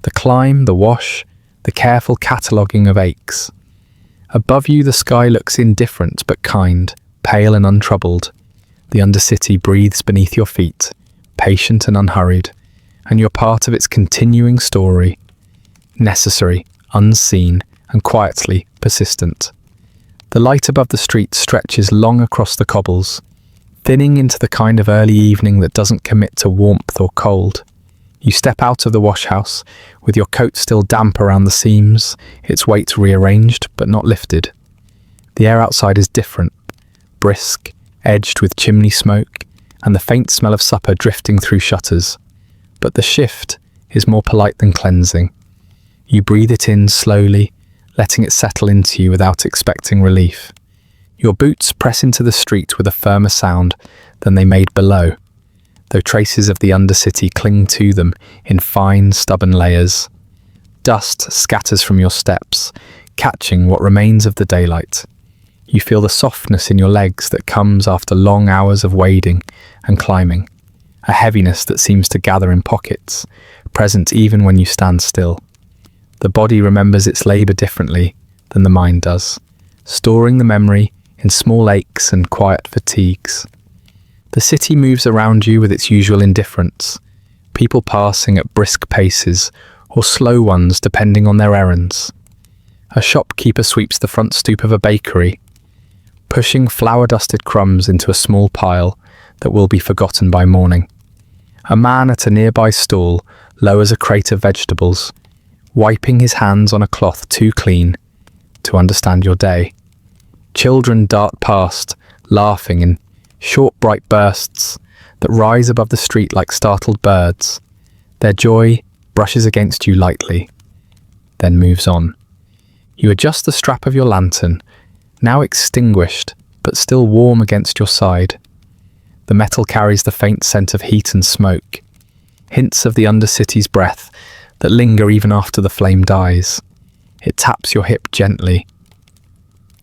The climb, the wash, the careful cataloguing of aches. Above you, the sky looks indifferent but kind, pale and untroubled. The undercity breathes beneath your feet, patient and unhurried, and you're part of its continuing story. Necessary, unseen, and quietly persistent. The light above the street stretches long across the cobbles, thinning into the kind of early evening that doesn't commit to warmth or cold. You step out of the washhouse, with your coat still damp around the seams, its weight rearranged but not lifted. The air outside is different, brisk, edged with chimney smoke, and the faint smell of supper drifting through shutters. But the shift is more polite than cleansing. You breathe it in slowly, letting it settle into you without expecting relief. Your boots press into the street with a firmer sound than they made below, though traces of the undercity cling to them in fine, stubborn layers. Dust scatters from your steps, catching what remains of the daylight. You feel the softness in your legs that comes after long hours of wading and climbing, a heaviness that seems to gather in pockets, present even when you stand still. The body remembers its labour differently than the mind does, storing the memory in small aches and quiet fatigues. The city moves around you with its usual indifference, people passing at brisk paces or slow ones depending on their errands. A shopkeeper sweeps the front stoop of a bakery, pushing flour-dusted crumbs into a small pile that will be forgotten by morning. A man at a nearby stall lowers a crate of vegetables, wiping his hands on a cloth too clean to understand your day. Children dart past, laughing in short bright bursts that rise above the street like startled birds. Their joy brushes against you lightly, then moves on. You adjust the strap of your lantern, now extinguished but still warm against your side. The metal carries the faint scent of heat and smoke, hints of the undercity's breath that linger even after the flame dies. It taps your hip gently.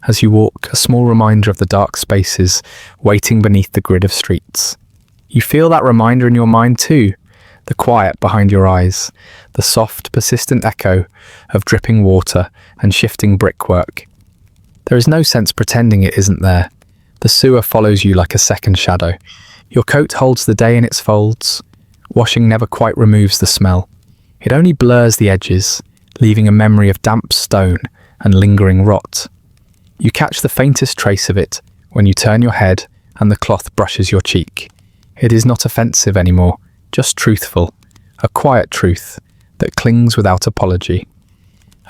as you walk, a small reminder of the dark spaces waiting beneath the grid of streets. You feel that reminder in your mind too, the quiet behind your eyes, the soft, persistent echo of dripping water and shifting brickwork. There is no sense pretending it isn't there. The sewer follows you like a second shadow. Your coat holds the day in its folds. Washing never quite removes the smell. It only blurs the edges, leaving a memory of damp stone and lingering rot. You catch the faintest trace of it when you turn your head and the cloth brushes your cheek. It is not offensive anymore, just truthful, a quiet truth that clings without apology.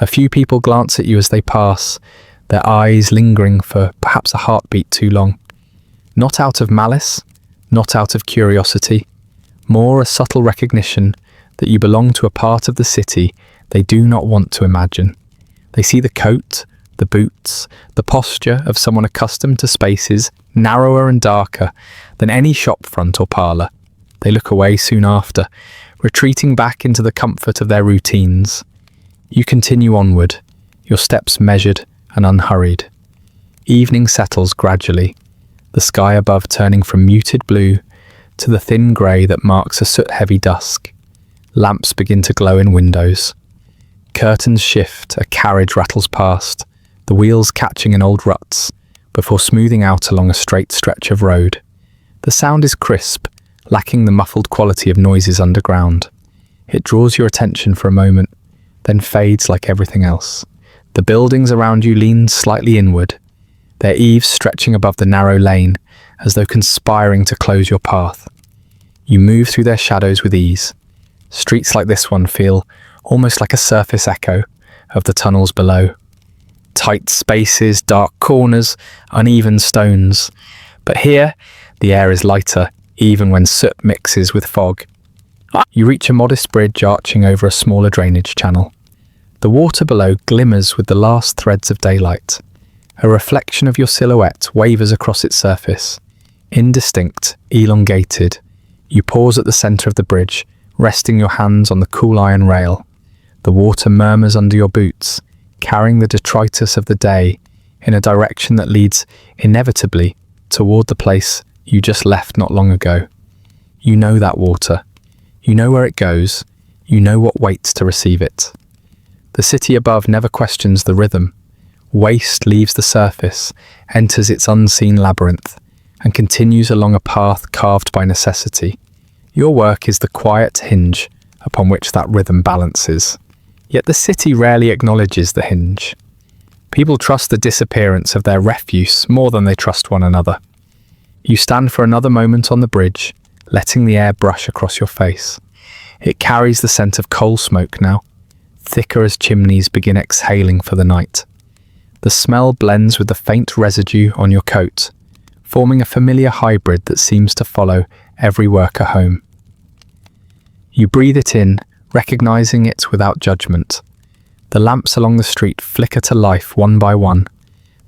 A few people glance at you as they pass, their eyes lingering for perhaps a heartbeat too long. Not out of malice, not out of curiosity, more a subtle recognition that you belong to a part of the city they do not want to imagine. They see the coat, the boots, the posture of someone accustomed to spaces narrower and darker than any shop front or parlour. They look away soon after, retreating back into the comfort of their routines. You continue onward, your steps measured and unhurried. Evening settles gradually, the sky above turning from muted blue to the thin grey that marks a soot-heavy dusk. Lamps begin to glow in windows. Curtains shift, a carriage rattles past, the wheels catching in old ruts, before smoothing out along a straight stretch of road. The sound is crisp, lacking the muffled quality of noises underground. It draws your attention for a moment, then fades like everything else. The buildings around you lean slightly inward, their eaves stretching above the narrow lane, as though conspiring to close your path. You move through their shadows with ease. Streets like this one feel almost like a surface echo of the tunnels below. Tight spaces, dark corners, uneven stones. But here, the air is lighter, even when soot mixes with fog. You reach a modest bridge arching over a smaller drainage channel. The water below glimmers with the last threads of daylight. A reflection of your silhouette wavers across its surface. Indistinct, elongated. You pause at the centre of the bridge, resting your hands on the cool iron rail. The water murmurs under your boots, carrying the detritus of the day in a direction that leads inevitably toward the place you just left not long ago. You know that water. You know where it goes. You know what waits to receive it. The city above never questions the rhythm. Waste leaves the surface, enters its unseen labyrinth, and continues along a path carved by necessity. Your work is the quiet hinge upon which that rhythm balances. Yet the city rarely acknowledges the hinge. People trust the disappearance of their refuse more than they trust one another. You stand for another moment on the bridge, letting the air brush across your face. It carries the scent of coal smoke now, thicker as chimneys begin exhaling for the night. The smell blends with the faint residue on your coat, forming a familiar hybrid that seems to follow every worker home. You breathe it in, recognizing it without judgment. The lamps along the street flicker to life one by one.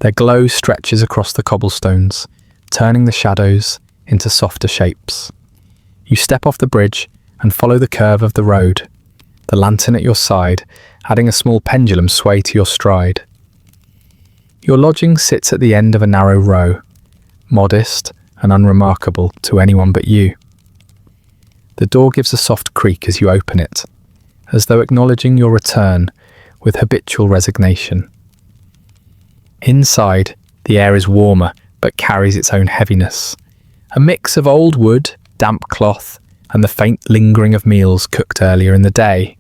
Their glow stretches across the cobblestones, turning the shadows into softer shapes. You step off the bridge and follow the curve of the road, the lantern at your side adding a small pendulum sway to your stride. Your lodging sits at the end of a narrow row, modest and unremarkable to anyone but you. The door gives a soft creak as you open it, as though acknowledging your return with habitual resignation. Inside, the air is warmer but carries its own heaviness, a mix of old wood, damp cloth, and the faint lingering of meals cooked earlier in the day.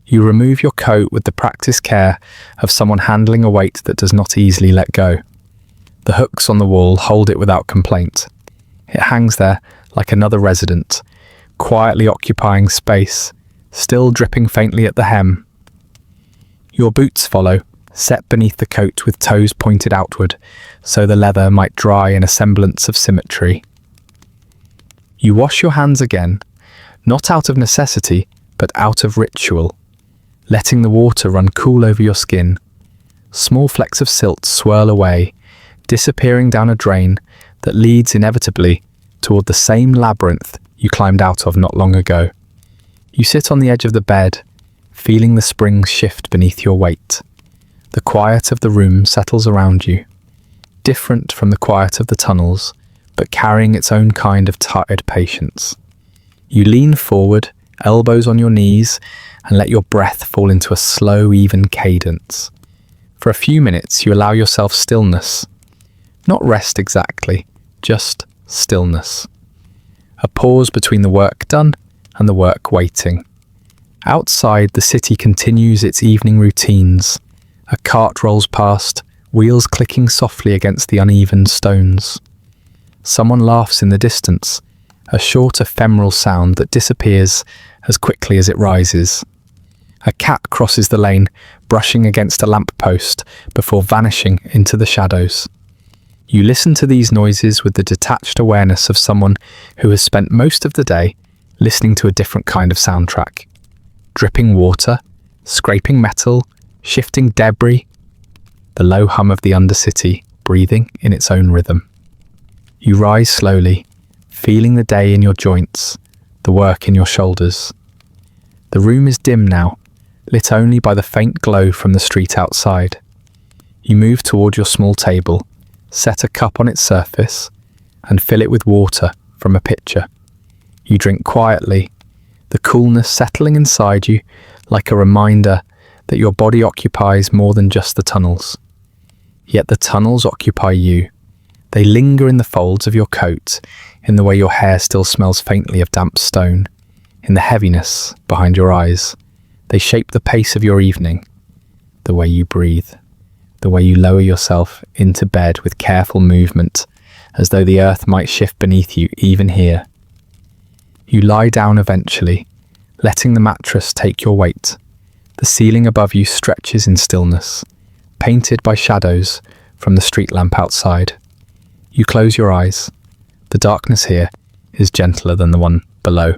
You remove your coat with the practiced care of someone handling a weight that does not easily let go. The hooks on the wall hold it without complaint. It hangs there like another resident, quietly occupying space, still dripping faintly at the hem. Your boots follow, set beneath the coat with toes pointed outward, so the leather might dry in a semblance of symmetry. You wash your hands again, not out of necessity, but out of ritual, letting the water run cool over your skin. Small flecks of silt swirl away, disappearing down a drain that leads inevitably toward the same labyrinth you climbed out of not long ago. You sit on the edge of the bed, feeling the springs shift beneath your weight. The quiet of the room settles around you, different from the quiet of the tunnels, but carrying its own kind of tired patience. You lean forward, elbows on your knees, and let your breath fall into a slow, even cadence. For a few minutes, you allow yourself stillness. Not rest exactly, just stillness. A pause between the work done and the work waiting. Outside, the city continues its evening routines. A cart rolls past, wheels clicking softly against the uneven stones. Someone laughs in the distance, a short ephemeral sound that disappears as quickly as it rises. A cat crosses the lane, brushing against a lamppost before vanishing into the shadows. You listen to these noises with the detached awareness of someone who has spent most of the day listening to a different kind of soundtrack. Dripping water, scraping metal, shifting debris, the low hum of the undercity breathing in its own rhythm. You rise slowly, feeling the day in your joints, the work in your shoulders. The room is dim now, lit only by the faint glow from the street outside. You move toward your small table, set a cup on its surface, and fill it with water from a pitcher. You drink quietly, the coolness settling inside you like a reminder that your body occupies more than just the tunnels. Yet the tunnels occupy you. They linger in the folds of your coat, in the way your hair still smells faintly of damp stone, in the heaviness behind your eyes. They shape the pace of your evening, the way you breathe, the way you lower yourself into bed with careful movement, as though the earth might shift beneath you even here. You lie down eventually, letting the mattress take your weight. The ceiling above you stretches in stillness, painted by shadows from the street lamp outside. You close your eyes. The darkness here is gentler than the one below,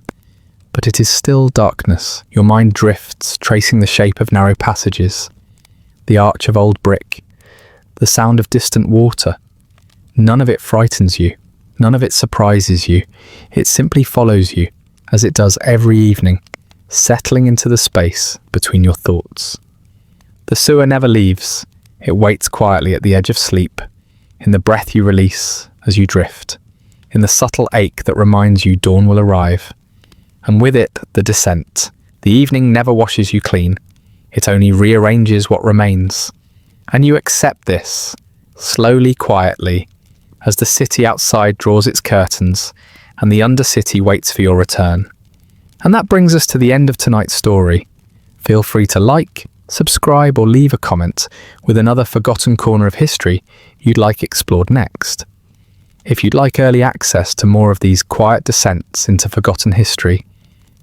but it is still darkness. Your mind drifts, tracing the shape of narrow passages, the arch of old brick, the sound of distant water. None of it frightens you. None of it surprises you. It simply follows you, as it does every evening, settling into the space between your thoughts. The sewer never leaves. It waits quietly at the edge of sleep, in the breath you release as you drift, in the subtle ache that reminds you dawn will arrive. And with it, the descent. The evening never washes you clean. It only rearranges what remains. And you accept this, slowly, quietly, as the city outside draws its curtains and the undercity waits for your return. And that brings us to the end of tonight's story. Feel free to like, subscribe, or leave a comment with another forgotten corner of history you'd like explored next. If you'd like early access to more of these quiet descents into forgotten history,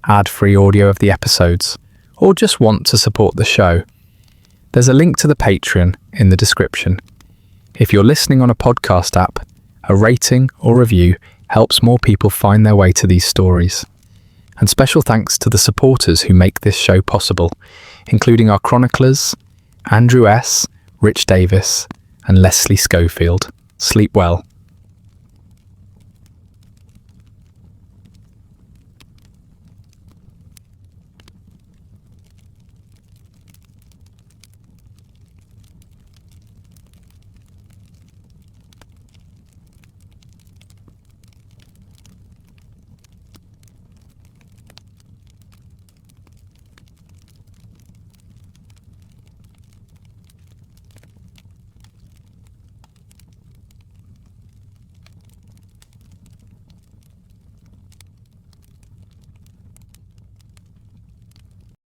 ad-free audio of the episodes, or just want to support the show, there's a link to the Patreon in the description. If you're listening on a podcast app, a rating or review helps more people find their way to these stories. And special thanks to the supporters who make this show possible, including our chroniclers, Andrew S., Rich Davis, and Leslie Schofield. Sleep well.